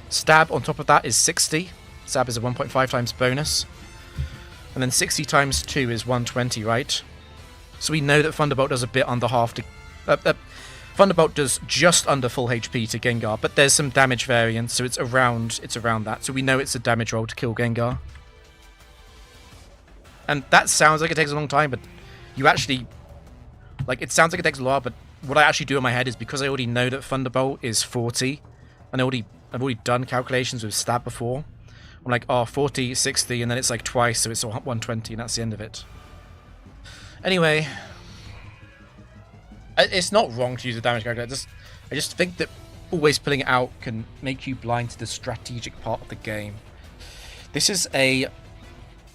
Stab on top of that is 60. Stab is a 1.5 times bonus. And then 60 times 2 is 120, right? So we know that Thunderbolt does a bit under half to... Thunderbolt does just under full HP to Gengar, but there's some damage variance, so it's around that. So we know it's a damage roll to kill Gengar. And that sounds like it takes a long time, but you actually... Like, it sounds like it takes a while, but what I actually do in my head is because I already know that Thunderbolt is 40, and I've already done calculations with stab before. I'm like, oh, 40, 60, and then it's like twice, so it's 120, and that's the end of it. Anyway... It's not wrong to use a damage calculator. I just think that always pulling it out can make you blind to the strategic part of the game. This is a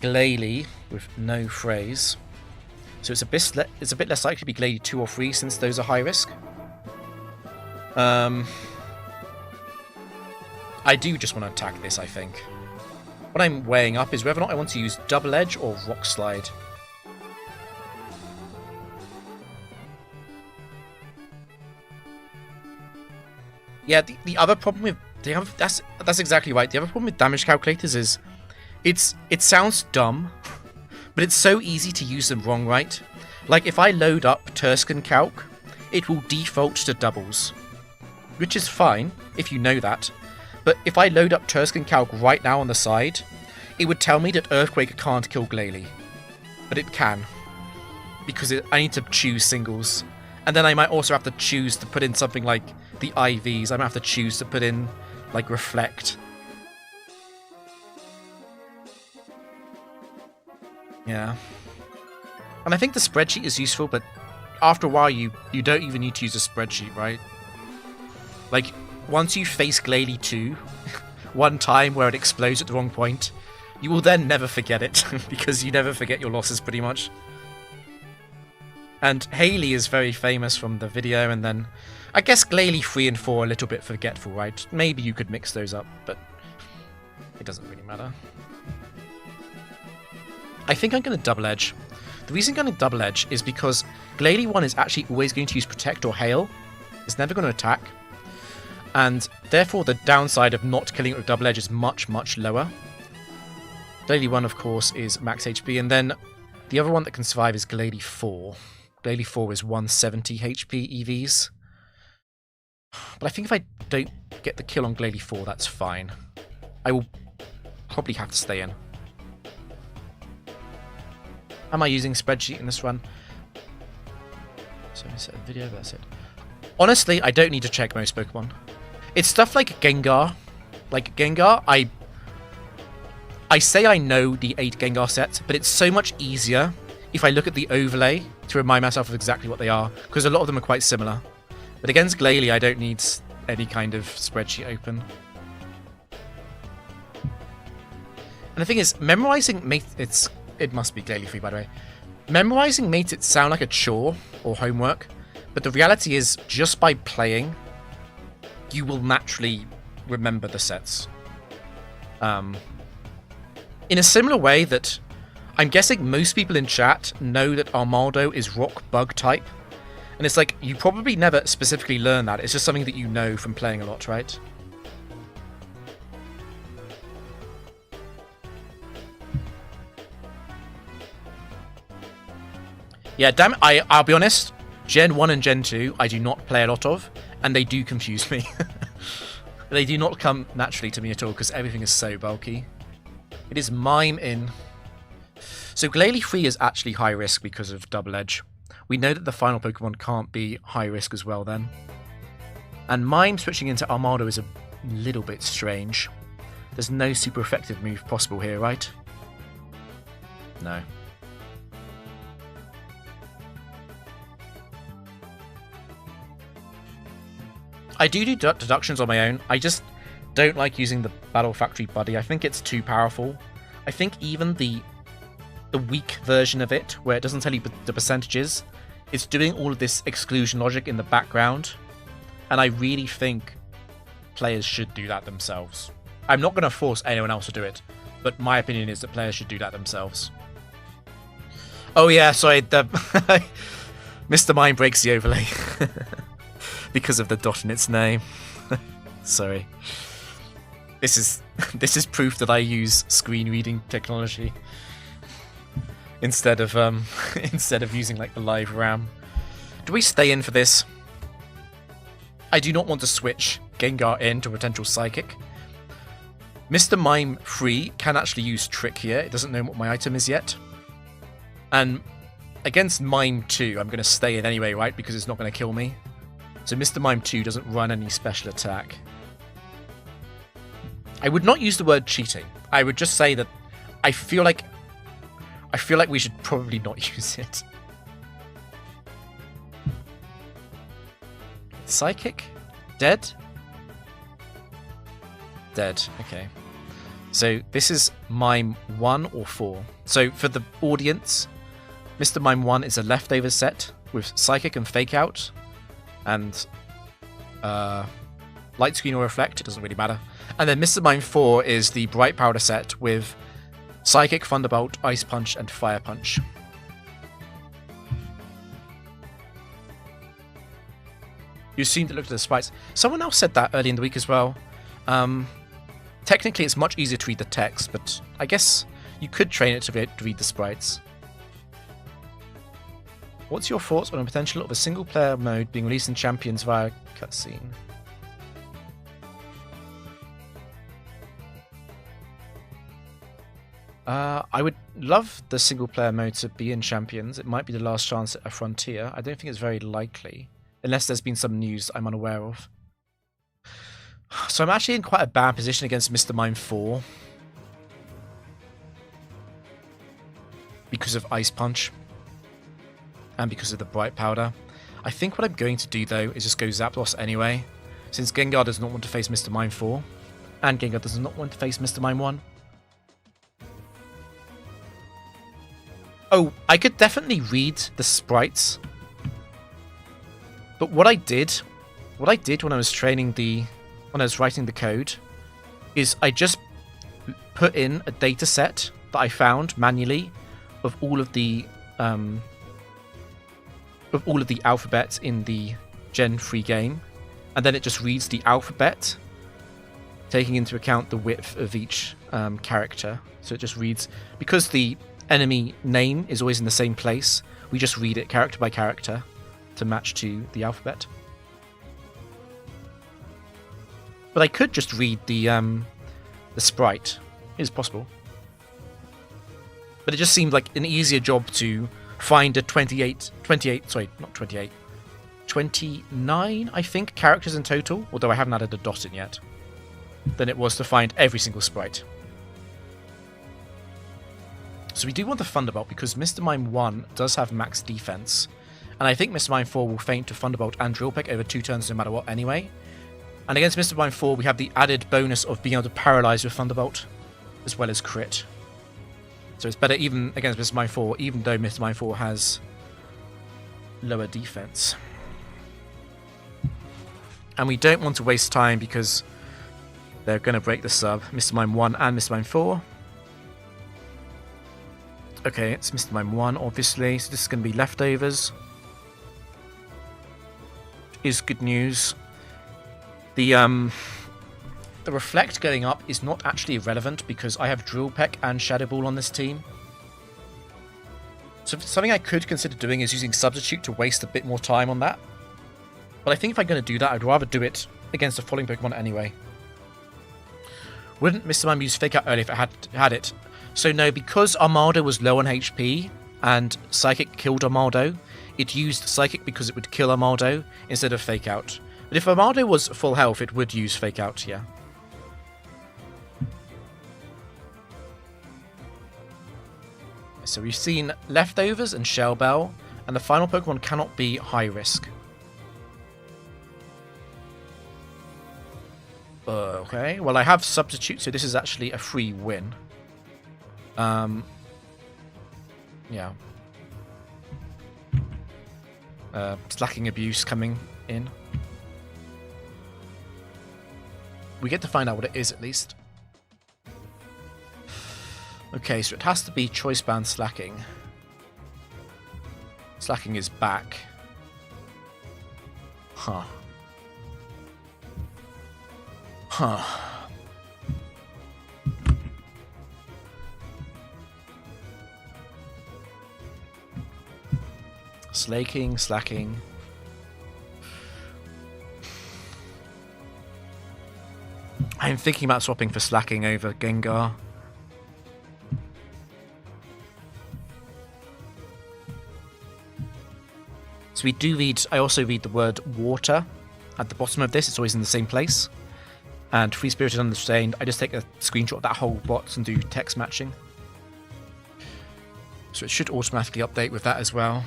Glalie with no phrase, so it's a bit less likely to be Glalie 2 or 3 since those are high risk. I do just want to attack this, I think. What I'm weighing up is whether or not I want to use Double Edge or Rock Slide. Yeah, the other problem with that's exactly right. The other problem with damage calculators is it sounds dumb, but it's so easy to use them wrong, right? Like if I load up Turscan Calc, it will default to doubles, which is fine if you know that. But if I load up Turscan Calc right now on the side, it would tell me that Earthquake can't kill Glalie, but it can because I need to choose singles. And then I might also have to choose to put in something like the IVs. I might have to choose to put in, like, Reflect. Yeah. And I think the spreadsheet is useful, but after a while you don't even need to use a spreadsheet, right? Like, once you face Glalie 2, one time where it explodes at the wrong point, you will then never forget it, because you never forget your losses, pretty much. And Haley is very famous from the video, and then I guess Glalie 3 and 4 are a little bit forgetful, right? Maybe you could mix those up, but it doesn't really matter. I think I'm going to Double Edge. The reason I'm going to Double Edge is because Glalie 1 is actually always going to use Protect or Hail. It's never going to attack. And therefore the downside of not killing it with Double Edge is much, much lower. Glalie 1, of course, is max HP, and then the other one that can survive is Glalie 4. Glalie 4 is 170 HP EVs. But I think if I don't get the kill on Glalie 4, that's fine. I will probably have to stay in. Am I using spreadsheet in this run? So I set a video, that's it. Honestly, I don't need to check most Pokemon. It's stuff like Gengar. Like Gengar, I say I know the 8 Gengar sets, but it's so much easier if I look at the overlay to remind myself of exactly what they are, because a lot of them are quite similar. But against Glalie, I don't need any kind of spreadsheet open. And the thing is, memorizing it must be Glalie 3, by the way. Memorizing makes it sound like a chore or homework, but the reality is, just by playing, you will naturally remember the sets. In a similar way that I'm guessing most people in chat know that Armaldo is rock bug type. And it's like, you probably never specifically learn that. It's just something that you know from playing a lot, right? Yeah, damn it. I'll be honest. Gen 1 and Gen 2, I do not play a lot of, and they do confuse me. They do not come naturally to me at all, because everything is so bulky. It is Mime in. So Glalie 3 is actually high risk because of Double Edge. We know that the final Pokemon can't be high risk as well then. And Mime switching into Armado is a little bit strange. There's no super effective move possible here, right? No. I do deductions on my own. I just don't like using the Battle Factory Buddy. I think it's too powerful. I think even the weak version of it, where it doesn't tell you the percentages, it's doing all of this exclusion logic in the background. And I really think players should do that themselves. I'm not going to force anyone else to do it, but my opinion is that players should do that themselves. Oh yeah, sorry, Mr. Mime breaks the overlay. Because of the dot in its name. Sorry. This is proof that I use screen reading technology instead of using like the live RAM. Do we stay in for this? I do not want to switch Gengar into potential Psychic. Mr. Mime 3 can actually use Trick here. It doesn't know what my item is yet. And against Mime 2, I'm going to stay in anyway, right? Because it's not going to kill me. So Mr. Mime 2 doesn't run any special attack. I would not use the word cheating. I would just say that I feel like we should probably not use it. Psychic? Dead? Dead. Okay. So this is Mime 1 or 4. So for the audience, Mr. Mime 1 is a leftover set with Psychic and Fake Out. And Light Screen or Reflect, it doesn't really matter. And then Mr. Mime 4 is the Bright Powder set with Psychic, Thunderbolt, Ice Punch, and Fire Punch. You seem to look at the sprites. Someone else said that early in the week as well. Technically, it's much easier to read the text, but I guess you could train it to read the sprites. What's your thoughts on the potential of a single-player mode being released in Champions via cutscene? I would love the single-player mode to be in Champions. It might be the last chance at a Frontier. I don't think it's very likely, unless there's been some news I'm unaware of. So I'm actually in quite a bad position against Mr. Mime 4. Because of Ice Punch. And because of the Bright Powder. I think what I'm going to do, though, is just go Zapdos anyway. Since Gengar does not want to face Mr. Mime 4. And Gengar does not want to face Mr. Mime 1. Oh, I could definitely read the sprites. But what I did when I was training when I was writing the code, is I just put in a data set that I found manually of all of the alphabets in the Gen 3 game, and then it just reads the alphabet, taking into account the width of each character. So it just reads, because the enemy name is always in the same place, we just read it character by character to match to the alphabet. But I could just read the sprite. It is possible. But it just seemed like an easier job to find a 29, I think, characters in total, although I haven't added a dot in yet, than it was to find every single sprite. So we do want the Thunderbolt because Mr. Mime 1 does have max defense, and I think Mr. Mime 4 will feint to Thunderbolt and Drill Peck over 2 turns no matter what anyway. And against Mr. Mime 4 we have the added bonus of being able to paralyze with Thunderbolt, as well as crit. So it's better even against Mr. Mime 4, even though Mr. Mime 4 has lower defense. And we don't want to waste time because they're going to break the sub. Mr. Mime 1 and Mr. Mime 4. Okay, it's Mr. Mime 1, obviously. So this is going to be leftovers. Is good news. The Reflect going up is not actually irrelevant because I have Drill Peck and Shadow Ball on this team. So something I could consider doing is using Substitute to waste a bit more time on that. But I think if I'm going to do that, I'd rather do it against a falling Pokemon anyway. Wouldn't Mr. Mime use Fake Out earlier if it had it? So no, because Armaldo was low on HP and Psychic killed Armaldo, it used Psychic because it would kill Armaldo instead of Fake Out. But if Armaldo was full health, it would use Fake Out, yeah. So we've seen Leftovers and Shell Bell, and the final Pokemon cannot be high risk. Okay, well I have Substitute, so this is actually a free win. Yeah. Slacking Abuse coming in. We get to find out what it is at least. Okay, so it has to be Choice Band Slacking. Slacking is back. Huh. Huh. Slacking. I'm thinking about swapping for Slacking over Gengar. So we do read, I also read the word water at the bottom of this. It's always in the same place. And Free Spirited Unrestrained, I just take a screenshot of that whole box and do text matching. So it should automatically update with that as well.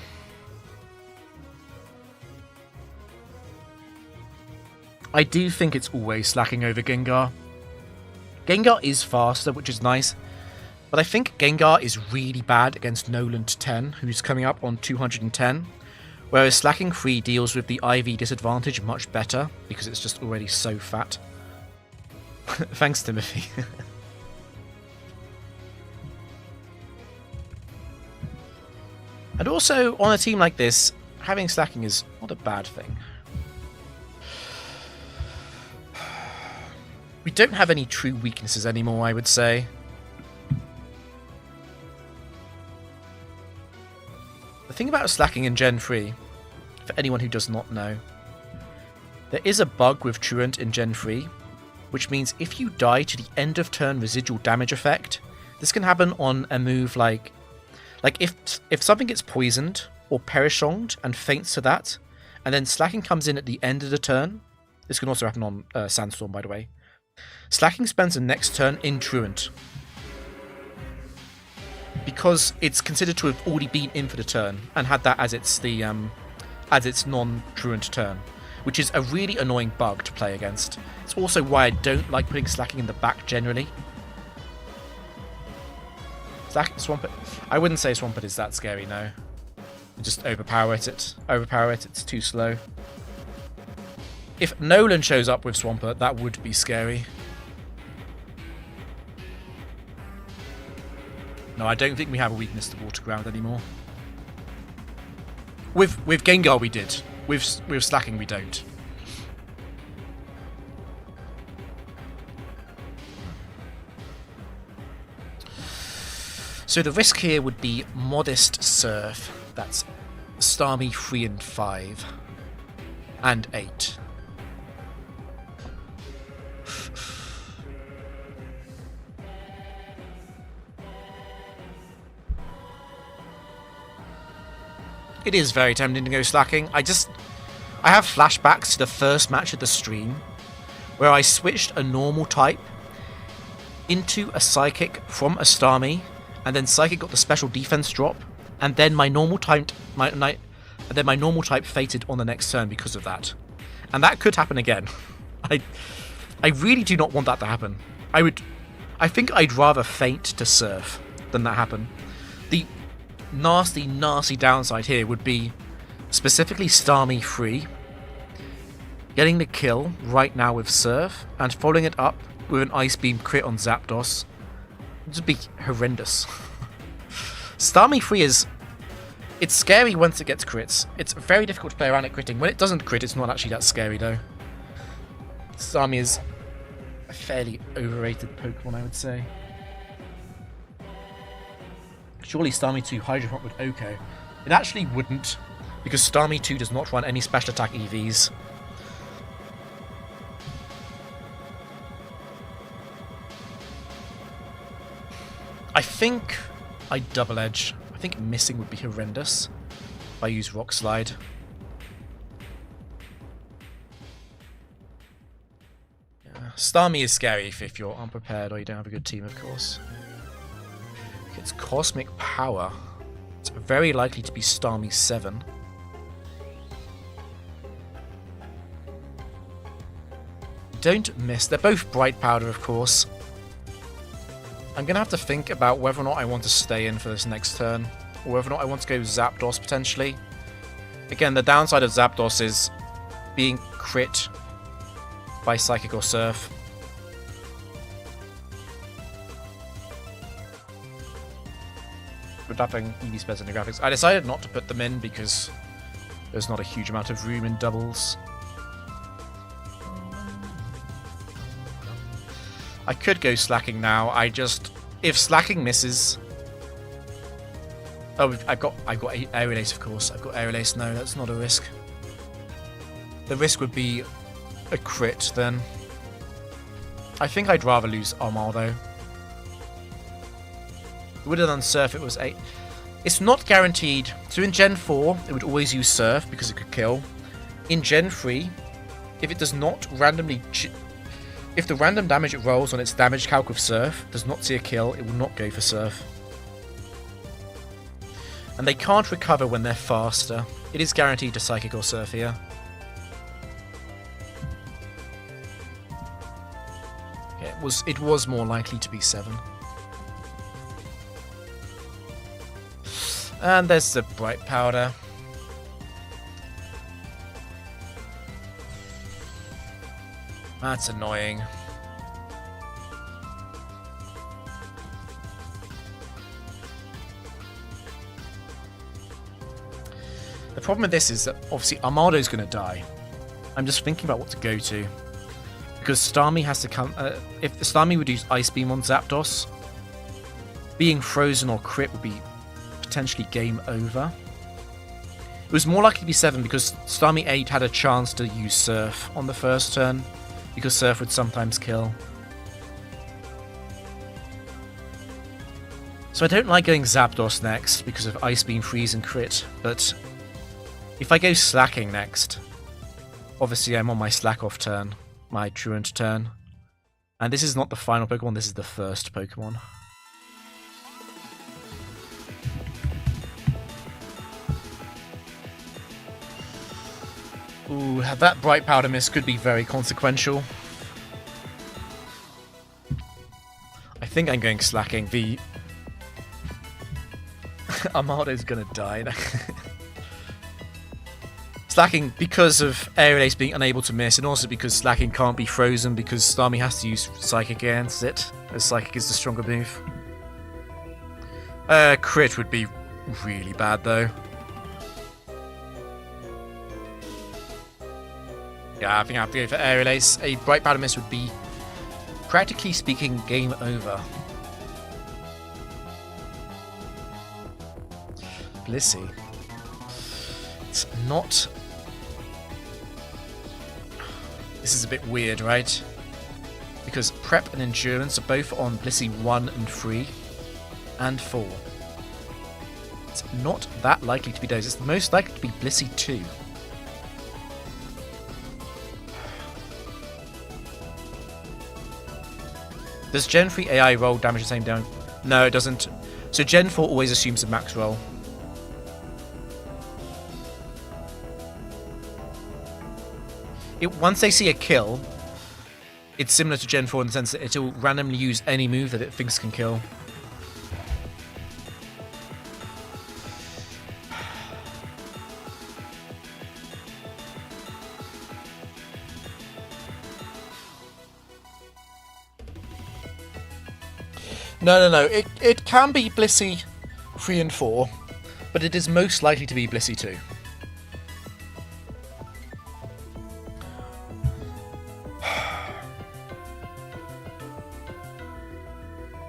I do think it's always Slacking over Gengar. Gengar is faster, which is nice. But I think Gengar is really bad against Noland10, who's coming up on 210. Whereas Slacking 3 deals with the IV disadvantage much better, because it's just already so fat. Thanks, Timothy. And also, on a team like this, having Slacking is not a bad thing. We don't have any true weaknesses anymore, I would say. The thing about Slacking in Gen 3, for anyone who does not know, there is a bug with Truant in Gen 3, which means if you die to the end of turn residual damage effect, this can happen on a move like if something gets poisoned or perishonged and faints to that, and then Slacking comes in at the end of the turn. This can also happen on Sandstorm, by the way. Slacking spends the next turn in Truant, because it's considered to have already been in for the turn and had that as its non-Truant turn, which is a really annoying bug to play against. It's also why I don't like putting Slacking in the back generally. Swampert. I wouldn't say Swampert is that scary, no. Just overpower it. It's too slow. If Nolan shows up with Swampert, that would be scary. No, I don't think we have a weakness to Water Ground anymore. With Gengar we did. With Slacking we don't. So the risk here would be Modest Surf. That's Starmie 3 and 5. And 8. It is very tempting to go Slacking. I have flashbacks to the first match of the stream where I switched a normal type into a Psychic from a Starmie, and then Psychic got the special defense drop, and then my normal type fated on the next turn because of that. And that could happen again. I really do not want that to happen. I think I'd rather faint to Surf than that happen. The nasty downside here would be specifically Starmie 3 getting the kill right now with Surf and following it up with an Ice Beam crit on Zapdos. It would be horrendous. Starmie 3 it's scary once it gets crits. It's very difficult to play around it critting. When it doesn't crit, it's not actually that scary though. Starmie is a fairly overrated Pokemon, I would say. Surely Starmie 2 Hydro Pump would okay. It actually wouldn't, because Starmie 2 does not run any special attack EVs. I think I double edge. I think missing would be horrendous if I use Rock Slide. Yeah. Starmie is scary if you're unprepared or you don't have a good team, of course. It's Cosmic Power. It's very likely to be Starmie 7. Don't miss. They're both Bright Powder, of course. I'm going to have to think about whether or not I want to stay in for this next turn, or whether or not I want to go Zapdos potentially. Again, the downside of Zapdos is being crit by Psychic or Surf. Adapting EV Speds in the graphics. I decided not to put them in because there's not a huge amount of room in doubles. I could go Slacking now. If Slacking misses... Oh, I've got Aerial Ace, of course. I've got Aerial Ace. No, that's not a risk. The risk would be a crit, then. I think I'd rather lose Armal, though. It would have done Surf if it was 8. It's not guaranteed. So in Gen 4, it would always use Surf because it could kill. In Gen 3, if it does not randomly... If the random damage it rolls on its damage calc with Surf does not see a kill, it will not go for Surf. And they can't recover when they're faster. It is guaranteed to Psychic or Surf here. Yeah, it was more likely to be 7. And there's the Bright Powder. That's annoying. The problem with this is that obviously Armado's going to die. I'm just thinking about what to go to. Because Starmie has to come... if the Starmie would use Ice Beam on Zapdos, being frozen or crit would be potentially game over. It was more likely to be 7 because Starmie 8 had a chance to use Surf on the first turn. Because Surf would sometimes kill. So I don't like going Zapdos next because of Ice Beam, Freeze and Crit, but if I go Slacking next, obviously I'm on my Slack Off turn, my Truant turn, and this is not the final Pokemon, this is the first Pokemon. Ooh, that Bright Powder miss could be very consequential. I think I'm going Slacking. The Armado's gonna die. Slacking because of Aerial Ace being unable to miss, and also because Slacking can't be frozen because Starmie has to use Psychic against it, as Psychic is the stronger move. Crit would be really bad though. Yeah, I think I have to go for Aerial Ace. A Bright Powder miss would be, practically speaking, game over. Blissey. It's not... This is a bit weird, right? Because Prep and Endurance are both on Blissey 1 and 3 and 4. It's not that likely to be those. It's most likely to be Blissey 2. Does Gen 3 AI roll damage the same down? No, it doesn't. So Gen 4 always assumes a max roll. Once they see a kill, it's similar to Gen 4 in the sense that it'll randomly use any move that it thinks can kill. No. It can be Blissey 3 and 4, but it is most likely to be Blissey 2.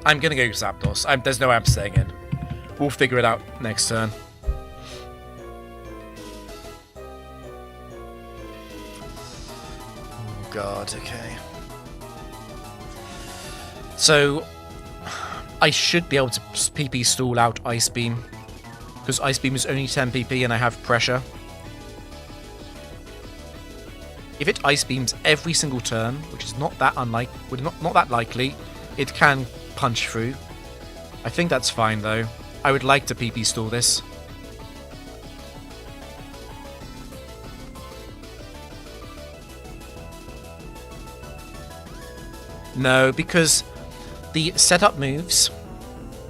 I'm gonna go Zapdos. There's no way I'm staying in. We'll figure it out next turn. Oh god, okay. So, I should be able to PP stall out Ice Beam, because Ice Beam is only 10 PP and I have pressure. If it Ice Beams every single turn, which is not that not that likely, it can punch through. I think that's fine though. I would like to PP stall this. No, because the setup moves,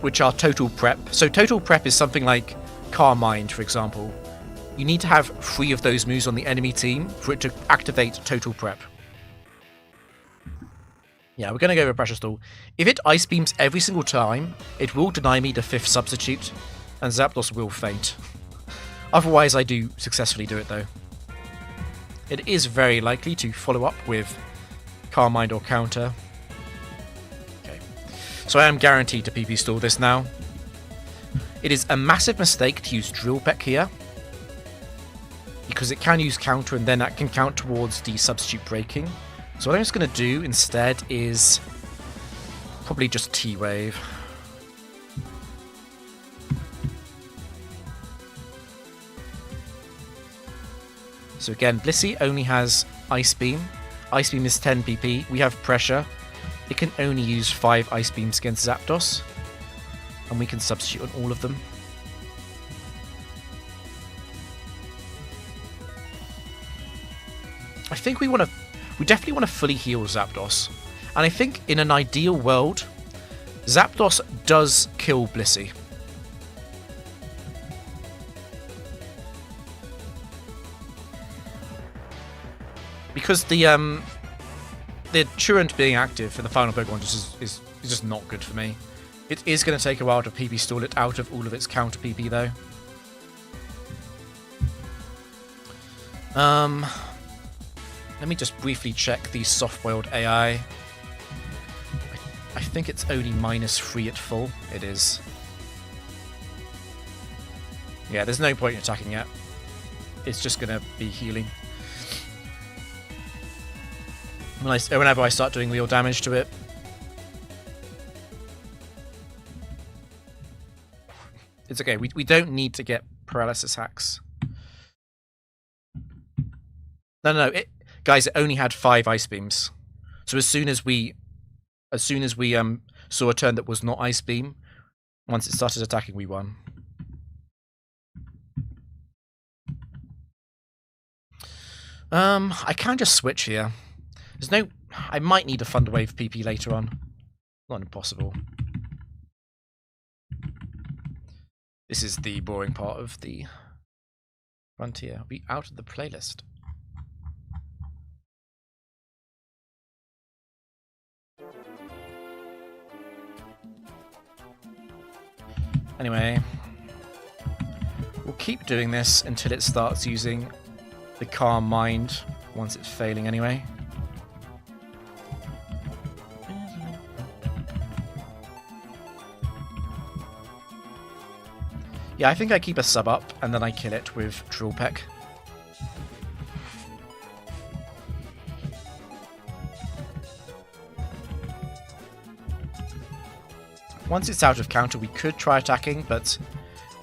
which are total prep. So total prep is something like Carmine, for example. You need to have 3 of those moves on the enemy team for it to activate total prep. Yeah, we're going to go with Pressure Stall. If it Ice Beams every single time, it will deny me the 5th substitute, and Zapdos will faint. Otherwise, I do successfully do it, though. It is very likely to follow up with Carmine or Counter. Okay, so I am guaranteed to PP Stall this now. It is a massive mistake to use Drill Peck here, because it can use Counter and then that can count towards the substitute breaking. So what I'm just going to do instead is probably just T-Wave. So again, Blissey only has Ice Beam. Ice Beam is 10 PP. We have Pressure. It can only use 5 Ice Beams against Zapdos. And we can substitute on all of them. I think we definitely want to fully heal Zapdos. And I think in an ideal world, Zapdos does kill Blissey. Because the Truant being active in the final Pokemon is just not good for me. It is going to take a while to PP stall it out of all of its counter PP though. Let me just briefly check the soft-boiled AI. I think it's only -3 at full. It is. Yeah, there's no point in attacking it. It's just going to be healing. Whenever I start doing real damage to it. It's okay, we don't need to get paralysis hacks. No, guys, it only had 5 Ice Beams. So as soon as we saw a turn that was not Ice Beam, once it started attacking, we won. I can just switch here. I might need a Thunder Wave PP later on. Not impossible. This is the boring part of the frontier. I'll be out of the playlist. Anyway, we'll keep doing this until it starts using the Calm Mind, once it's failing anyway. Yeah, I think I keep a sub up and then I kill it with Drill Peck. Once it's out of counter, we could try attacking, but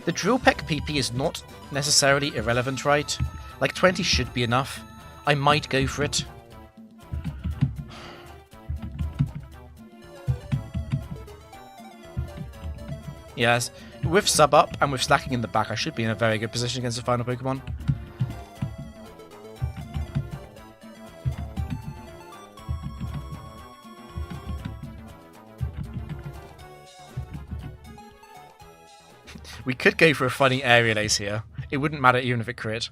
the Drill Peck PP is not necessarily irrelevant, right? Like 20 should be enough. I might go for it. Yes, with sub up and with stacking in the back, I should be in a very good position against the final Pokemon. We could go for a funny aerial ace here. It wouldn't matter even if it crit.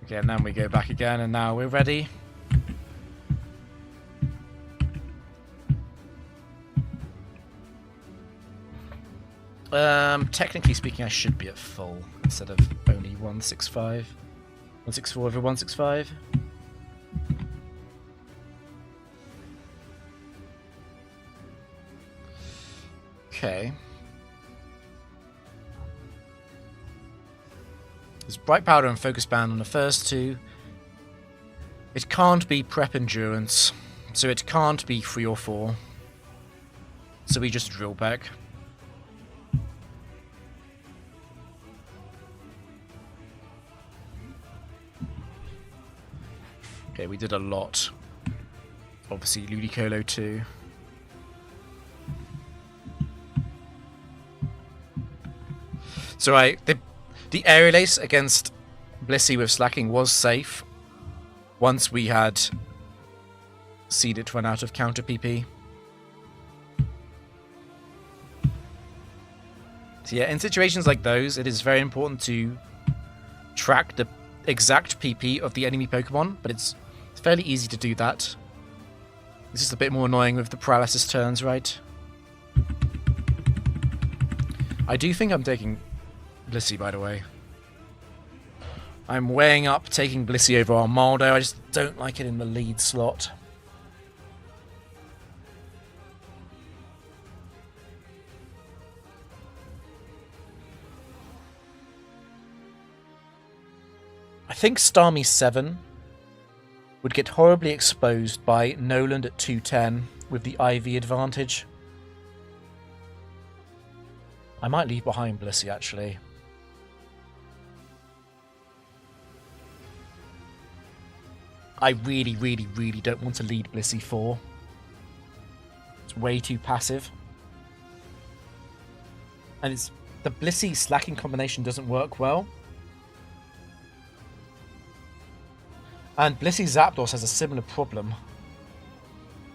Okay, and then we go back again, and now we're ready. Technically speaking, I should be at full instead of only 165. 164 over 165. Okay. There's Bright Powder and Focus Band on the first two. It can't be Prep Endurance, so it can't be 3 or 4. So we just drill back. Okay, we did a lot. Obviously, Ludicolo too. So the aerial ace against Blissey with slacking was safe once we had seen it run out of counter PP. So yeah, in situations like those, it is very important to track the exact PP of the enemy Pokemon, but it's fairly easy to do that. This is a bit more annoying with the paralysis turns, right? I do think I'm taking Blissey, by the way. I'm weighing up taking Blissey over Armaldo. I just don't like it in the lead slot. I think Starmie 7 would get horribly exposed by Noland at 210 with the IV advantage. I might leave behind Blissey, actually. I really, really, really don't want to lead Blissey 4. It's way too passive. And it's the Blissey slacking combination doesn't work well. And Blissey Zapdos has a similar problem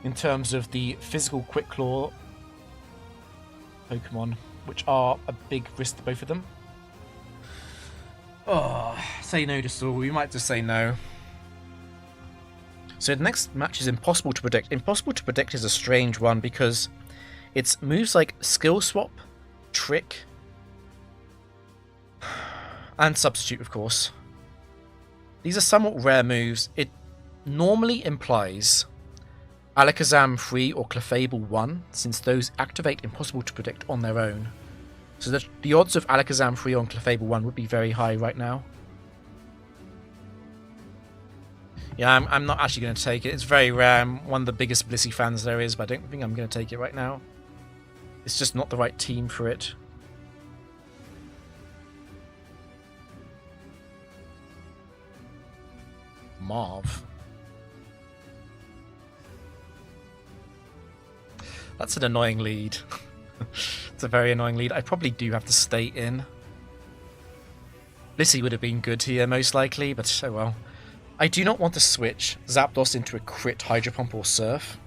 in terms of the physical Quick Claw Pokemon, which are a big risk to both of them. Oh, say no to Saul. We might just say no. So the next match is Impossible to Predict. Impossible to Predict is a strange one because it's moves like Skill Swap, Trick, and Substitute, of course. These are somewhat rare moves. It normally implies Alakazam 3 or Clefable 1, since those activate Impossible to Predict on their own. So the odds of Alakazam 3 on Clefable 1 would be very high right now. Yeah, I'm not actually going to take it. It's very rare. I'm one of the biggest Blissey fans there is, but I don't think I'm going to take it right now. It's just not the right team for it. Marv. That's an annoying lead. It's a very annoying lead. I probably do have to stay in. Blissey would have been good here, most likely, but oh well. I do not want to switch Zapdos into a crit Hydro Pump or Surf.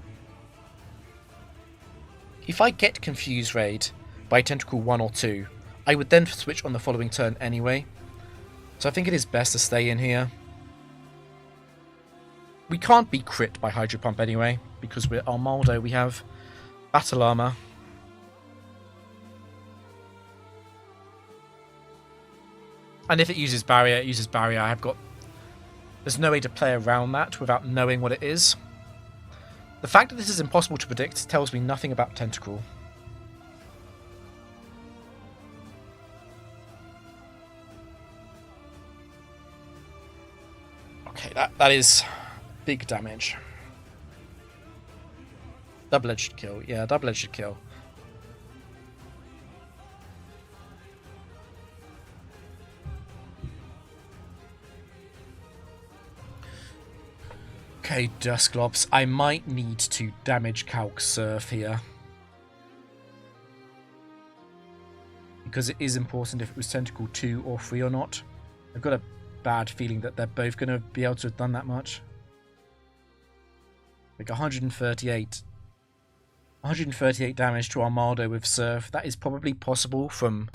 If I get Confuse Raid by Tentacle 1 or 2, I would then switch on the following turn anyway. So I think it is best to stay in here. We can't be crit by Hydro Pump anyway, because we're Armaldo, we have Battle Armor. And if it uses Barrier, it uses Barrier. There's no way to play around that without knowing what it is. The fact that this is impossible to predict tells me nothing about Tentacle. Okay, that is big damage. Double-edged should kill. Yeah, double-edged should kill. Okay, Dusclops. I might need to damage Calc Surf here. Because it is important if it was Tentacle 2 or 3 or not. I've got a bad feeling that they're both going to be able to have done that much. Like 138. 138 damage to Armaldo with Surf. That is probably possible from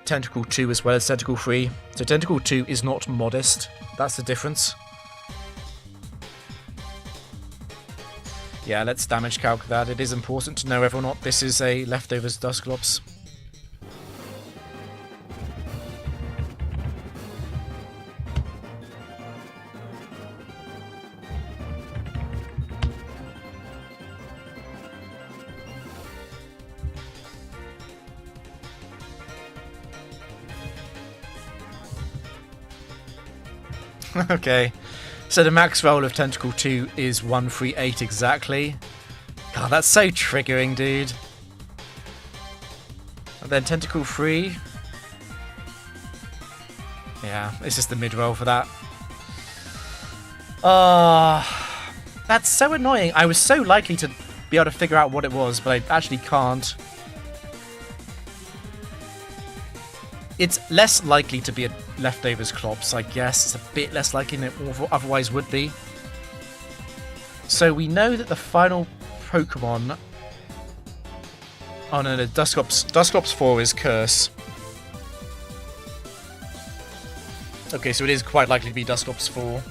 Tentacle 2 as well as Tentacle 3. So Tentacle 2 is not modest. That's the difference. Yeah, let's damage calc that. It is important to know whether or not this is a leftovers Dusclops. Okay. So the max roll of Tentacle 2 is 138 exactly. God, that's so triggering, dude. And then Tentacle 3. Yeah, it's just the mid-roll for that. That's so annoying. I was so likely to be able to figure out what it was, but I actually can't. It's less likely to be a Leftovers Clops, I guess. It's a bit less likely than it otherwise would be. So we know that the final Pokemon... Oh no, Dusclops 4 is Curse. Okay, so it is quite likely to be Dusclops 4.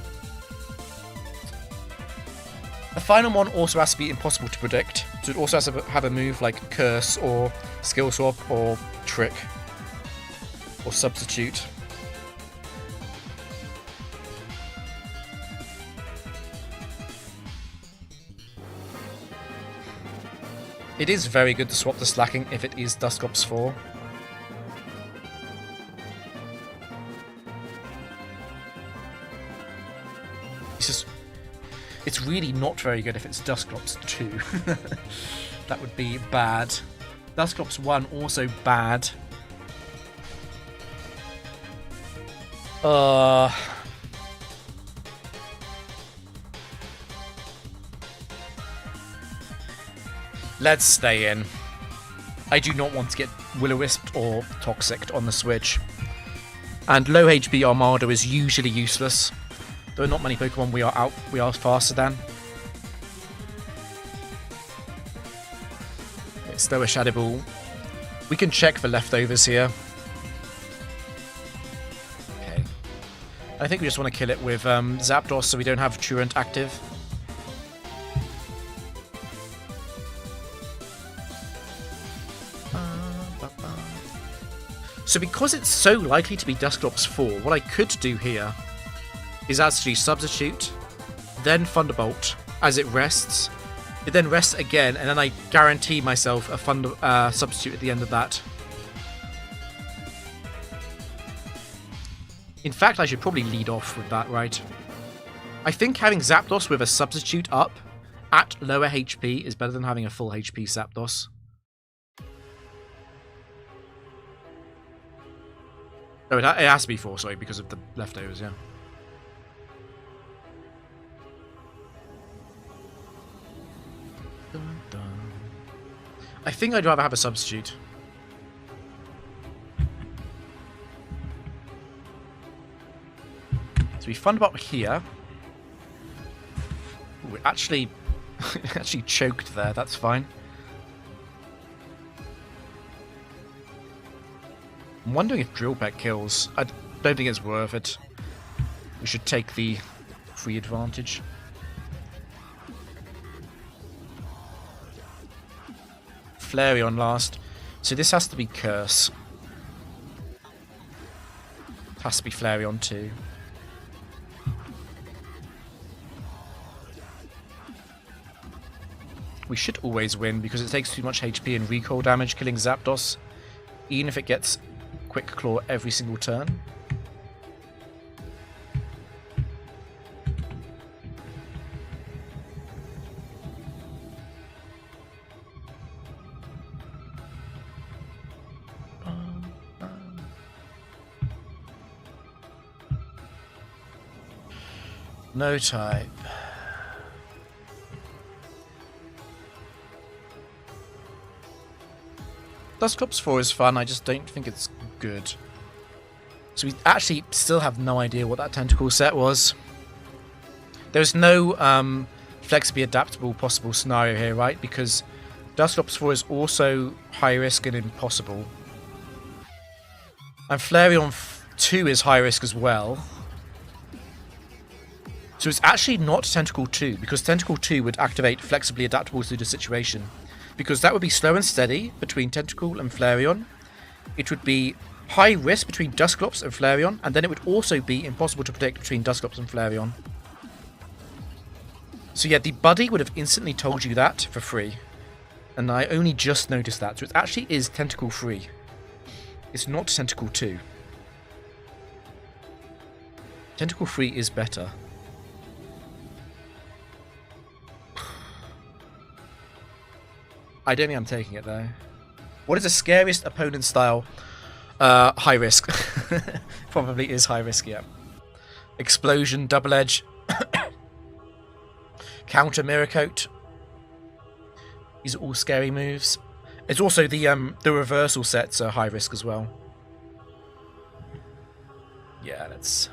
The final one also has to be impossible to predict. So it also has to have a move like Curse or Skill Swap or Trick. Or Substitute. It is very good to swap the Slacking if it is Dusclops 4. It's really not very good if it's Dusclops 2. That would be bad. Dusclops 1 also bad. Let's stay in. I do not want to get Will-O-Wisped or Toxic on the Switch. And low HP Armada is usually useless. There are not many Pokemon we are faster than. It's though a Shadow Ball. We can check for leftovers here. Okay. I think we just want to kill it with Zapdos so we don't have Truant active. So because it's so likely to be Dusclops 4, what I could do here is actually Substitute, then Thunderbolt as it rests. It then rests again, and then I guarantee myself a Substitute at the end of that. In fact, I should probably lead off with that, right? I think having Zapdos with a Substitute up at lower HP is better than having a full HP Zapdos. Oh, it has to be 4, sorry, because of the leftovers, yeah. Dun, dun. I think I'd rather have a Substitute. So we Thunderbolt here. Ooh, it actually choked there, that's fine. I'm wondering if Drill Peck kills. I don't think it's worth it. We should take the free advantage. Flareon last. So this has to be Curse. It has to be Flareon too. We should always win because it takes too much HP and recoil damage killing Zapdos, even if it gets Quick Claw every single turn. No type. Dusclops 4 is fun, I just don't think it's good. So we actually still have no idea what that tentacle set was. There's no flexibly adaptable possible scenario here, right? Because Dusclops 4 is also high risk and impossible. And Flareon 2 is high risk as well. So it's actually not Tentacle 2, because Tentacle 2 would activate flexibly adaptable to the situation. Because that would be slow and steady between Tentacle and Flareon. It would be high risk between Dusclops and Flareon, and then it would also be impossible to predict between Dusclops and Flareon. So yeah, the buddy would have instantly told you that for free. And I only just noticed that. So it actually is Tentacle 3. It's not Tentacle 2. Tentacle free is better. I don't think I'm taking it though. What is the scariest opponent style? High risk. Probably is high risk, yeah. Explosion, double edge. Counter mirror coat. These are all scary moves. It's also the reversal sets are high risk as well. Yeah, let's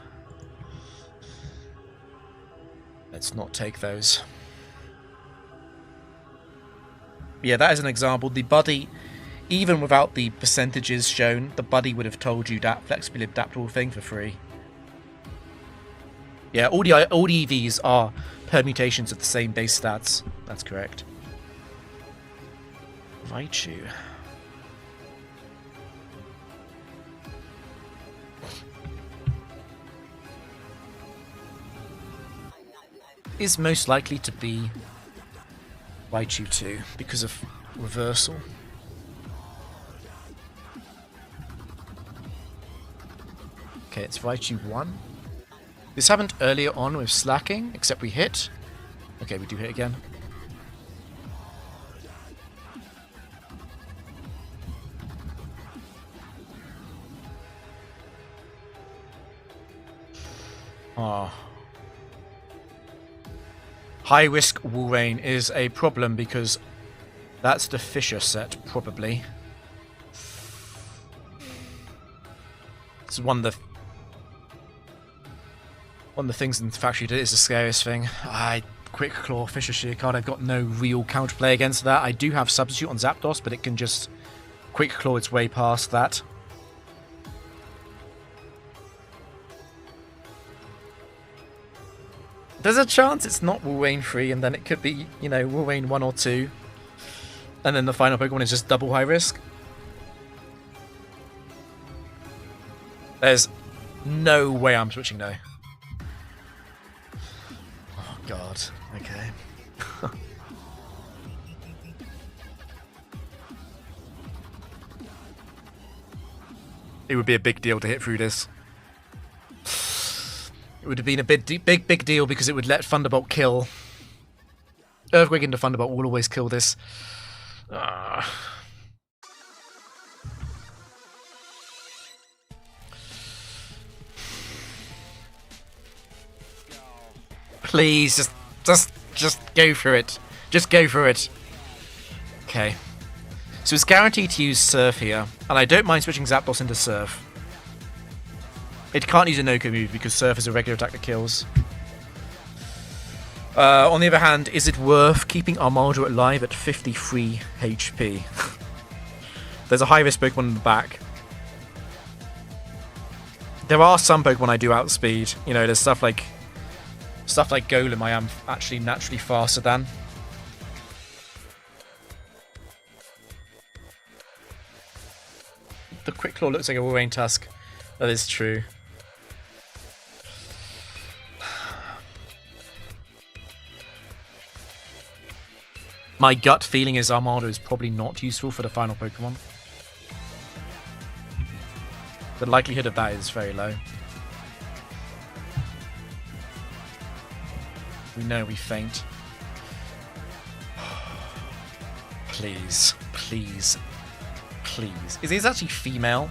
not take those. Yeah, that is an example. The buddy, even without the percentages shown, the buddy would have told you that flexibly adaptable thing for free. Yeah, all the EVs are permutations of the same base stats. That's correct. Raichu. Is most likely to be Raichu 2 because of reversal. Okay, it's Raichu 1. This happened earlier on with slacking, except we hit. Okay, we do hit again. Oh. High risk Wolverine is a problem because that's the Fisher set, probably. It's one of the things in the factory that is the scariest thing. Quick Claw, Fisher Shear card. I've got no real counterplay against that. I do have Substitute on Zapdos, but it can just Quick Claw its way past that. There's a chance it's not Wolverine 3, and then it could be, you know, Wolverine 1 or 2. And then the final Pokemon is just double high risk. There's no way I'm switching though. Oh god, okay. It would be a big deal to hit through this. It would have been a big deal because it would let Thunderbolt kill. Earthquake into Thunderbolt will always kill this. Please, just go for it. Just go for it. Okay. So it's guaranteed to use Surf here, and I don't mind switching Zapdos into Surf. It can't use a no-go move because Surf is a regular attack that kills. On the other hand, is it worth keeping Armada alive at 53 HP? There's a high-risk Pokemon in the back. There are some Pokemon I do outspeed. You know, there's stuff like Golem I am actually naturally faster than. The Quick Claw looks like a Wolverine Tusk. That is true. My gut feeling is Armada is probably not useful for the final Pokemon. The likelihood of that is very low. We know we faint. Please, please, please. Is this actually female?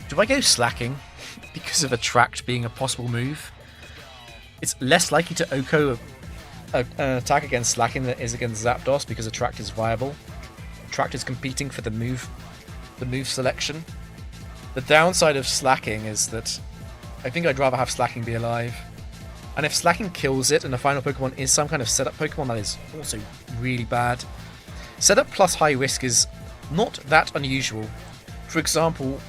Do I go slacking because of Attract being a possible move? It's less likely to OHKO an attack against slacking than it is against Zapdos because Attract is viable. Attract is competing for the move selection. The downside of slacking is that I think I'd rather have slacking be alive. And if slacking kills it and the final Pokemon is some kind of setup Pokemon, that is also really bad. Setup plus high risk is not that unusual. For example,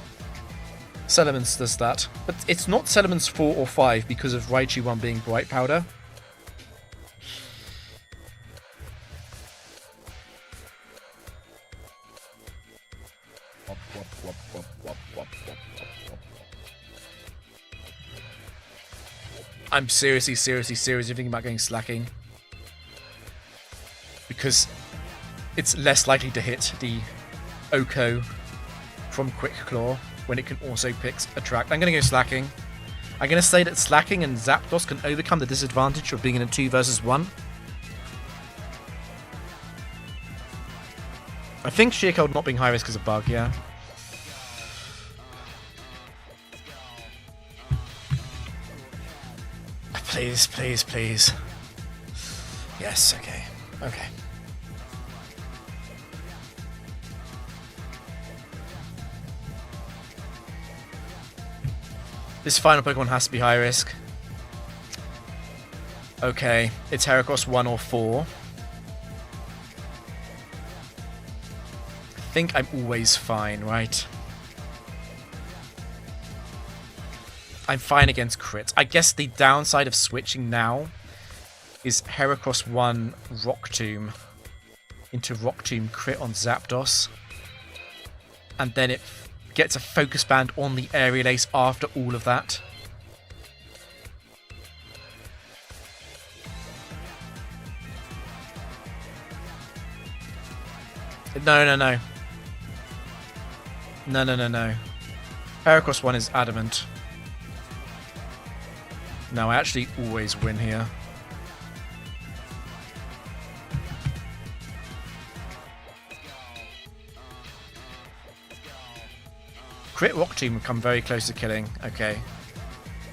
Salamence does that, but it's not Salamence 4 or 5 because of Raichu 1 being Bright Powder. I'm seriously thinking about going slacking. Because it's less likely to hit the OHKO from Quick Claw when it can also pick Attract. I'm going to go slacking. I'm going to say that Slacking and Zapdos can overcome the disadvantage of being in a 2 versus 1. I think Sheer Cold not being high risk is a bug, yeah. Please, please, please. Yes, okay. Okay. This final Pokemon has to be high risk. Okay, it's Heracross 1 or 4. I think I'm always fine, right? I'm fine against crits. I guess the downside of switching now is Heracross 1 Rock Tomb into Rock Tomb crit on Zapdos. And then it gets a Focus Band on the Aerial Ace after all of that. No, no, no. No, no, no, no. Heracross 1 is adamant. No, I actually always win here. Crit Rock Tomb would come very close to killing. Okay.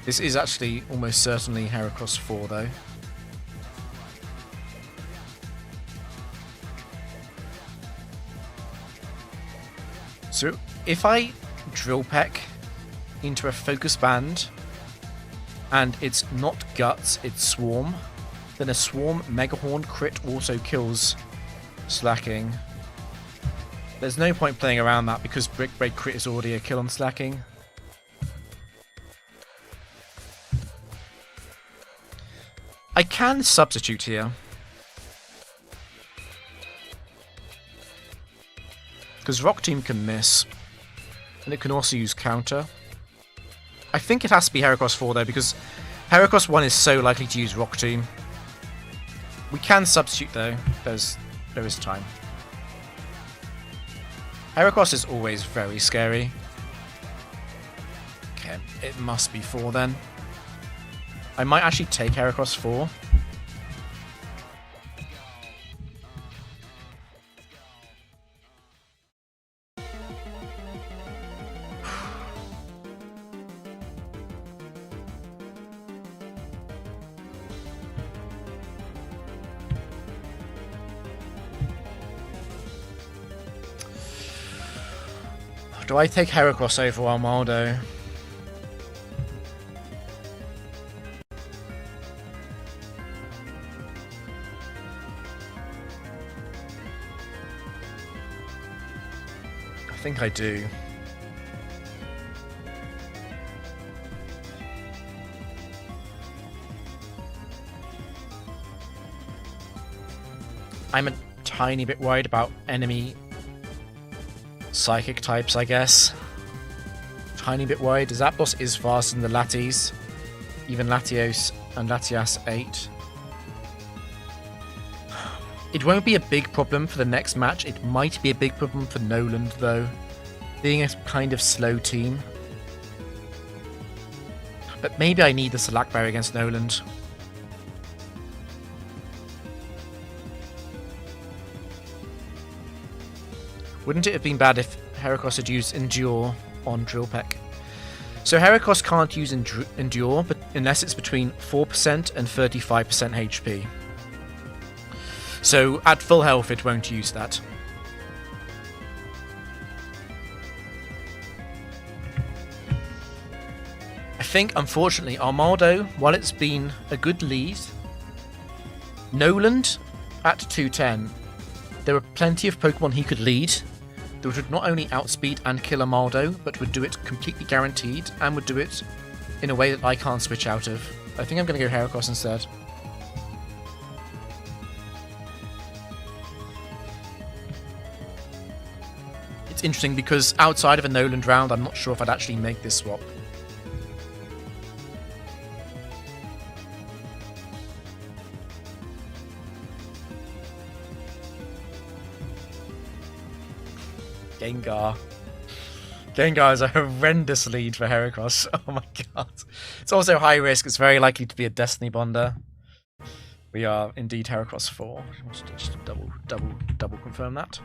This is actually almost certainly Heracross 4 though. So if I Drill Peck into a Focus Band and it's not Guts, it's Swarm, then a Swarm Mega Horn crit also kills Slacking. There's no point playing around that because Brick Break crit is already a kill on Slacking. I can substitute here. Because Rock Tomb can miss. And it can also use Counter. I think it has to be Heracross 4 though, because Heracross 1 is so likely to use Rock Tomb. We can substitute though. There is time. Heracross is always very scary. Okay, it must be 4 then. I might actually take Heracross 4. Do I take Heracross over Armaldo? I think I do. I'm a tiny bit worried about enemy Psychic types, I guess. Tiny bit wide. Zapdos is faster than the Latios. Even Latios and Latias 8. It won't be a big problem for the next match. It might be a big problem for Noland, though. Being a kind of slow team. But maybe I need the Select Barrier against Noland. Wouldn't it have been bad if Heracross had used Endure on Drill Peck? So Heracross can't use Endure but unless it's between 4% and 35% HP. So at full health it won't use that. I think, unfortunately, Armaldo, while it's been a good lead, Noland at 210, there are plenty of Pokemon he could lead that would not only outspeed and kill Armaldo, but would do it completely guaranteed, and would do it in a way that I can't switch out of. I think I'm going to go Heracross instead. It's interesting because outside of a Noland round, I'm not sure if I'd actually make this swap. Gengar. Gengar is a horrendous lead for Heracross. Oh my god. It's also high risk. It's very likely to be a Destiny Bonder. We are indeed Heracross 4. Just double confirm that.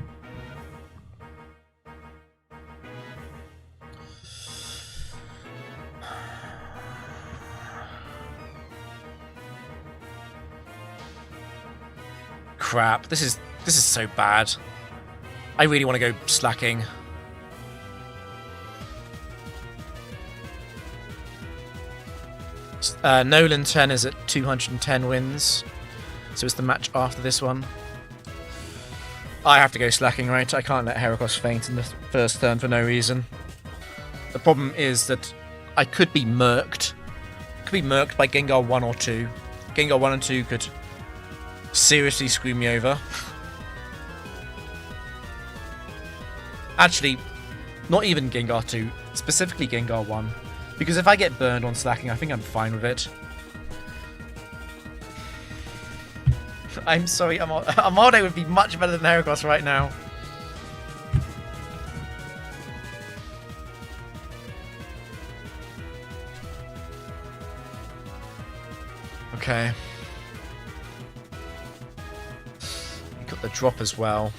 Crap. This is so bad. I really want to go slacking. Noland10 is at 210 wins. So it's the match after this one. I have to go slacking, right? I can't let Heracross faint in the first turn for no reason. The problem is that I could be murked. Could be murked by Gengar 1 or 2. Gengar 1 and 2 could seriously screw me over. Actually, not even Gengar 2, specifically Gengar 1. Because if I get burned on slacking, I think I'm fine with it. I'm sorry, Amade would be much better than Heracross right now. Okay. We got the drop as well.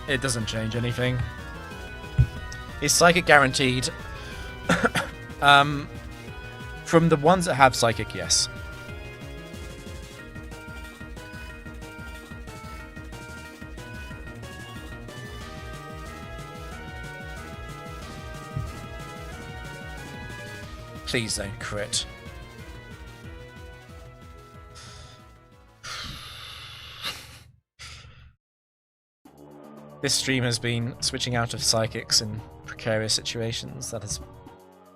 It doesn't change anything. Is Psychic guaranteed? From the ones that have Psychic, yes. Please don't crit. This stream has been switching out of Psychics in precarious situations. That has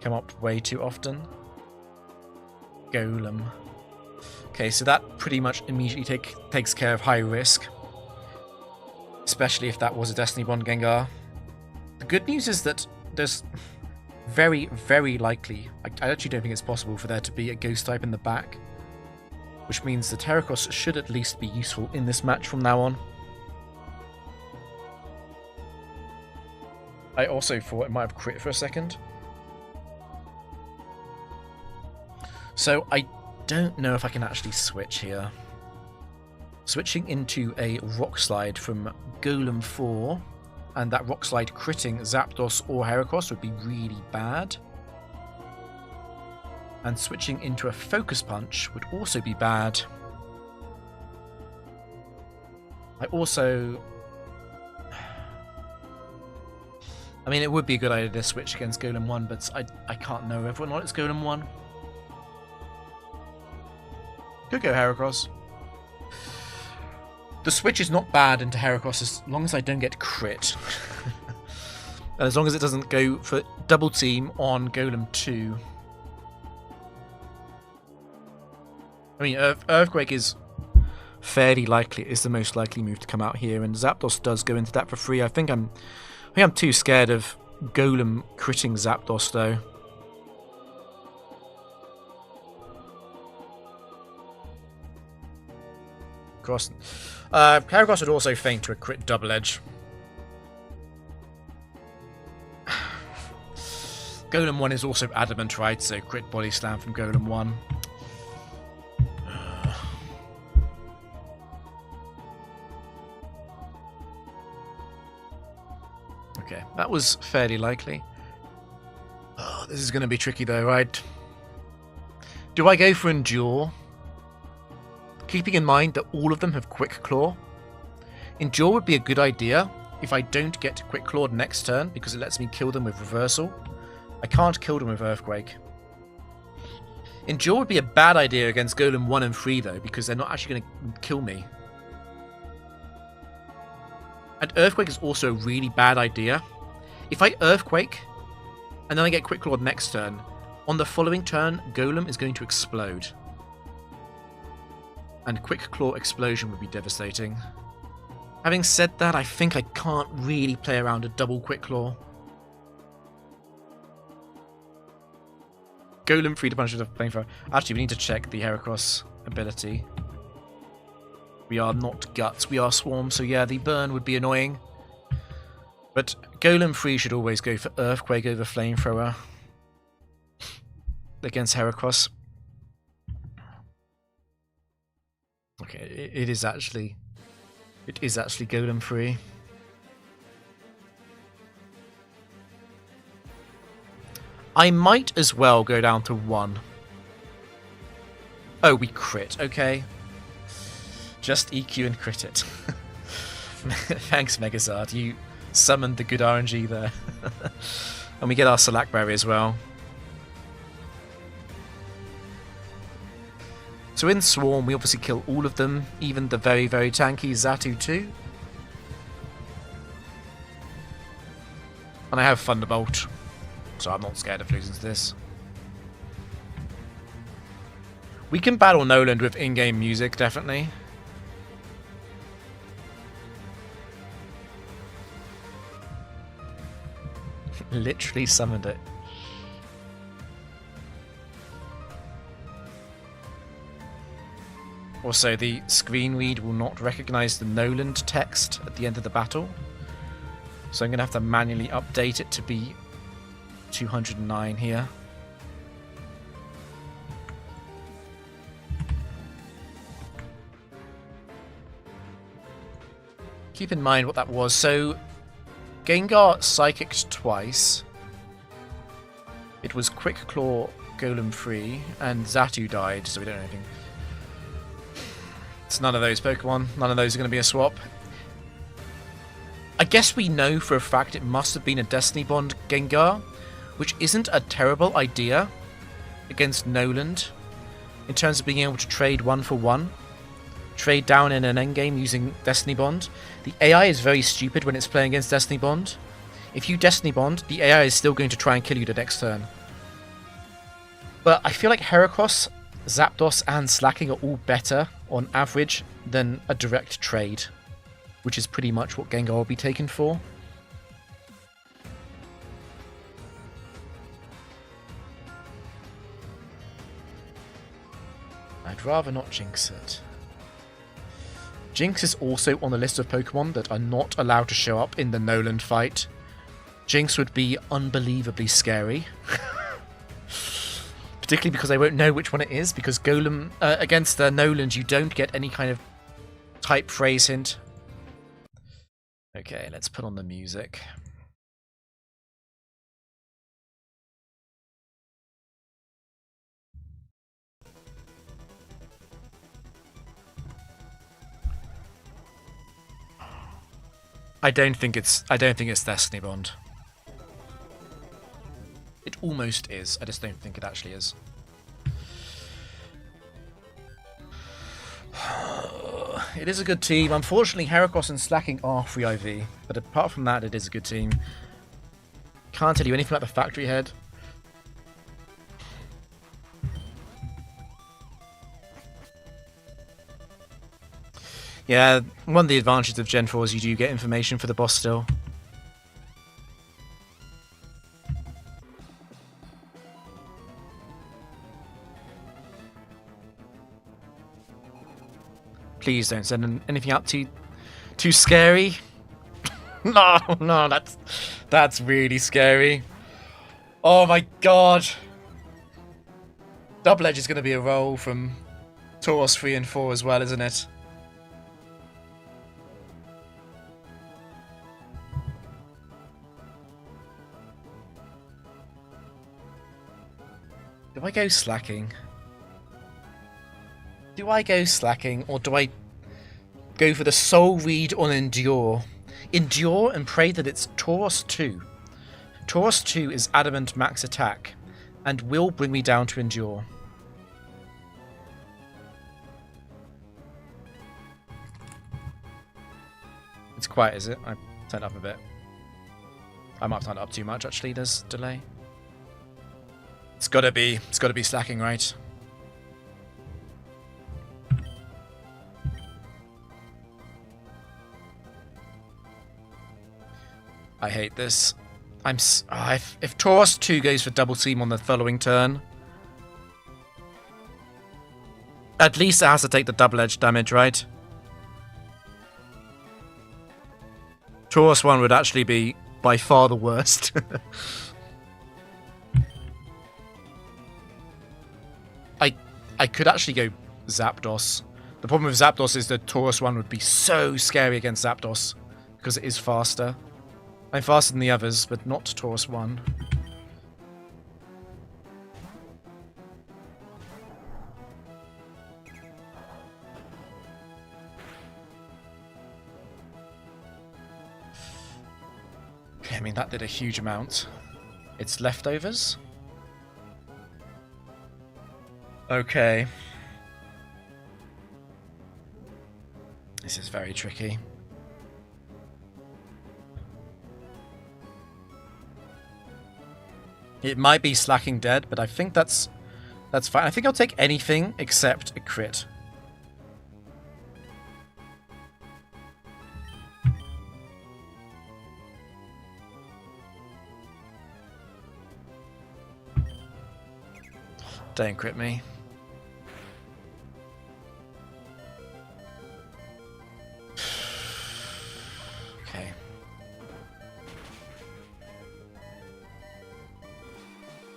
come up way too often. Golem. Okay, so that pretty much immediately takes care of high risk. Especially if that was a Destiny Bond Gengar. The good news is that there's very, very likely, I actually don't think it's possible for there to be a Ghost type in the back. Which means that Heracross should at least be useful in this match from now on. I also thought it might have crit for a second. So I don't know if I can actually switch here. Switching into a Rock Slide from Golem 4, and that Rock Slide critting Zapdos or Heracross would be really bad. And switching into a Focus Punch would also be bad. I mean, it would be a good idea to switch against Golem 1, but I can't know whether or not it's Golem 1. Could go Heracross. The switch is not bad into Heracross as long as I don't get crit. And as long as it doesn't go for double team on Golem 2. I mean, Earthquake is fairly likely. It is the most likely move to come out here, and Zapdos does go into that for free. I think I'm too scared of Golem critting Zapdos, though. Heracross would also feint to a crit double edge. Golem 1 is also adamant, right? So crit body slam from Golem 1. Okay, that was fairly likely. Oh, this is going to be tricky though, right? Do I go for Endure? Keeping in mind that all of them have Quick Claw. Endure would be a good idea if I don't get Quick Clawed next turn, because it lets me kill them with Reversal. I can't kill them with Earthquake. Endure would be a bad idea against Golem 1 and 3 though, because they're not actually going to kill me. And Earthquake is also a really bad idea. If I Earthquake, and then I get Quick Clawed next turn, on the following turn, Golem is going to explode. And Quick Claw Explosion would be devastating. Having said that, I think I can't really play around a double Quick Claw. Golem free to punish with a flamethrower. Actually, we need to check the Heracross ability. We are not Guts, we are Swarm, so yeah, the burn would be annoying. But Golem free should always go for Earthquake over Flamethrower against Heracross. Okay, it is actually Golem free. I might as well go down to 1. Oh, we crit, okay. Just EQ and crit it. Thanks, Megazard. You summoned the good RNG there. And we get our Select Berry as well. So in Swarm, we obviously kill all of them, even the very, very tanky Xatu too. And I have Thunderbolt, so I'm not scared of losing to this. We can battle Noland with in-game music, definitely. Literally summoned it. Also, the screen read will not recognize the Noland text at the end of the battle. So I'm going to have to manually update it to be 209 here. Keep in mind what that was. So Gengar Psychicked twice. It was Quick Claw Golem free, and Xatu died, so we don't know anything. It's none of those Pokemon. None of those are going to be a swap. I guess we know for a fact it must have been a Destiny Bond Gengar, which isn't a terrible idea against Noland in terms of being able to trade 1 for 1. Trade down in an endgame using Destiny Bond. The AI is very stupid when it's playing against Destiny Bond. If you Destiny Bond, the AI is still going to try and kill you the next turn. But I feel like Heracross, Zapdos, and Slacking are all better on average than a direct trade, which is pretty much what Gengar will be taken for. I'd rather not jinx it. Jinx is also on the list of Pokemon that are not allowed to show up in the Noland fight. Jinx would be unbelievably scary. Particularly because I won't know which one it is, because Golem against the Noland you don't get any kind of type phrase hint. Okay, let's put on the music. I don't think it's Destiny Bond. It almost is. I just don't think it actually is. It is a good team. Unfortunately, Heracross and Slacking are free IV, but apart from that, it is a good team. Can't tell you anything about the factory head. Yeah, one of the advantages of Gen 4 is you do get information for the boss still. Please don't send anything out too scary. No, that's really scary. Oh my god. Double Edge is going to be a roll from Tauros 3 and 4 as well, isn't it? Do I go Slacking? Do I go Slacking, or do I go for the Soul Read on Endure? Endure and pray that it's Tauros 2. Tauros 2 is Adamant max attack, and will bring me down to Endure. It's quiet, is it? I turned up a bit. I might have turned up too much, actually, there's delay. It's gotta be Slacking, right? I hate this. If Tauros 2 goes for double team on the following turn, At least it has to take the double-edged damage, right? Taurus 1 would actually be by far the worst. I could actually go Zapdos. The problem with Zapdos is that Taurus 1 would be so scary against Zapdos because it is faster. I'm faster than the others, but not Taurus 1. Okay, I mean, that did a huge amount. It's leftovers. Okay. This is very tricky. It might be slacking dead, but I think that's fine. I think I'll take anything except a crit. Don't crit me. Okay.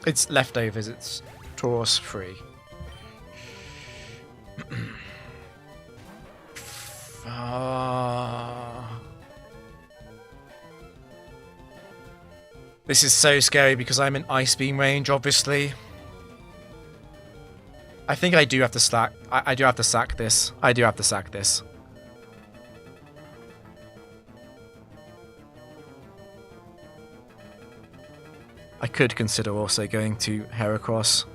It's leftovers, it's Taurus free. This is so scary because I'm in Ice Beam range, obviously. I think I do have to slack. I do have to sack this. I do have to sack this. I could consider also going to Heracross.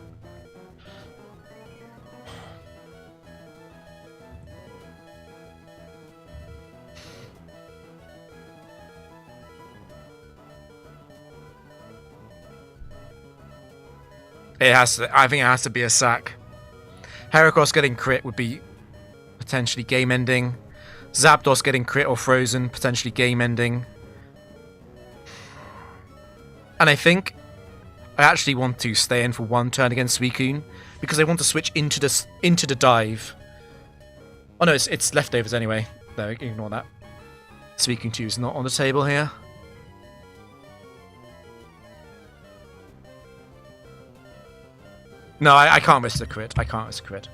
It has to. I think it has to be a sack. Heracross getting crit would be potentially game-ending. Zapdos getting crit or frozen, potentially game-ending. And I think I actually want to stay in for one turn against Suicune because I want to switch into the dive. Oh no, it's leftovers anyway. No, ignore that. Suicune 2 is not on the table here. No, I can't risk the crit. I can't risk the crit.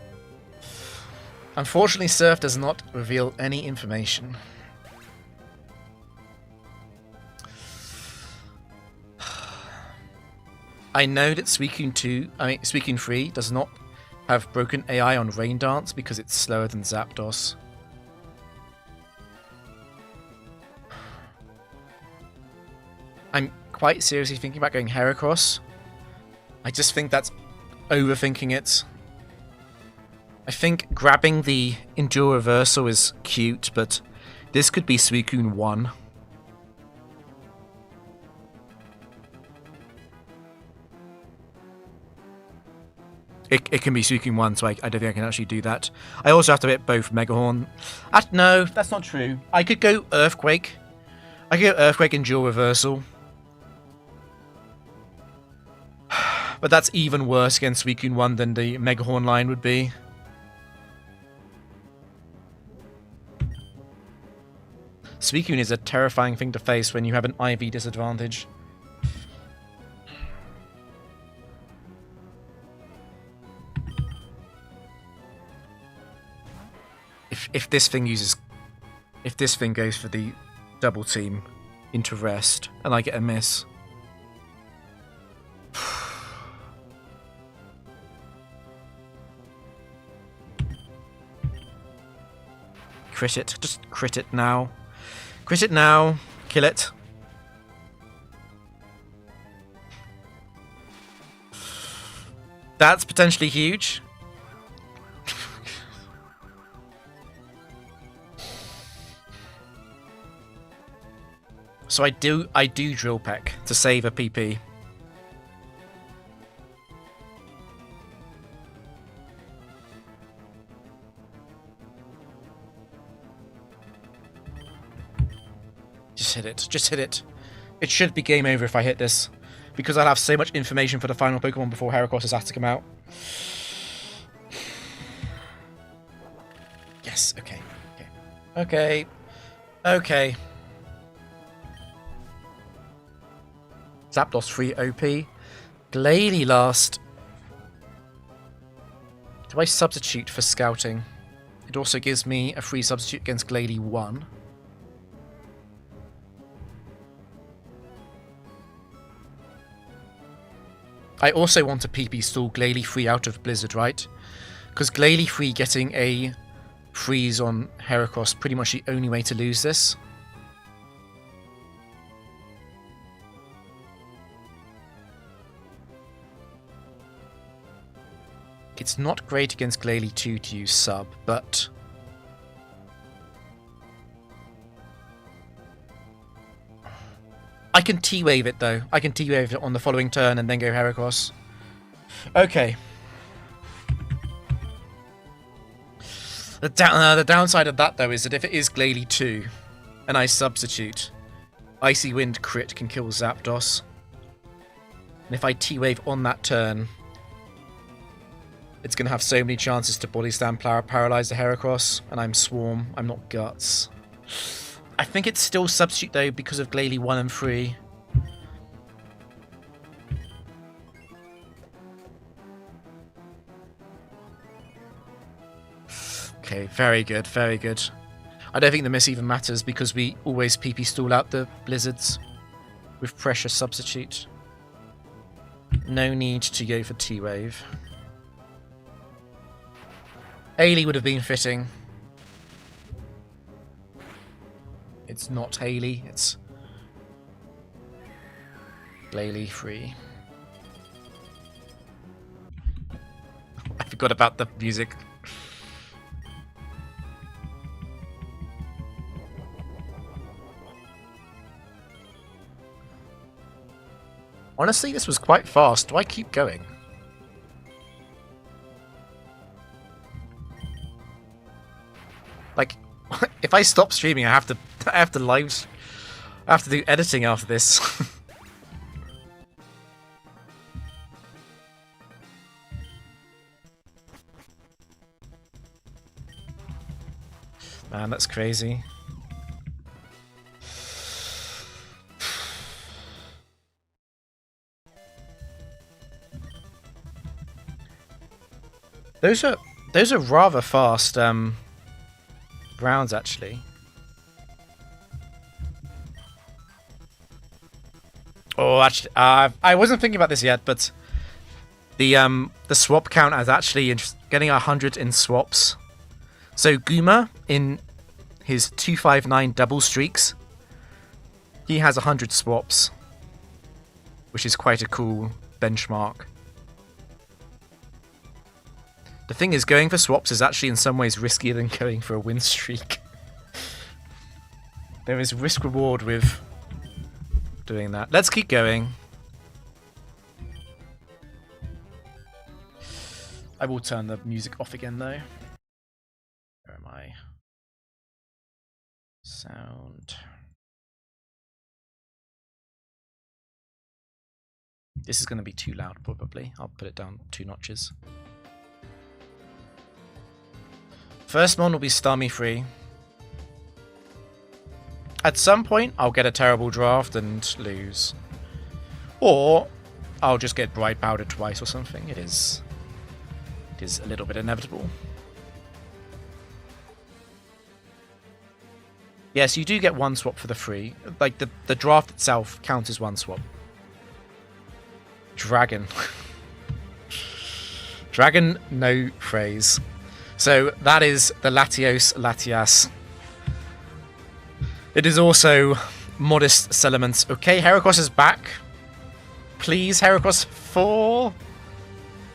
Unfortunately, Surf does not reveal any information. I know that Suicune 3 does not have broken AI on Rain Dance because it's slower than Zapdos. I'm quite seriously thinking about going Heracross. I just think that's overthinking it. I think grabbing the Endure Reversal is cute, but this could be Suicune 1. It can be Suicune 1, so I don't think I can actually do that. I also have to hit both Megahorn. No, that's not true. I could go Earthquake. I could go Earthquake Endure Reversal. But that's even worse against Suicune 1 than the Megahorn line would be. Suicune is a terrifying thing to face when you have an IV disadvantage. If this thing goes for the double team into rest and I get a miss. Crit it. Just crit it now. Crit it now. Kill it. That's potentially huge. So I do Drill Peck to save a PP. Just hit it. Just hit it. It should be game over if I hit this, because I'll have so much information for the final Pokemon before Heracross has to come out. Yes, okay. Okay. Okay. Zapdos free OP. Glalie last. Do I substitute for scouting? It also gives me a free substitute against Glalie 1. I also want a PP stall Glalie free out of Blizzard, right? Because Glalie free getting a freeze on Heracross pretty much the only way to lose this. It's not great against Glalie 2 to use sub, but I can T-Wave it though. I can T-Wave it on the following turn and then go Heracross. Okay. The downside of that though is that if it is Glalie 2 and I substitute, Icy Wind crit can kill Zapdos. And if I T-Wave on that turn, it's going to have so many chances to Body Slam paralyze the Heracross, and I'm Swarm, I'm not Guts. I think it's still substitute though because of Glalie 1 and 3. Okay, very good, very good. I don't think the miss even matters because we always PP stall out the Blizzards with pressure substitute. No need to go for T-Wave. Ailey would have been fitting. It's not Haley, it's Glalie free. I forgot about the music. Honestly, this was quite fast. Do I keep going? Like, if I stop streaming, I have to do editing after this. Man, that's crazy. Those are rather fast rounds actually. Oh, actually, I wasn't thinking about this yet, but the swap count is actually getting 100 in swaps. So Guma in his 259 double streaks, he has 100 swaps, which is quite a cool benchmark. The thing is, going for swaps is actually in some ways riskier than going for a win streak. There is risk reward with doing that. Let's keep going. I will turn the music off again though. Where am I? Sound. This is going to be too loud probably. I'll put it down 2 notches. First one will be Starmie free. At some point, I'll get a terrible draft and lose. Or, I'll just get Bright Powder twice or something. It is a little bit inevitable. Yes, you do get 1 swap for the free. Like, the draft itself counts as 1 swap. Dragon. Dragon, no phrase. So that is the Latios Latias. It is also Modest Settlements. Okay, Heracross is back. Please, Heracross 4.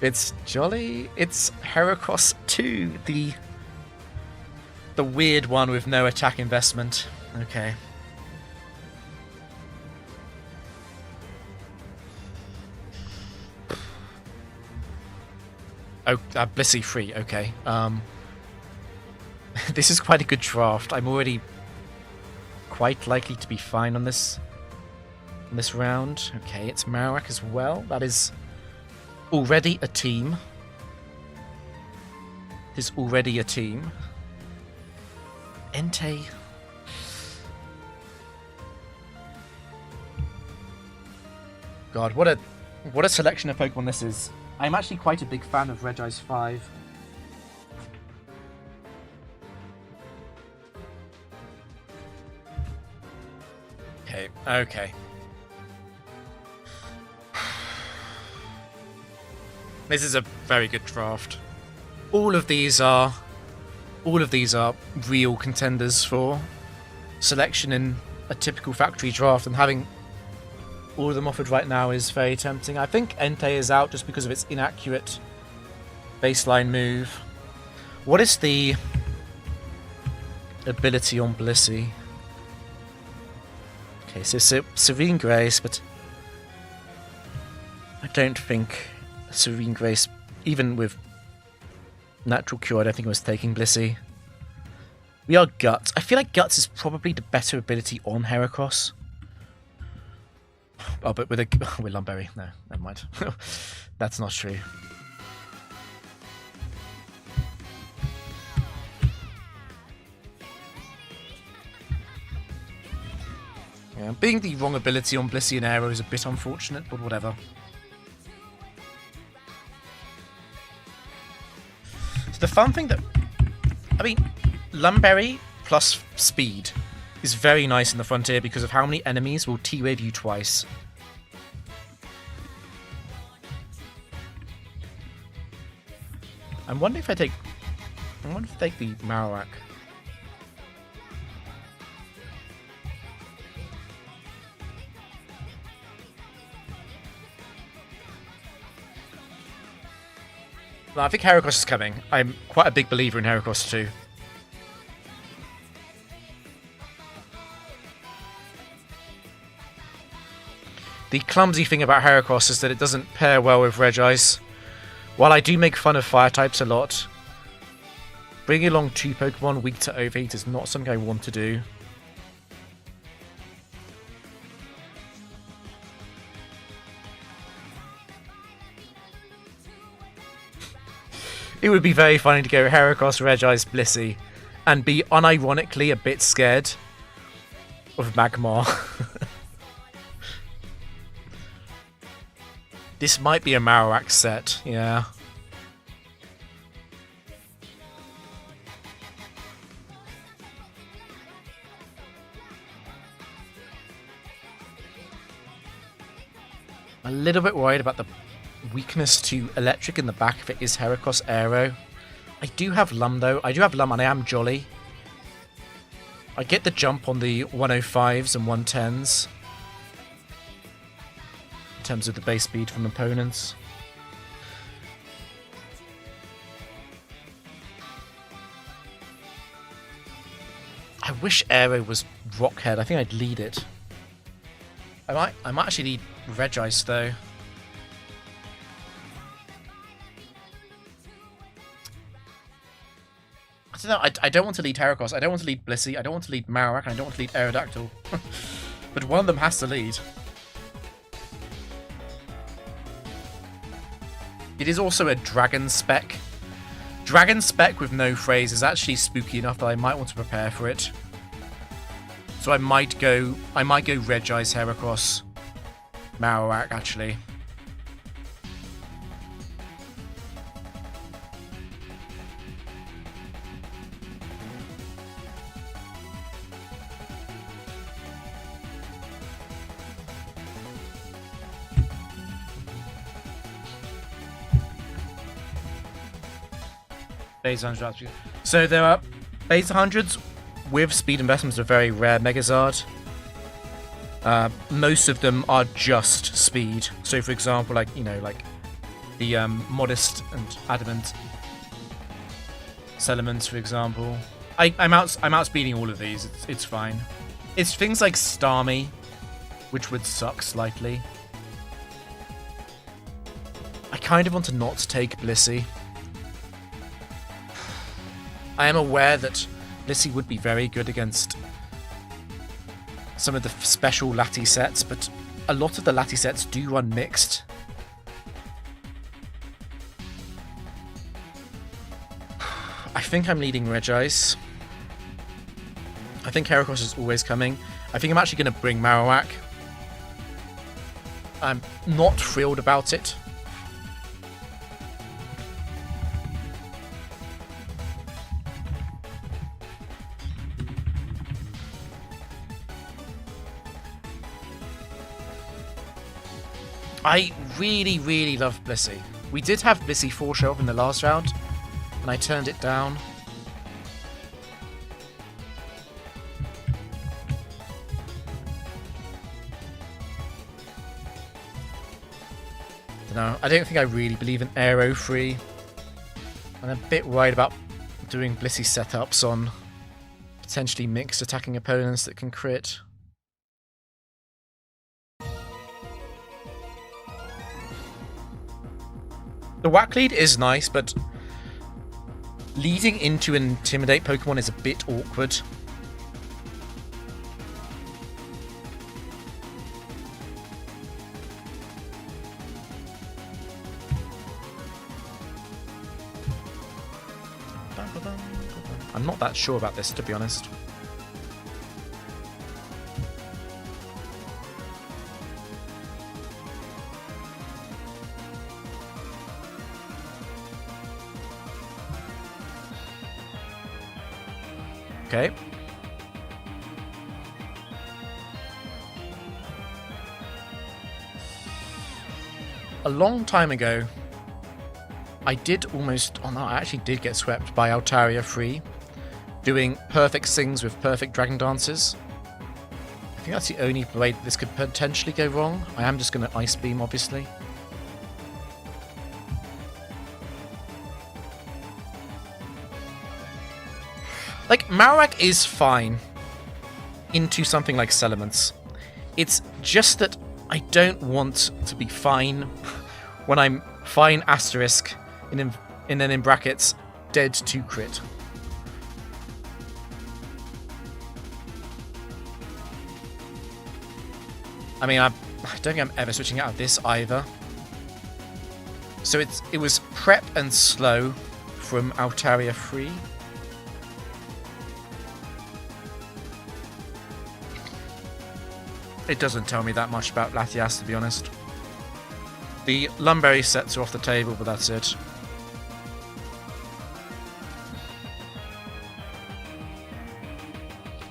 It's jolly. It's Heracross 2, the weird one with no attack investment. Okay. Oh, Blissey free, okay. This is quite a good draft. I'm already quite likely to be fine on this round. Okay, it's Marowak as well. That is already a team. It is already a team. Entei. God, what a selection of Pokemon this is. I'm actually quite a big fan of Regice 5. Okay. This is a very good draft. All of these are real contenders for selection in a typical factory draft, and having all of them offered right now is very tempting. I think Entei is out just because of its inaccurate baseline move. What is the ability on Blissey? Okay, so Serene Grace, but I don't think Serene Grace, even with Natural Cure, I don't think it was taking Blissey. We are Guts. I feel like Guts is probably the better ability on Heracross. Oh, but with Lumberry. No, never mind. That's not true. Yeah, being the wrong ability on Blissey and Aero is a bit unfortunate, but whatever. So the fun thing Lumberry plus speed is very nice in the frontier because of how many enemies will T-Wave you twice. I'm wondering if I take the Marowak. Well, I think Heracross is coming. I'm quite a big believer in Heracross too. The clumsy thing about Heracross is that it doesn't pair well with Regice. While I do make fun of fire types a lot, bringing along 2 Pokemon weak to Overheat is not something I want to do. It would be very funny to go Heracross, Regice, Blissey, and be unironically a bit scared of Magmar. This might be a Marowak set, yeah. I'm a little bit worried about the weakness to Electric in the back if it is Heracross Aero. I do have Lum though. I do have Lum and I am Jolly. I get the jump on the 105s and 110s. In terms of the base speed from opponents. I wish Aero was Rockhead. I think I'd lead it. I might actually lead Regice though. I don't know, I don't want to lead Heracross, I don't want to lead Blissey, I don't want to lead Marowak, and I don't want to lead Aerodactyl. But one of them has to lead. It is also a Dragon Spec. Dragon Spec with no phrase is actually spooky enough that I might want to prepare for it. So I might go Regice, Heracross, Marowak actually. Base 100. So there are base 100s with speed investments are very rare. Megazard. Most of them are just speed. So for example, like the Modest and Adamant Salamence, for example. I'm outspeeding all of these. It's fine. It's things like Starmie, which would suck slightly. I kind of want to not take Blissey. I am aware that Blissey would be very good against some of the special Lati sets, but a lot of the Lati sets do run mixed. I think I'm leading Regice. think Heracross is always coming. I think I'm actually going to bring Marowak. I'm not thrilled about it. I really, really love Blissey. We did have Blissey 4 show up in the last round, and I turned it down. No, I don't think I really believe in Aero Free. I'm a bit worried about doing Blissey setups on potentially mixed attacking opponents that can crit. The whack lead is nice, but leading into an Intimidate Pokemon is a bit awkward. I'm not that sure about this, to be honest. Okay. A long time ago, I did almost... Oh no, I actually did get swept by Altaria Free, doing perfect sings with perfect Dragon Dances. I think that's the only way that this could potentially go wrong. I am just going to Ice Beam, obviously. Like, Marowak is fine into something like Celements. It's just that I don't want to be fine when I'm fine asterisk and then in brackets dead to crit. I mean, I don't think I'm ever switching out of this either. So it was prep and slow from Altaria Free. It doesn't tell me that much about Latias, to be honest. The Lumberry sets are off the table, but that's it.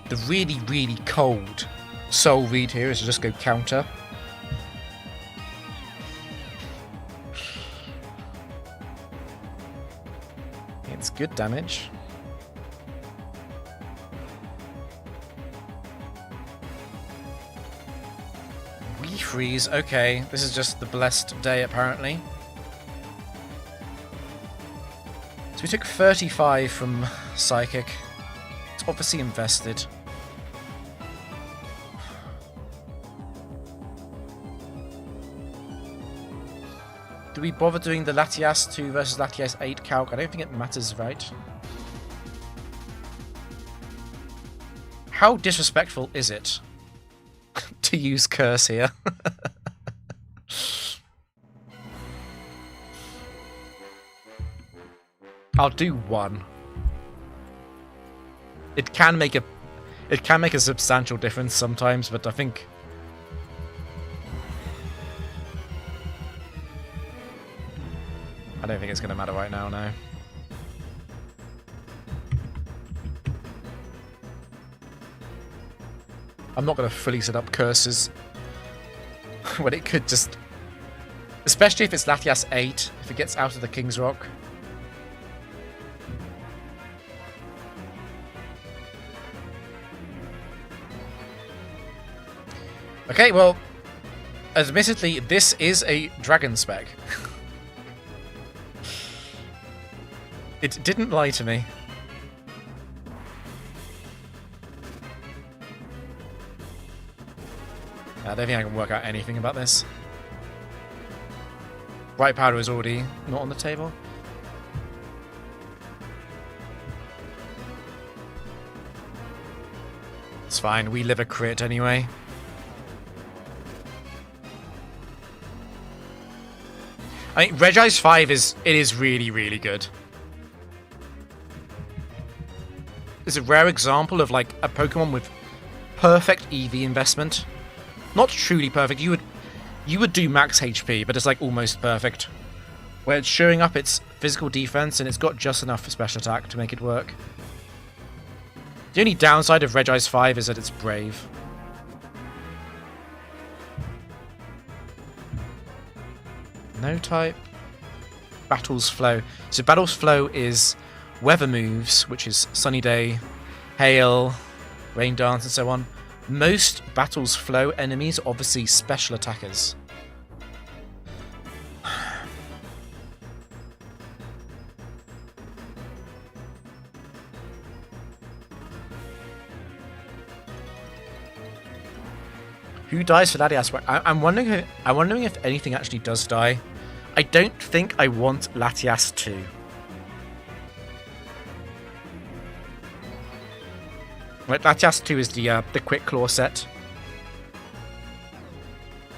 The really, really cold soul read here is to just go counter. It's good damage. Freeze. Okay, this is just the blessed day, apparently. So we took 35 from Psychic. It's obviously invested. Do we bother doing the Latias 2 versus Latias 8 calc? I don't think it matters, right? How disrespectful is it to use Curse here? I'll do one. It can make a substantial difference sometimes, but I think I don't think it's going to matter right now, no. I'm not going to fully set up curses when it could just... Especially if it's Latias 8, if it gets out of the King's Rock. Okay, well, admittedly, this is a Dragon spec. It didn't lie to me. I don't think I can work out anything about this. Bright Powder is already not on the table. It's fine, we live a crit anyway. I mean, Regice 5 is really, really good. is a rare example of like a Pokemon with perfect EV investment. Not truly perfect. You would do max HP, but it's like almost perfect. Where it's showing up its physical defense and it's got just enough for special attack to make it work. The only downside of Regice 5 is that it's brave. No type. Battle's Flow. So Battle's Flow is weather moves, which is Sunny Day, Hail, Rain Dance, and so on. Most Battle's Flow enemies are obviously special attackers. Who dies for Latias? I'm wondering if anything actually does die. I don't think I want Latias 2. Right, Latias 2 is the Quick Claw set.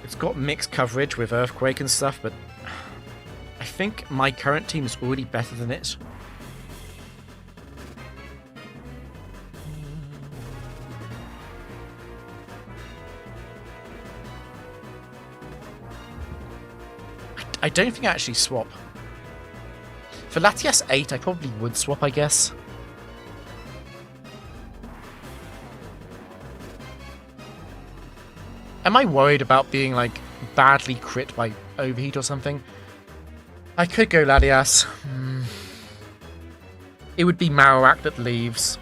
It's got mixed coverage with Earthquake and stuff, but I think my current team is already better than it. I don't think I actually swap. For Latias 8, I probably would swap, I guess. Am I worried about being, like, badly crit by Overheat or something? I could go Latias. It would be Marowak that leaves.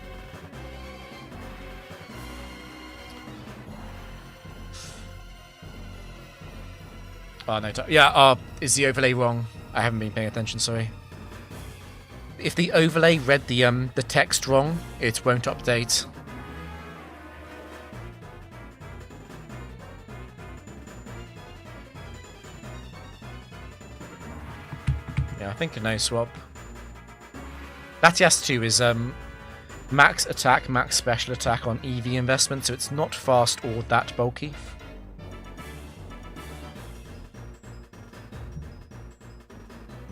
Oh, no. Yeah, is the overlay wrong? I haven't been paying attention, sorry. If the overlay read the text wrong, it won't update. Yeah, I think a no swap. Latias 2 is max attack, max special attack on EV investment, so it's not fast or that bulky.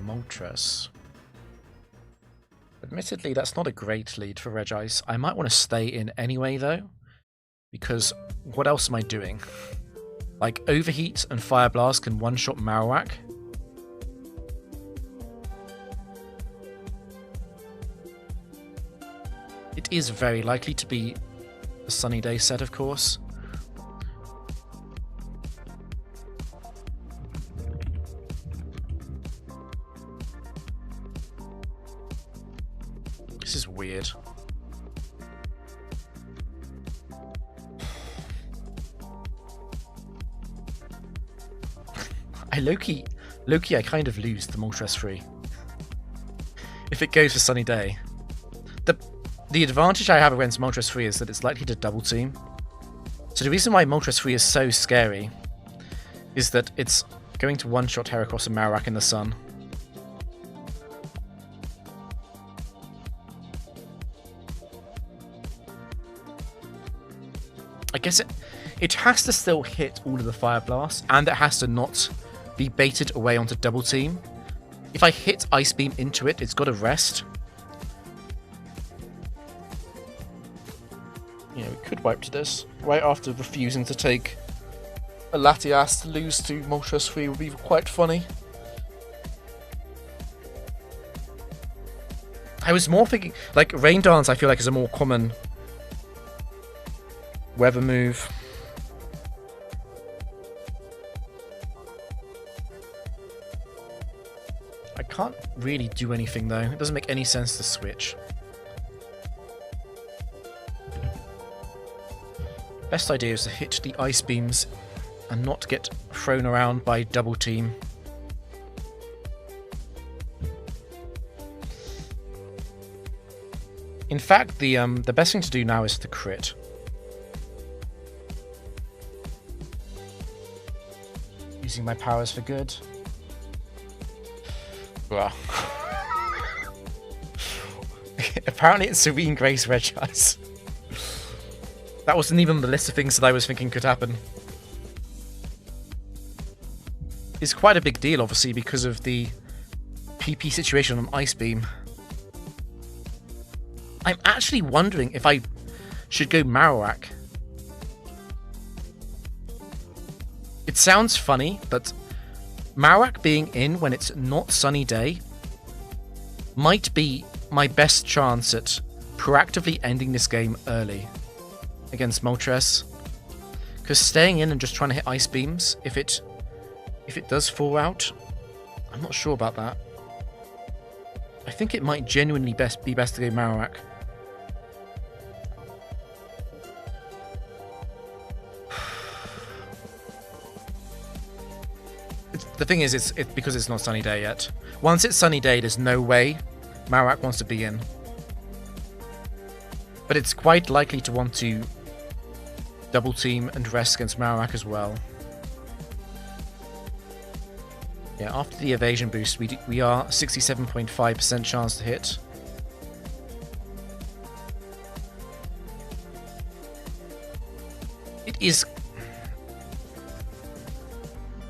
Moltres. Admittedly, that's not a great lead for Regice. I might want to stay in anyway, though, because what else am I doing? Like, Overheat and Fire Blast can one-shot Marowak. It is very likely to be a Sunny Day set, of course. This is weird. Loki, I kind of lose the Moltres free. If it goes for Sunny Day. The advantage I have against Moltres free is that it's likely to double team. So the reason why Moltres free is so scary is that it's going to one-shot Heracross and Marowak in the sun. I guess it has to still hit all of the Fire Blasts, and it has to not be baited away onto double team. If I hit Ice Beam into it, it's got to rest. Yeah, we could wipe to this. Right after refusing to take a Latias to lose to Moltres free would be quite funny. I was more thinking, like, Rain Dance I feel like is a more common weather move. I can't really do anything though. It doesn't make any sense to switch. Best idea is to hit the Ice Beams and not get thrown around by double team. In fact, the best thing to do now is to crit. Using my powers for good. Apparently it's Serene Grace Regice. That wasn't even the list of things that I was thinking could happen. It's quite a big deal, obviously, because of the PP situation on Ice Beam. I'm actually wondering if I should go Marowak. It sounds funny, but Marowak being in when it's not sunny day might be my best chance at proactively ending this game early against Moltres. Because staying in and just trying to hit Ice Beams, if it does fall out, I'm not sure about that. I think it might genuinely be best to go Marowak. The thing is, it's because it's not sunny day yet. Once it's sunny day, there's no way Marowak wants to be in. But it's quite likely to want to double team and rest against Marowak as well. Yeah, after the evasion boost, we are 67.5% chance to hit.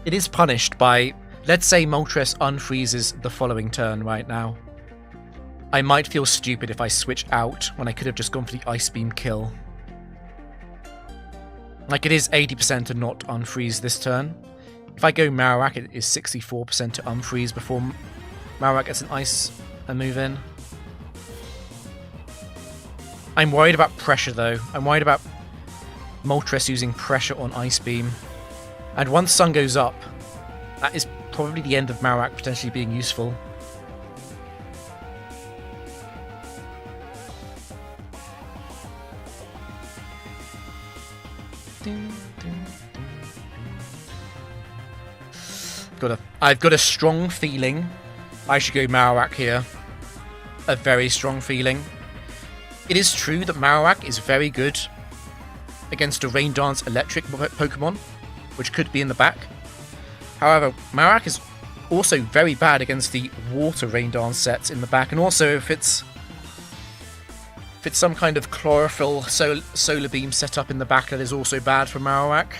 It is punished by, let's say Moltres unfreezes the following turn right now. I might feel stupid if I switch out when I could have just gone for the Ice Beam kill. Like, it is 80% to not unfreeze this turn. If I go Marowak, it is 64% to unfreeze before Marowak gets an ice and move in. I'm worried about pressure though. I'm worried about Moltres using pressure on Ice Beam. And once sun goes up, that is probably the end of Marowak potentially being useful. I've got a strong feeling I should go Marowak here. A very strong feeling. It is true that Marowak is very good against a Rain Dance electric Pokemon, which could be in the back. However, Marowak is also very bad against the water Rain Dance sets in the back, and also if it's some kind of chlorophyll solar beam setup in the back, that is also bad for Marowak.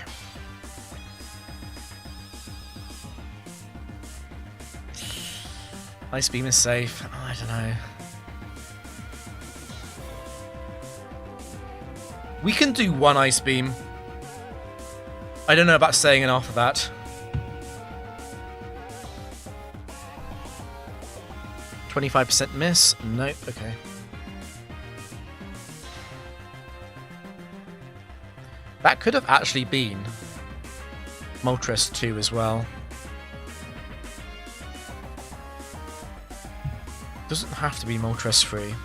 Ice Beam is safe. Oh, I don't know. We can do one Ice Beam. I don't know about staying in after that. %25 miss? Nope, okay. That could have actually been Moltres 2 as well. Doesn't have to be Moltres 3.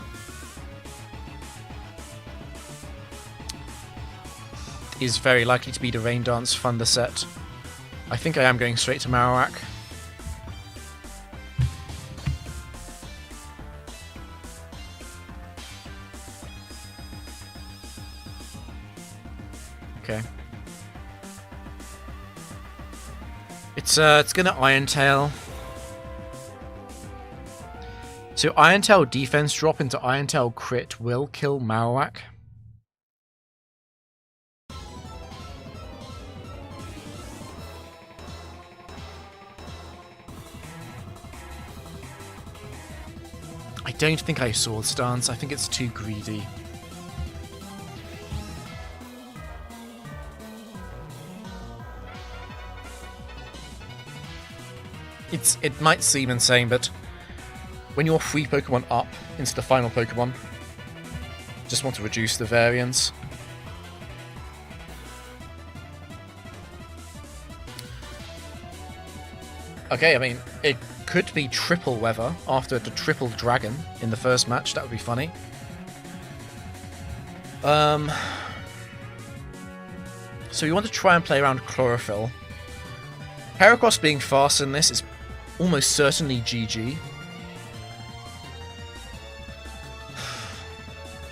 Is very likely to be the Rain Dance Thunder set. I think I am going straight to Marowak. Okay. It's gonna Iron Tail. So Iron Tail defense drop into Iron Tail crit will kill Marowak. I don't think I Sword Stance. I think it's too greedy. It might seem insane, but when you're 3 Pokemon up into the final Pokemon, just want to reduce the variance. Okay, I mean, it could be triple weather after the triple dragon in the first match. That would be funny. So we want to try and play around Chlorophyll. Heracross being fast in this is almost certainly GG.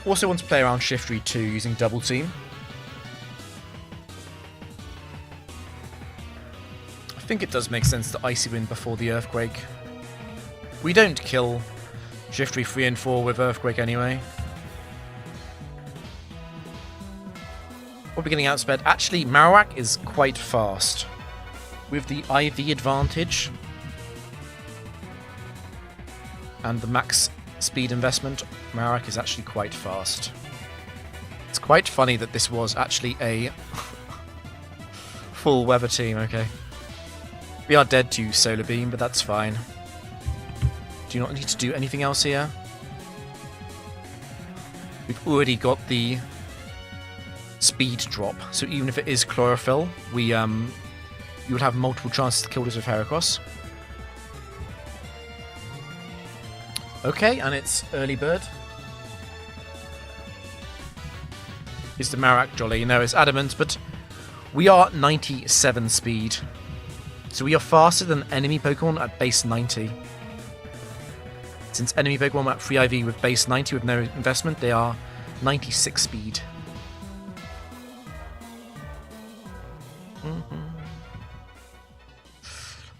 Also want to play around Shiftry 2 using Double Team. I think it does make sense to Icy Wind before the Earthquake. We don't kill Shiftry 3 and 4 with Earthquake anyway. We're getting outsped. Actually, Marowak is quite fast with the IV advantage and the max speed investment, Marowak is actually quite fast. It's quite funny that this was actually a full weather team, okay. We are dead to Solar Beam, but that's fine. Do you not need to do anything else here? We've already got the speed drop, so even if it is Chlorophyll, you would have multiple chances to kill this with Heracross. Okay, and it's Early Bird. Is the Marowak jolly? No, it's Adamant, but we are 97 speed. So we are faster than enemy Pokemon at base 90. Since enemy Pokemon at 3 IV with base 90 with no investment, they are 96 speed.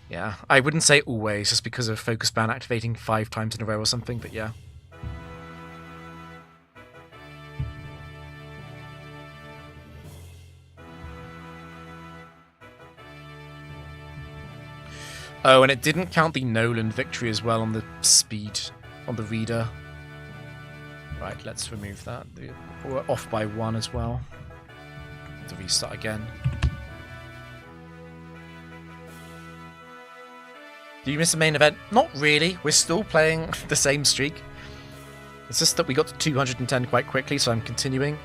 Yeah, I wouldn't say always, just because of Focus Ban activating 5 times in a row or something, but yeah. Oh, and it didn't count the Noland victory as well on the speed, on the reader. Right, let's remove that. We're off by 1 as well. To restart again. Do you miss the main event? Not really. We're still playing the same streak. It's just that we got to 210 quite quickly, so I'm continuing.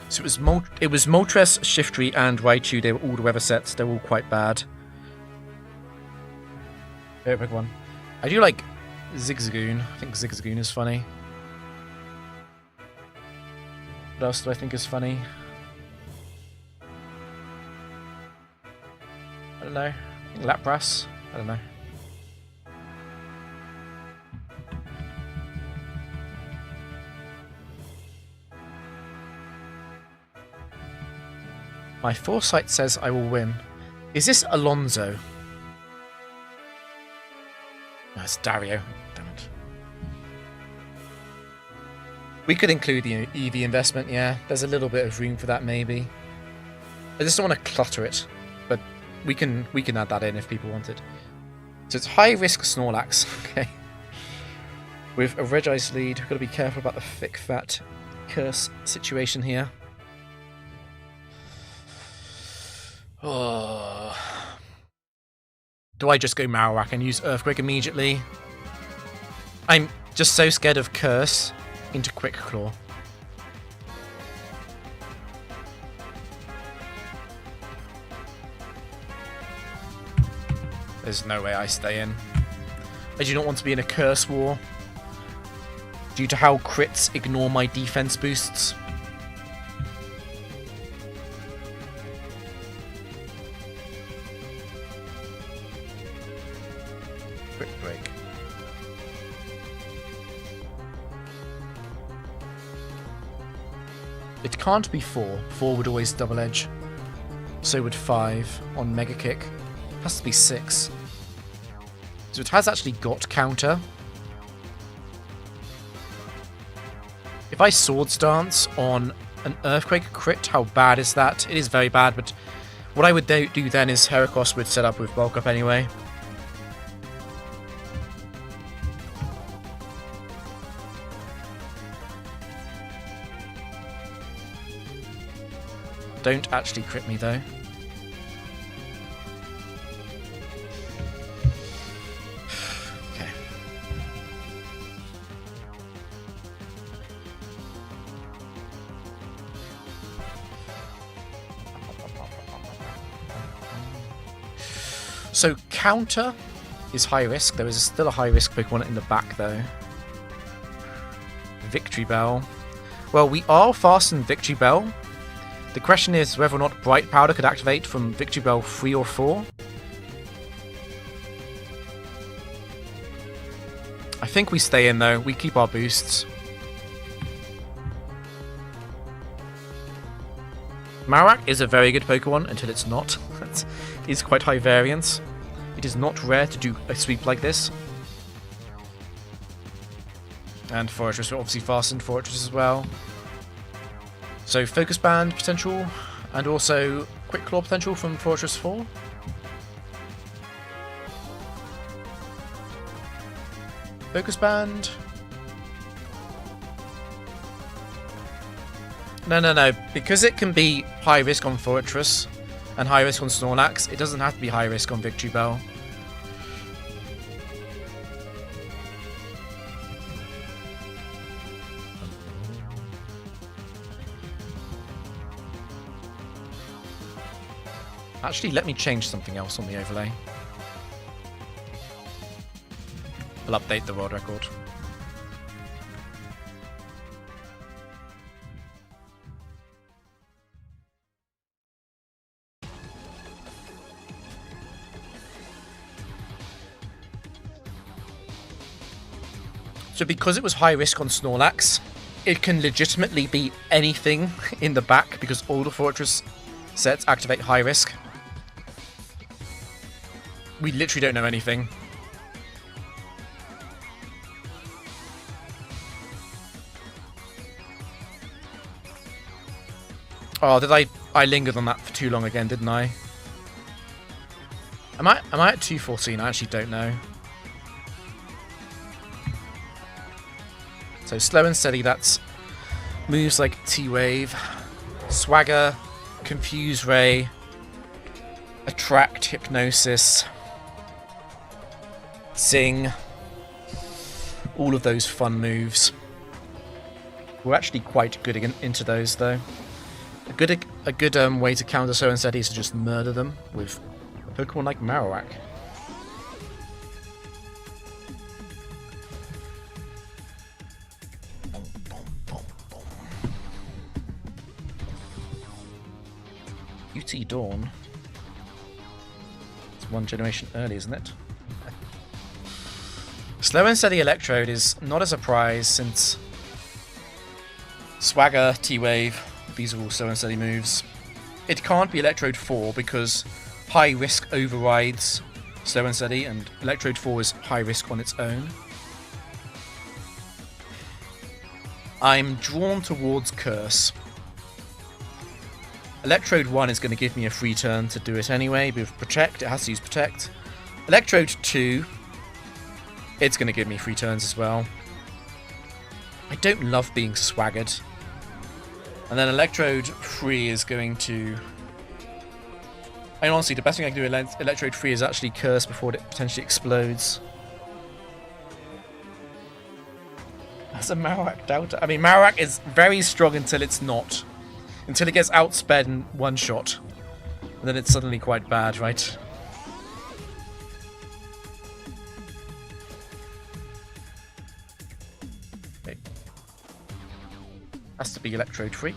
So it was Moltres, Shiftry, and Raichu. They were all the weather sets. They're all quite bad. Very quick one. I do like Zigzagoon. I think Zigzagoon is funny. What else do I think is funny? I don't know. I think Lapras. I don't know. My foresight says I will win. Is this Alonso? No, it's Dario. Damn it. We could include the EV investment, yeah. There's a little bit of room for that, maybe. I just don't want to clutter it, but we can add that in if people want it. So it's high risk Snorlax, okay. With a Regice lead, we've got to be careful about the thick fat curse situation here. Oh. Do I just go Marowak and use Earthquake immediately? I'm just so scared of Curse into Quick Claw. There's no way I stay in. I do not want to be in a Curse War due to how crits ignore my defense boosts. It can't be 4. 4 would always double edge. So would 5 on Mega Kick. It has to be 6. So it has actually got counter. If I Sword Stance on an Earthquake crit, how bad is that? It is very bad, but what I would do then is Heracross would set up with Bulk Up anyway. Don't actually crit me though. Okay. So counter is high risk. There is still a high risk Pokemon in the back though. Victory Bell. Well, we are fast in Victory Bell. The question is whether or not Bright Powder could activate from Victory Bell 3 or 4. I think we stay in though. We keep our boosts. Marowak is a very good Pokemon until it's not. That is quite high variance. It is not rare to do a sweep like this. And Fortress are obviously fastened Fortress as well. So Focus Band potential, and also Quick Claw potential from Fortress 4. Focus Band. No. Because it can be high risk on Fortress and high risk on Snorlax, it doesn't have to be high risk on Victory Bell. Actually, let me change something else on the overlay. I'll update the world record. So because it was high risk on Snorlax, it can legitimately be anything in the back because all the Fortress sets activate high risk. We literally don't know anything. Oh, did I lingered on that for too long again, didn't I? Am I at 214? I actually don't know. So slow and steady, that's moves like T-Wave, Swagger, Confuse Ray, Attract, Hypnosis, Sing, all of those fun moves. We're actually quite good into those though. A good way to counter slow and steady is to just murder them with a Pokemon like Marowak. UT Dawn. It's one generation early, isn't it? Slow and steady Electrode is not a surprise since Swagger, T-Wave, these are all slow and steady moves. It can't be Electrode 4 because high risk overrides slow and steady, and Electrode 4 is high risk on its own. I'm drawn towards Curse. Electrode 1 is going to give me a free turn to do it anyway. With Protect, it has to use Protect. Electrode 2, it's going to give me free turns as well. I don't love being swaggered. And then Electrode 3 is going to... I mean, honestly, the best thing I can do with Electrode 3 is actually Curse before it potentially explodes. That's a Marowak Delta. I mean, Marowak is very strong until it's not. Until it gets outsped in one shot. And then it's suddenly quite bad, right? Okay. Has to be Electrode 3.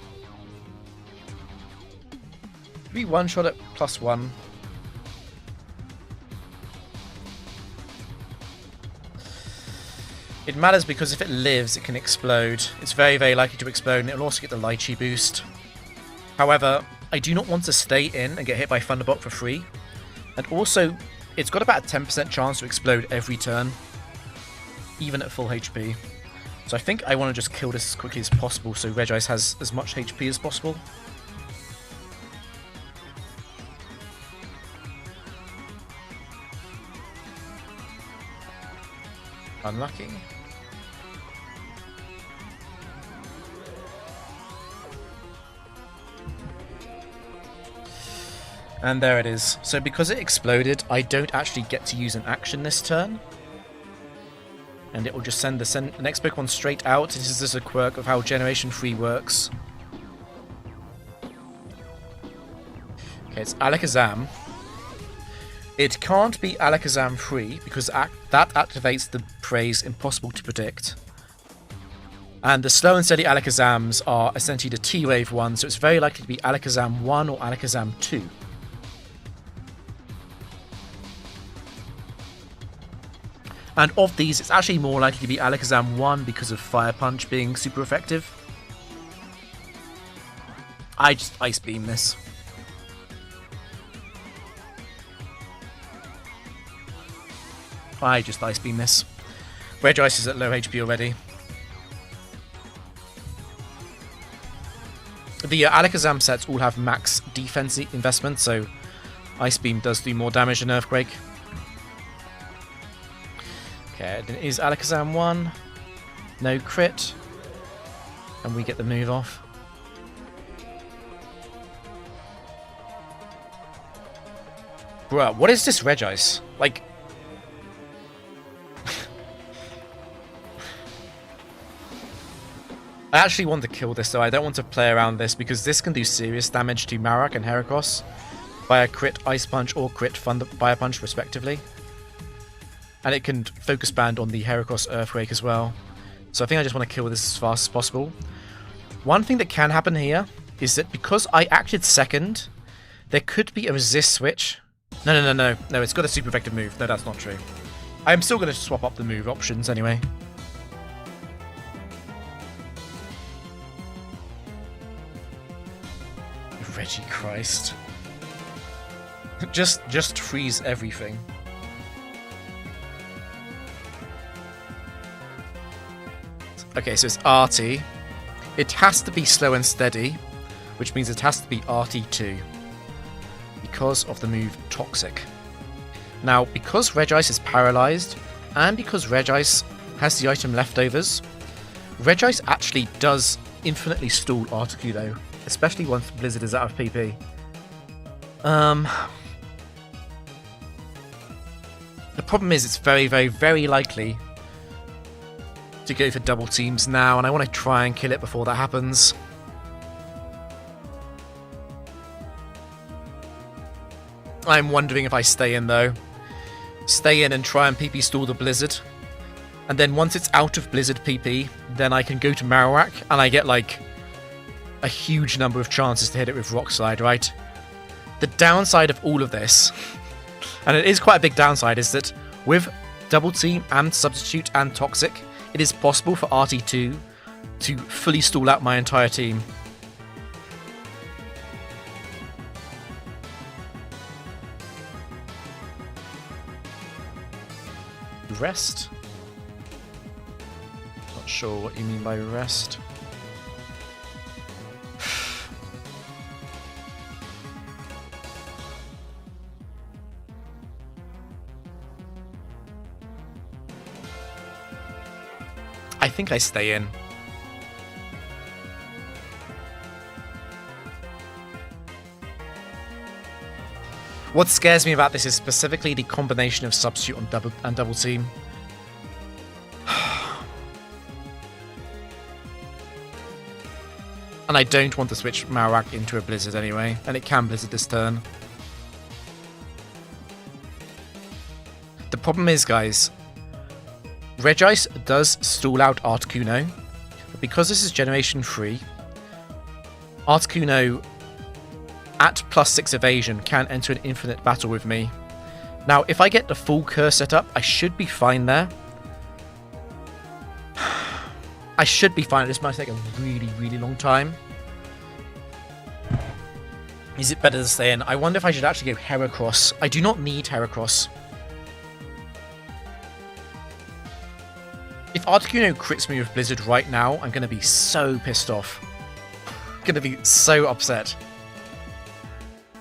Be one shot at +1. It matters because if it lives, it can explode. It's very, very likely to explode, and it'll also get the Lychee boost. However, I do not want to stay in and get hit by Thunderbolt for free. And also, it's got about a 10% chance to explode every turn, even at full HP. So I think I want to just kill this as quickly as possible so Regice has as much HP as possible. Unlucky. And there it is. So because it exploded, I don't actually get to use an action this turn. And it will just send the next Pokemon straight out. This is just a quirk of how Generation 3 works. Okay, it's Alakazam. It can't be Alakazam 3 because that activates the phrase impossible to predict. And the slow and steady Alakazams are essentially the T-Wave one, so it's very likely to be Alakazam 1 or Alakazam 2. And of these, it's actually more likely to be Alakazam 1 because of Fire Punch being super effective. I just Ice Beam this. I just Ice Beam this. Regice is at low HP already. The Alakazam sets all have max defense investment, so Ice Beam does do more damage than Earthquake. Okay, it is Alakazam 1. No crit. And we get the move off. Bruh, what is this Regice? Like... I actually want to kill this though. I don't want to play around this because this can do serious damage to Marowak and Heracross by a crit Ice Punch or crit Fire Punch respectively. And it can focus band on the Heracross Earthquake as well. So I think I just want to kill this as fast as possible. One thing that can happen here is that because I acted second, there could be a resist switch. No, it's got a super effective move. No, that's not true. I'm still going to swap up the move options anyway. Reggie Christ. Just freeze everything. Okay, so it's RT. It has to be slow and steady, which means it has to be RT2 because of the move Toxic. Now, because Regice is paralyzed and because Regice has the item leftovers, Regice actually does infinitely stall Articuno, especially once Blizzard is out of PP. The problem is it's very, very, very likely to go for double teams now, and I want to try and kill it before that happens. I'm wondering if I stay in though. Stay in and try and PP stall the Blizzard. And then once it's out of Blizzard PP, then I can go to Marowak and I get like a huge number of chances to hit it with Rock Slide, right? The downside of all of this, and it is quite a big downside, is that with Double Team and Substitute and Toxic, it is possible for RT2 to fully stall out my entire team. Rest? Not sure what you mean by rest. I think I stay in. What scares me about this is specifically the combination of Substitute and Double Team. And I don't want to switch Marowak into a Blizzard anyway, and it can Blizzard this turn. The problem is, guys, Regice does stall out Articuno, but because this is Generation 3, Articuno at +6 evasion can enter an infinite battle with me. Now, if I get the full curse set up, I should be fine there. I should be fine. This might take a really, really long time. Is it better to stay in? I wonder if I should actually go Heracross. I do not need Heracross. If Articuno crits me with Blizzard right now, I'm going to be so pissed off. I'm going to be so upset.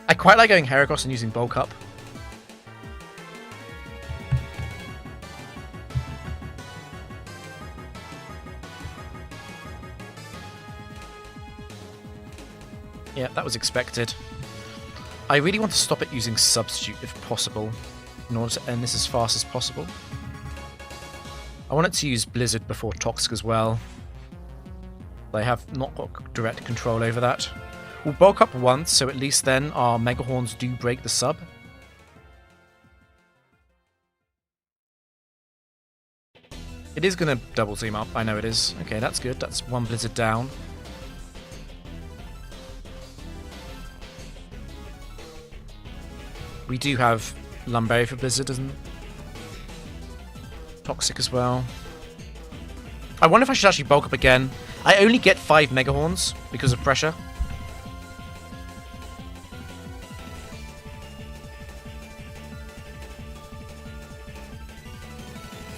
I quite like going Heracross and using Bulk Up. Yeah, that was expected. I really want to stop it using Substitute if possible, in order to end this as fast as possible. I want it to use Blizzard before Toxic as well. They have not got direct control over that. We'll bulk up once, so at least then our Mega Horns do break the sub. It is going to double team up, I know it is. Okay, that's good, that's one Blizzard down. We do have Lumberry for Blizzard, isn't it? Toxic as well. I wonder if I should actually bulk up again. I only get 5 Mega Horns because of pressure.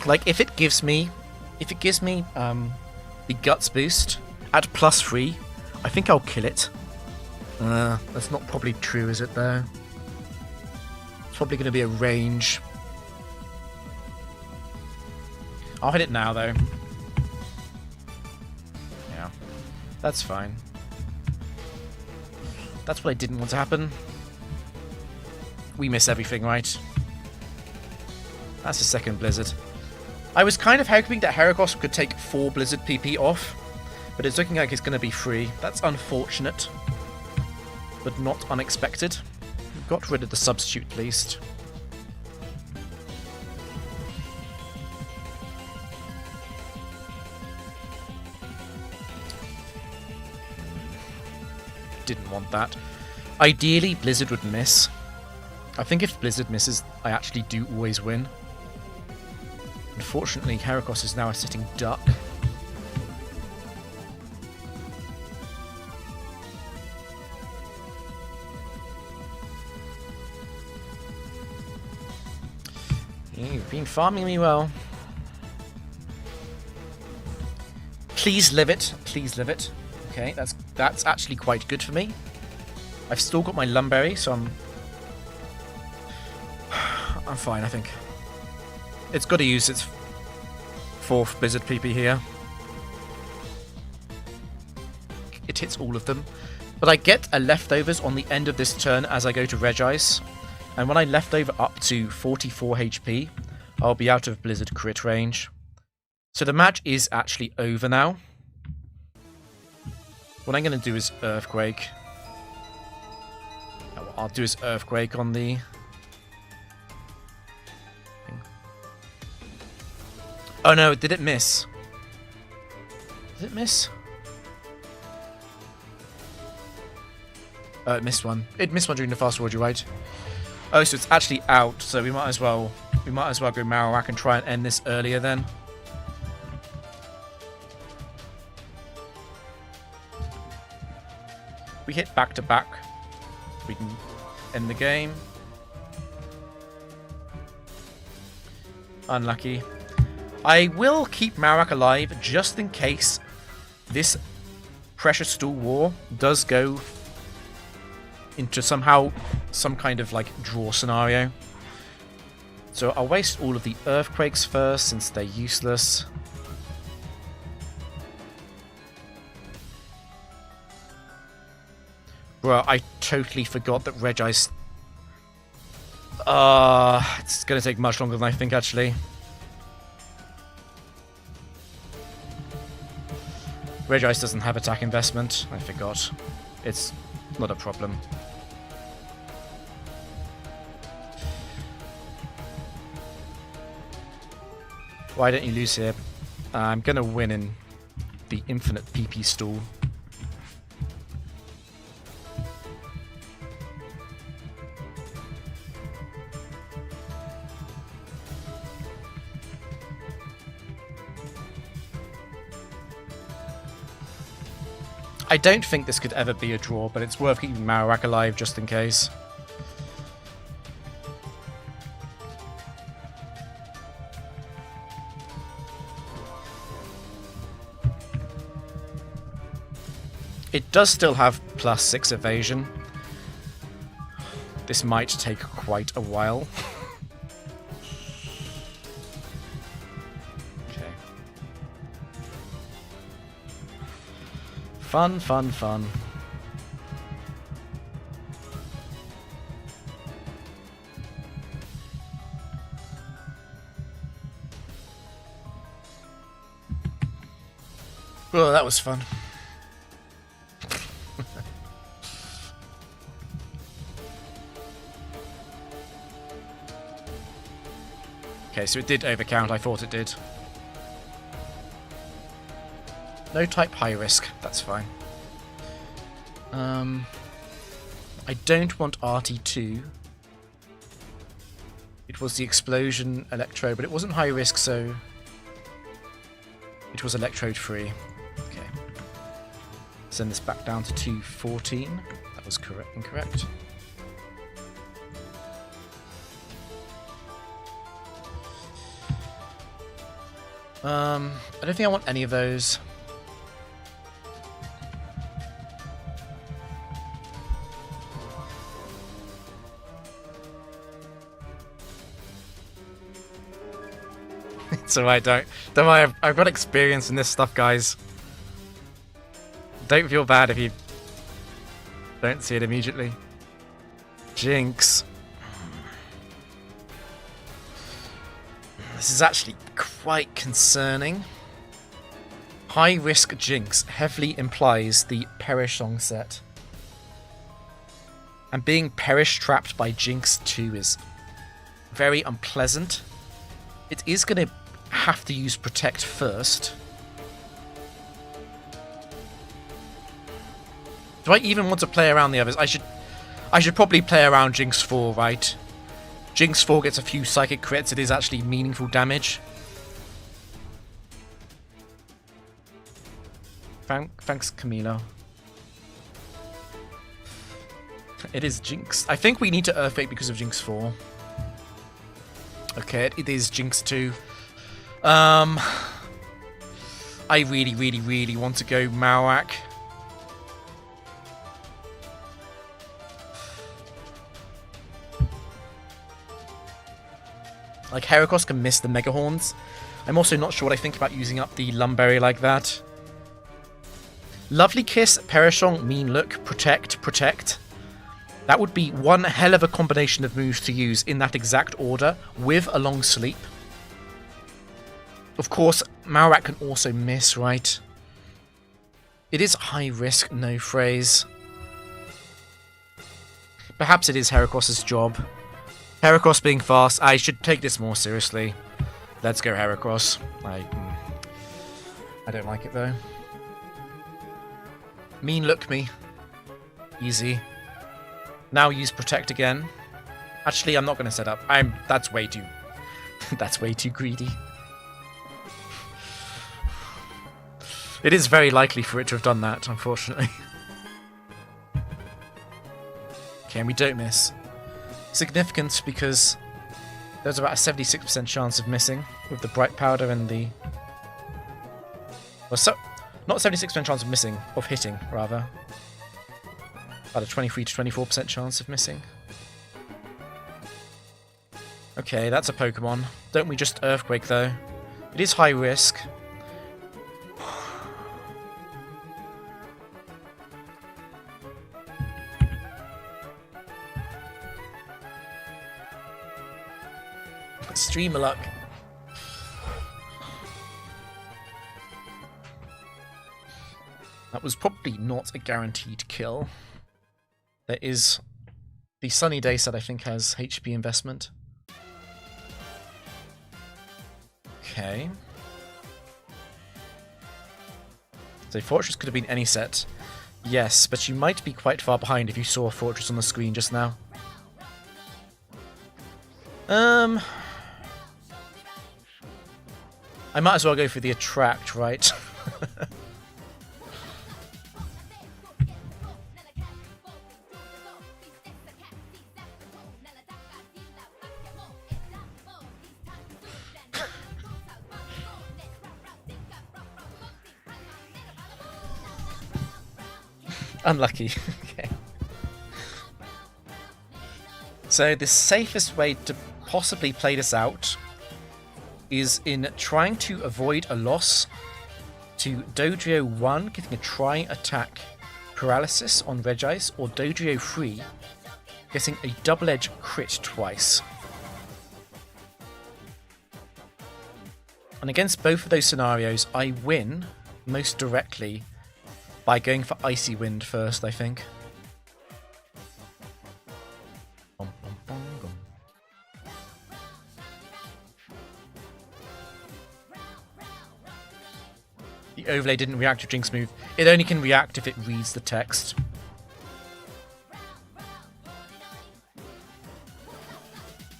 Like, if it gives me the Guts boost at +3, I think I'll kill it. That's not probably true, is it, though? It's probably going to be a range. I'll hit it now, though. Yeah. That's fine. That's what I didn't want to happen. We miss everything, right? That's the second Blizzard. I was kind of hoping that Heracross could take 4 Blizzard PP off, but it's looking like it's going to be 3. That's unfortunate, but not unexpected. Got rid of the substitute at least. Didn't want that. Ideally, Blizzard would miss. I think if Blizzard misses, I actually do always win. Unfortunately, Heracross is now a sitting duck. You've been farming me well. Please live it. Please live it. Okay, that's actually quite good for me. I've still got my Lumberry, so I'm fine, I think. It's got to use its 4th Blizzard PP here. It hits all of them. But I get a leftovers on the end of this turn as I go to Regice. And when I leftover up to 44 HP, I'll be out of Blizzard crit range. So the match is actually over now. What I'm going to do is Earthquake. What I'll do is Earthquake on the... Oh no, did it miss? Did it miss? Oh, it missed one. It missed one during the fast forward, you're right. Oh, so it's actually out, so we might as well go Marowak and try and end this earlier then. We hit back to back. We can end the game. Unlucky. I will keep Marowak alive just in case this Precious Stool War does go into some kind of like draw scenario. So I'll waste all of the Earthquakes first since they're useless. Bro, I totally forgot that Regice... it's going to take much longer than I think, actually. Regice doesn't have attack investment. I forgot. It's not a problem. Why don't you lose here? I'm going to win in the infinite PP stall. I don't think this could ever be a draw, but it's worth keeping Marowak alive just in case. It does still have +6 evasion. This might take quite a while. Okay. Fun, fun, fun. Oh, that was fun. Okay, so it did overcount. I thought it did. No type high risk. That's fine. I don't want RT2. It was the explosion electro, but it wasn't high risk, so it was electrode free. Okay. Send this back down to 214. That was incorrect. I don't think I want any of those. It's alright, don't worry, I've got experience in this stuff, guys. Don't feel bad if you don't see it immediately. Jinx. This is actually quite concerning. High risk Jinx heavily implies the Perishong set. And being Perish trapped by Jinx 2 is very unpleasant. It is going to have to use Protect first. Do I even want to play around the others? I should probably play around Jinx 4, right? Jinx 4 gets a few psychic crits. It is actually meaningful damage. Thanks, Camilo. It is Jinx. I think we need to Earthquake because of Jinx 4. Okay, it is Jinx 2. I really, really, really want to go Marowak. Like, Heracross can miss the Mega Horns. I'm also not sure what I think about using up the Lumberry like that. Lovely Kiss, Perishong, Mean Look, Protect, Protect. That would be one hell of a combination of moves to use in that exact order with a long sleep. Of course, Marowak can also miss, right? It is high risk, no phrase. Perhaps it is Heracross's job. Heracross being fast, I should take this more seriously. Let's go Heracross. I don't like it though. Mean Look me. Easy. Now use Protect again. Actually, I'm not going to set up. That's way too... that's way too greedy. It is very likely for it to have done that, unfortunately. Okay, and we don't miss. Significant because there's about a 76% chance of missing with the Bright Powder and the... Well, so... Not 76% chance of missing, of hitting, rather. About a 23 to 24% chance of missing. Okay, that's a Pokemon. Don't we just Earthquake, though? It is high risk. Streamer luck. That was probably not a guaranteed kill. There is the Sunny Day set, I think, has HP investment. Okay. So Fortress could have been any set. Yes, but you might be quite far behind if you saw Fortress on the screen just now. I might as well go for the Attract, right? Unlucky. Okay. So the safest way to possibly play this out is in trying to avoid a loss to Dodrio 1, getting a Tri-Attack Paralysis on Regice, or Dodrio 3, getting a double-edge crit twice. And against both of those scenarios, I win most directly by going for Icy Wind first, I think. The overlay didn't react to Jinx move. It only can react if it reads the text.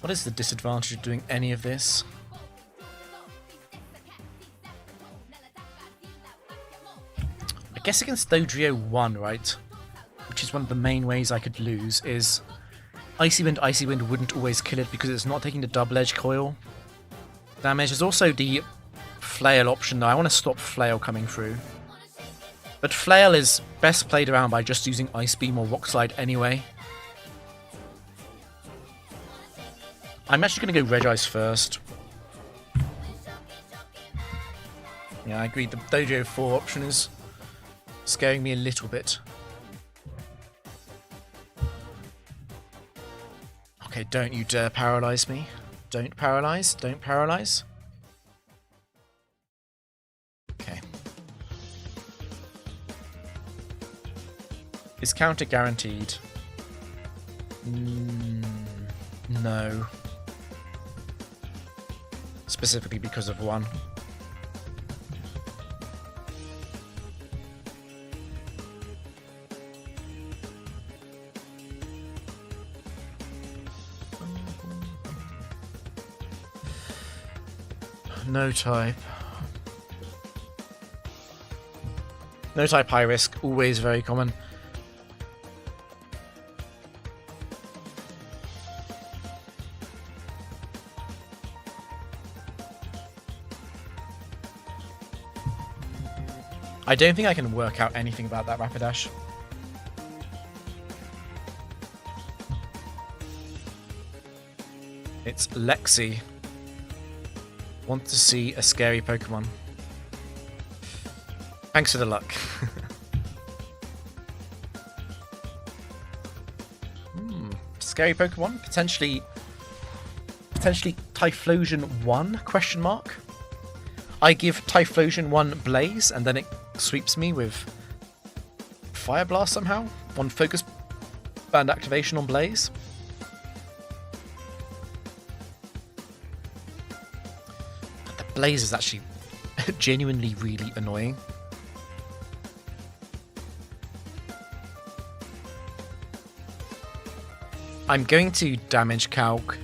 What is the disadvantage of doing any of this? I guess against Dodrio 1, right? Which is one of the main ways I could lose, is Icy Wind wouldn't always kill it because it's not taking the double-edge coil damage. There's also the Flail option though. I want to stop Flail coming through. But Flail is best played around by just using Ice Beam or Rock Slide anyway. I'm actually going to go Regice first. Yeah, I agree. The Dojo 4 option is scaring me a little bit. Okay, don't you dare paralyze me. Don't paralyze. Don't paralyze. Okay. Is counter guaranteed? No. Specifically because of 1. No type. No type high risk, always very common. I don't think I can work out anything about that Rapidash. It's Lexi. Want to see a scary Pokemon. Thanks for the luck. Scary Pokemon? Potentially Typhlosion 1? Question mark. I give Typhlosion 1 Blaze and then it sweeps me with Fire Blast somehow? On Focus Band activation on Blaze? The Blaze is actually genuinely really annoying. I'm going to damage calc.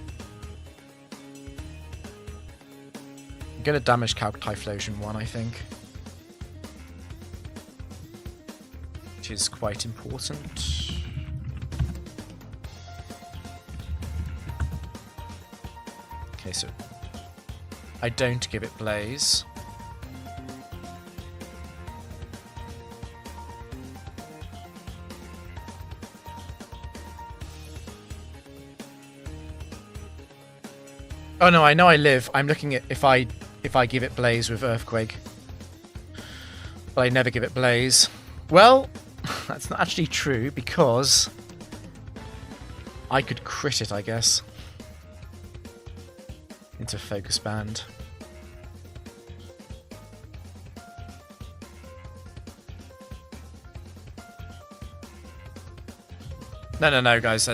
I'm going to damage calc Typhlosion 1, I think. Which is quite important. Okay, so I don't give it Blaze. Oh no, I know I live. I'm looking at if I give it Blaze with Earthquake. But I never give it Blaze. Well, that's not actually true because I could crit it, I guess. Into Focus Band. No, guys.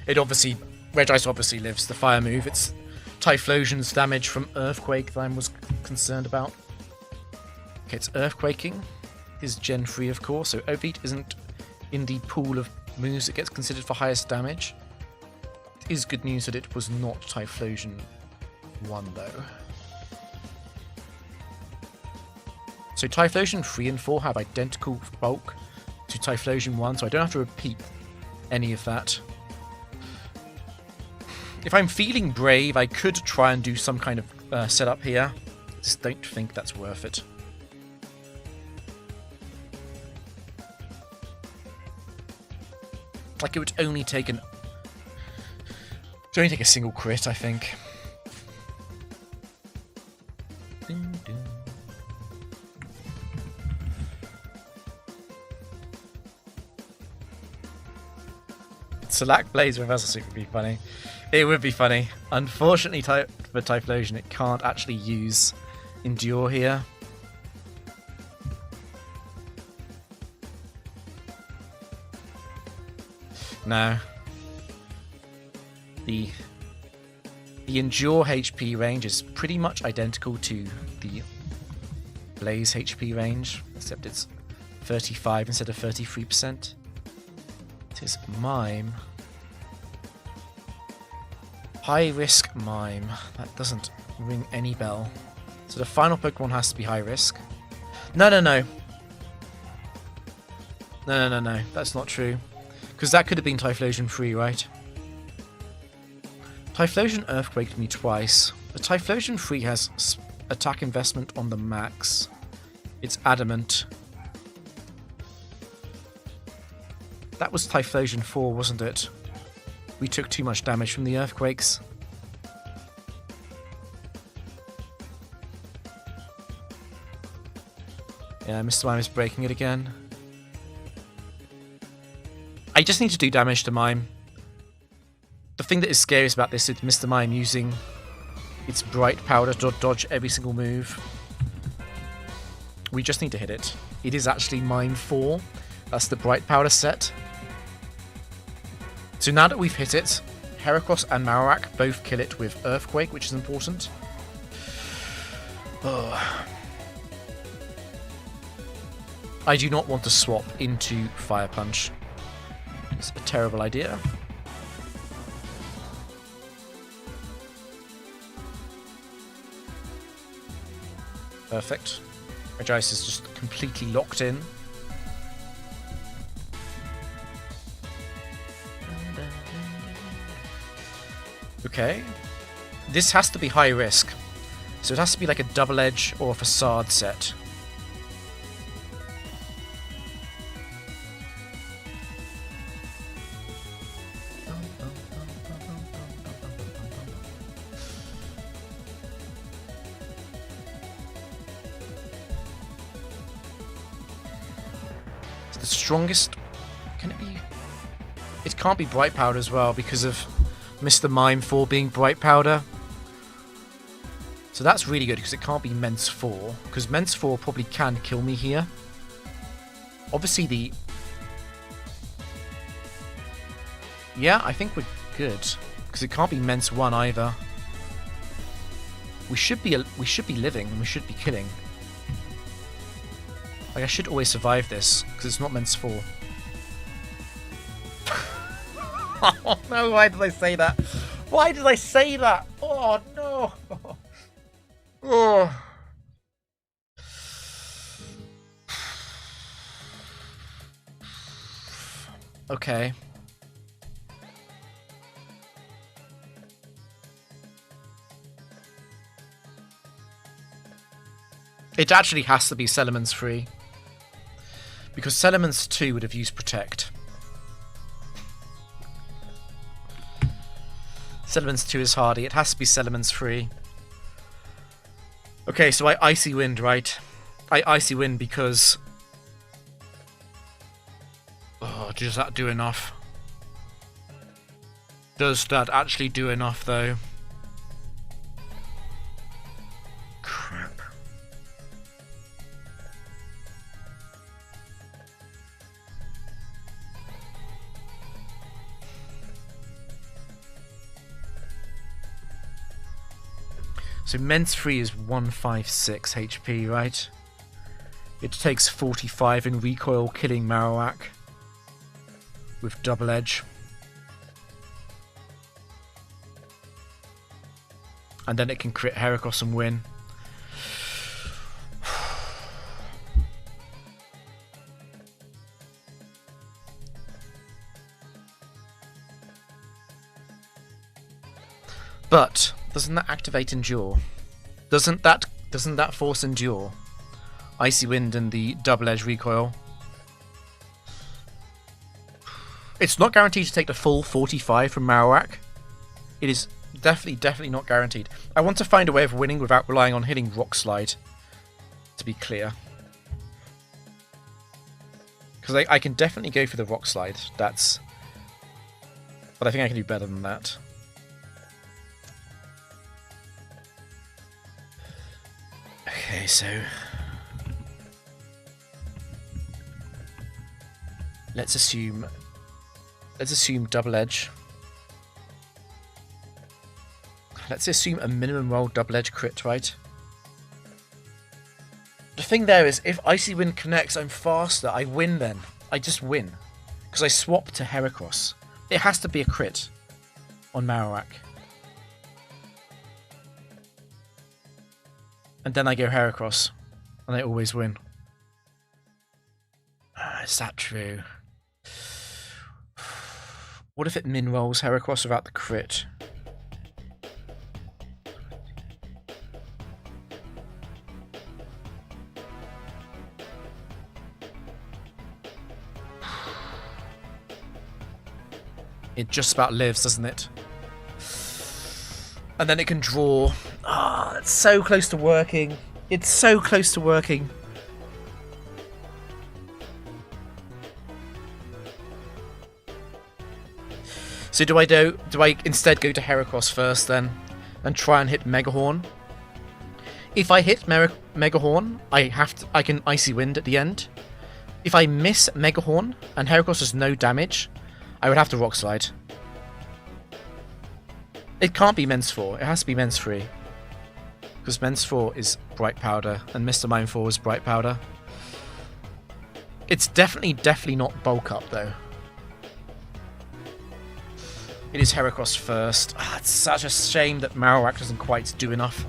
It obviously... Regice obviously lives. The fire move. It's Typhlosion's damage from Earthquake that I was concerned about. Okay, it's Earthquaking. Is Gen 3, of course, so Overheat isn't in the pool of moves that gets considered for highest damage. It is good news that it was not Typhlosion 1, though. So Typhlosion 3 and 4 have identical bulk to Typhlosion 1, so I don't have to repeat any of that. If I'm feeling brave, I could try and do some kind of setup here. Just don't think that's worth it. Like, it would only take a single crit, I think. Select Blaze Reversal Sweep would be funny. It would be funny. Unfortunately, for Typhlosion, it can't actually use Endure here. No. The Endure HP range is pretty much identical to the Blaze HP range, except it's 35 instead of 33%. It is Mime. High risk Mime. That doesn't ring any bell. So the final Pokemon has to be high risk. No. No. That's not true. Because that could have been Typhlosion 3, right? Typhlosion Earthquaked me twice. The Typhlosion 3 has attack investment on the max. It's adamant. That was Typhlosion 4, wasn't it? We took too much damage from the Earthquakes. Yeah, Mr. Mime is breaking it again. I just need to do damage to Mime. The thing that is scariest about this is Mr. Mime using its bright powder to dodge every single move. We just need to hit it. It is actually Mime 4. That's the bright powder set. So now that we've hit it, Heracross and Marowak both kill it with Earthquake, which is important. Oh. I do not want to swap into Fire Punch. It's a terrible idea. Perfect. Regice is just completely locked in. Okay. This has to be high risk. So it has to be like a double edge or a facade set. The strongest... Can it be... It can't be Bright Powder as well because of Mr. Mime 4 being Bright Powder. So that's really good because it can't be Mence 4. Because Mence 4 probably can kill me here. Obviously the... Yeah, I think we're good. Because it can't be Mence 1 either. We should be living and we should be killing. Like, I should always survive this, because it's not Mence 4. Oh no, why did I say that? Why did I say that? Oh no! Oh. Okay. It actually has to be Salamence 3. Because Salamence 2 would have used Protect. Salamence 2 is hardy. It has to be Salamence 3. Okay, so I Icy Wind, right? I Icy Wind because... Oh, does that do enough? Does that actually do enough, though? Crap. So Mence 3 is 156 HP, right? It takes 45 in recoil, killing Marowak with double edge. And then it can crit Heracross and win. But doesn't that activate Endure? Doesn't that force Endure? Icy Wind and the double edge recoil. It's not guaranteed to take the full 45 from Marowak. It is definitely not guaranteed. I want to find a way of winning without relying on hitting Rock Slide, to be clear. Because I can definitely go for the Rock Slide. But I think I can do better than that. Okay, so let's assume double edge. Let's assume a minimum roll double edge crit, right? The thing there is, if Icy Wind connects, I'm faster. I win then. I just win. Because I swap to Heracross. It has to be a crit on Marowak. And then I go Heracross. And I always win. Is that true? What if it min rolls Heracross without the crit? It just about lives, doesn't it? And then it can draw. Ah, it's so close to working. It's so close to working. So do I instead go to Heracross first then, and try and hit Megahorn? If I hit Megahorn, I can Icy Wind at the end. If I miss Megahorn and Heracross has no damage, I would have to Rock Slide. It can't be Men's 4, it has to be Men's 3. Because Men's 4 is Bright Powder, and Mr. Mime 4 is Bright Powder. It's definitely not Bulk Up, though. It is Heracross first. It's such a shame that Marowak doesn't quite do enough.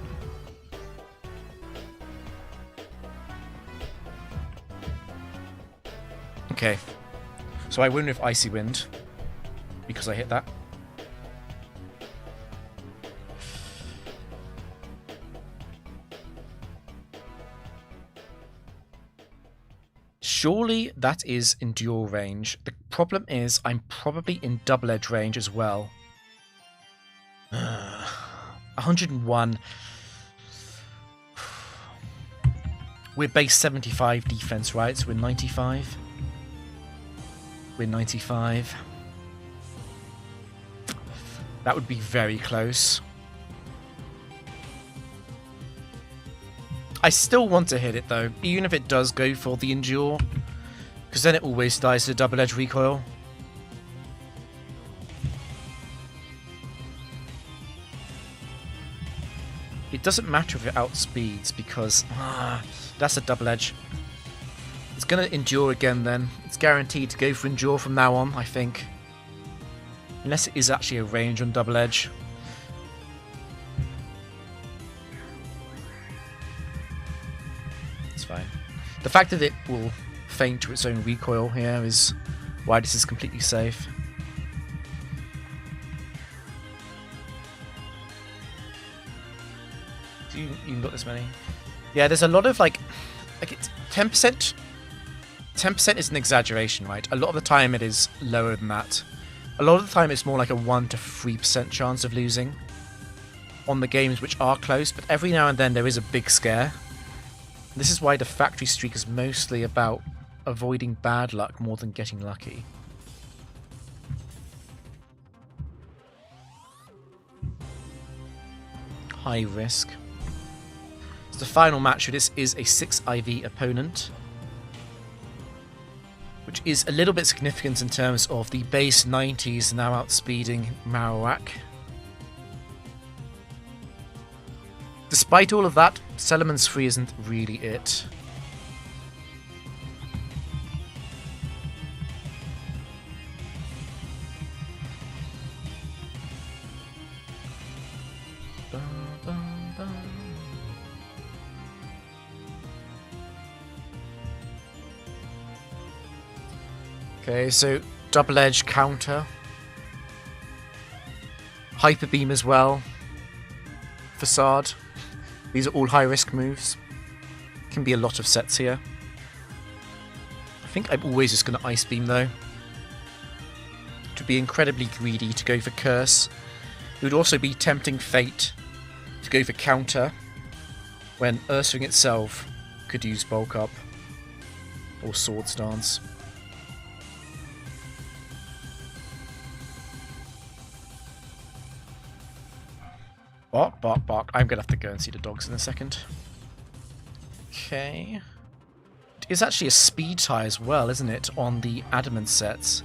Okay. So I win with Icy Wind. Because I hit that. Surely that is Endure range. The problem is I'm probably in Double Edge range as well. 101. We're base 75 defense, right? So we're 95. We're 95. That would be very close. I still want to hit it though, even if it does go for the Endure, because then it always dies to Double Edge recoil. It doesn't matter if it outspeeds because that's a Double Edge. It's going to Endure again then. It's guaranteed to go for Endure from now on, I think. Unless it is actually a range on Double Edge. Fine. The fact that it will feint to its own recoil here is why this is completely safe. Do you even got this many? Yeah, there's a lot of like it's 10%. 10% is an exaggeration, right? A lot of the time it is lower than that. A lot of the time it's more like a 1 to 3% chance of losing on the games which are close, but every now and then there is a big scare. This is why the factory streak is mostly about avoiding bad luck more than getting lucky. High risk. So the final match for this is a 6 IV opponent, which is a little bit significant in terms of the base 90s now outspeeding Marowak. Despite all of that, Salamence 3 isn't really it. Okay, so Double Edge counter. Hyper Beam as well. Facade. These are all high-risk moves. Can be a lot of sets here. I think I'm always just going to Ice Beam, though. To be incredibly greedy to go for Curse. It would also be tempting fate to go for Counter, when Urswing itself could use Bulk Up or Sword Stance. Bark, bark, bark. I'm going to have to go and see the dogs in a second. Okay. It's actually a speed tie as well, isn't it, on the Adamant sets?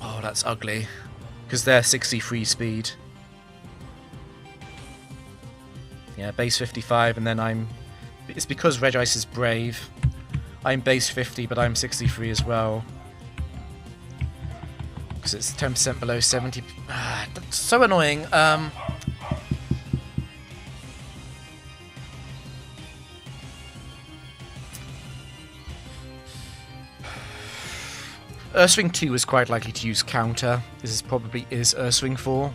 Oh, that's ugly. Because they're 63 speed. Yeah, base 55, and then I'm... It's because Regice is brave. I'm base 50, but I'm 63 as well. Because it's 10% below 70. That's so annoying. Urswing 2 is quite likely to use counter. This is probably is Urswing 4.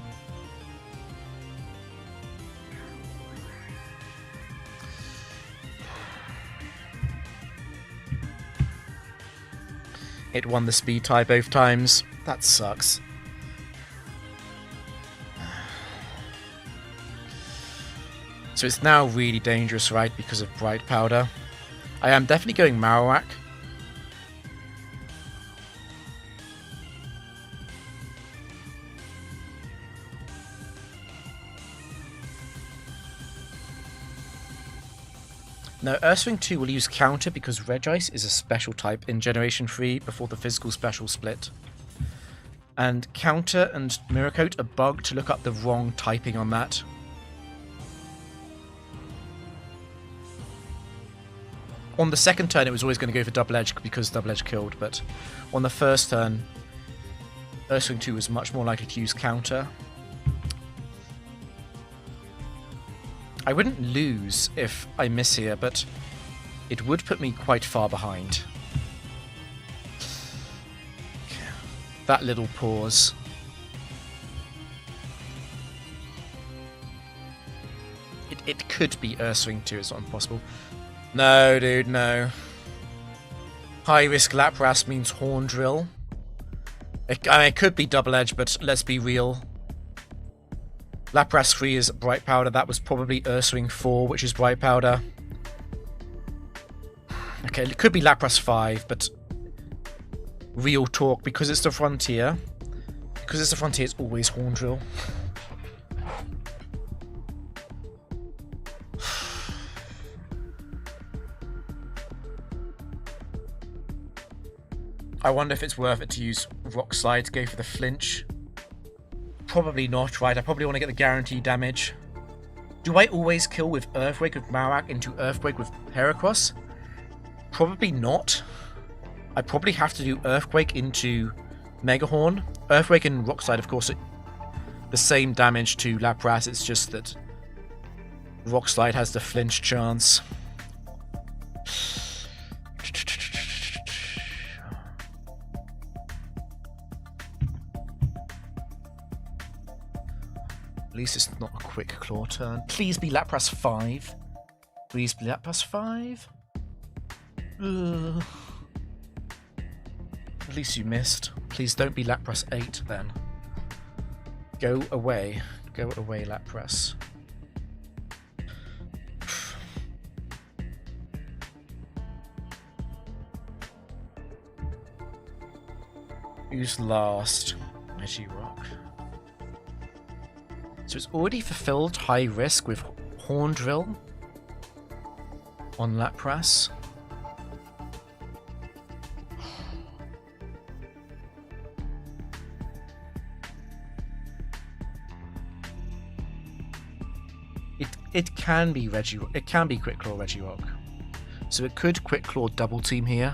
It won the speed tie both times. That sucks. So it's now really dangerous, right, because of Bright Powder. I am definitely going Marowak. No, Earthwing 2 will use counter because Regice is a special type in Generation 3 before the physical special split. And counter and Mirror Coat are bugged to look up the wrong typing on that. On the second turn, it was always going to go for Double Edge because Double Edge killed, but on the first turn, Earthwing 2 was much more likely to use counter. I wouldn't lose if I miss here, but it would put me quite far behind. That little pause. It could be Earthwing 2, it's not impossible. No, dude, no. High risk Lapras means Horn Drill. I mean, it could be Double Edge, but let's be real. Lapras 3 is Bright Powder. That was probably Earthwing 4, which is Bright Powder. Okay, it could be Lapras 5, but real talk, because it's the Frontier. Because it's the Frontier, it's always Horn Drill. I wonder if it's worth it to use Rock Slide to go for the flinch. Probably not, right? I probably want to get the guaranteed damage. Do I always kill with Earthquake with Marowak into Earthquake with Heracross? Probably not. I probably have to do Earthquake into Megahorn. Earthquake and Rock Slide, of course, are the same damage to Lapras. It's just that Rock Slide has the flinch chance. At least it's not a quick claw turn. Please be Lapras 5. Please be Lapras 5. Ugh. At least you missed. Please don't be Lapras 8 then. Go away. Go away, Lapras. Who's last? Regirock. So it's already fulfilled high risk with Horn Drill on Lapras. It can be Regirock. It can be Quick Claw Regirock. So it could Quick Claw double team here.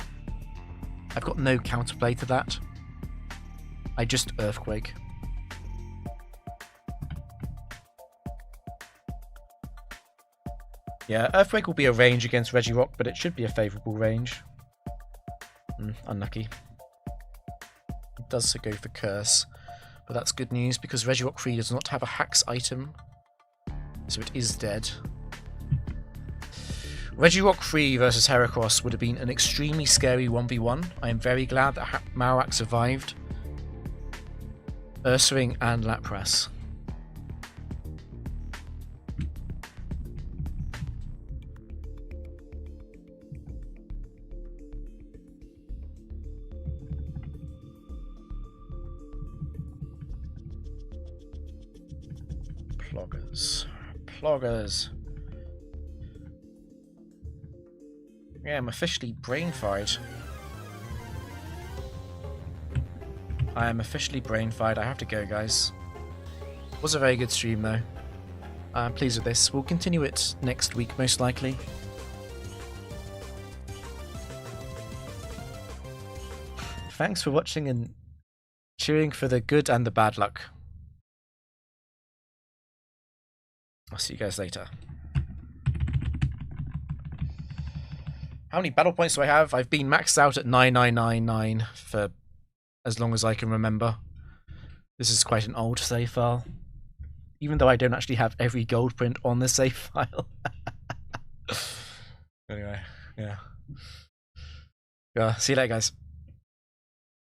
I've got no counterplay to that. I just Earthquake. Yeah, Earthquake will be a range against Regirock, but it should be a favourable range. Unlucky. It does go for Curse, but that's good news because Regirock 3 does not have a Hacks item, so it is dead. Regirock 3 versus Heracross would have been an extremely scary 1v1. I am very glad that Marowak survived Ursaring and Lapras. Ploggers. Yeah, I'm officially brain fried. I am officially brain fried. I have to go, guys. Was a very good stream, though. I'm pleased with this. We'll continue it next week, most likely. Thanks for watching and cheering for the good and the bad luck. I'll see you guys later. How many battle points do I have? I've been maxed out at 9999 for as long as I can remember. This is quite an old save file. Even though I don't actually have every gold print on the save file. Anyway, yeah. See you later, guys.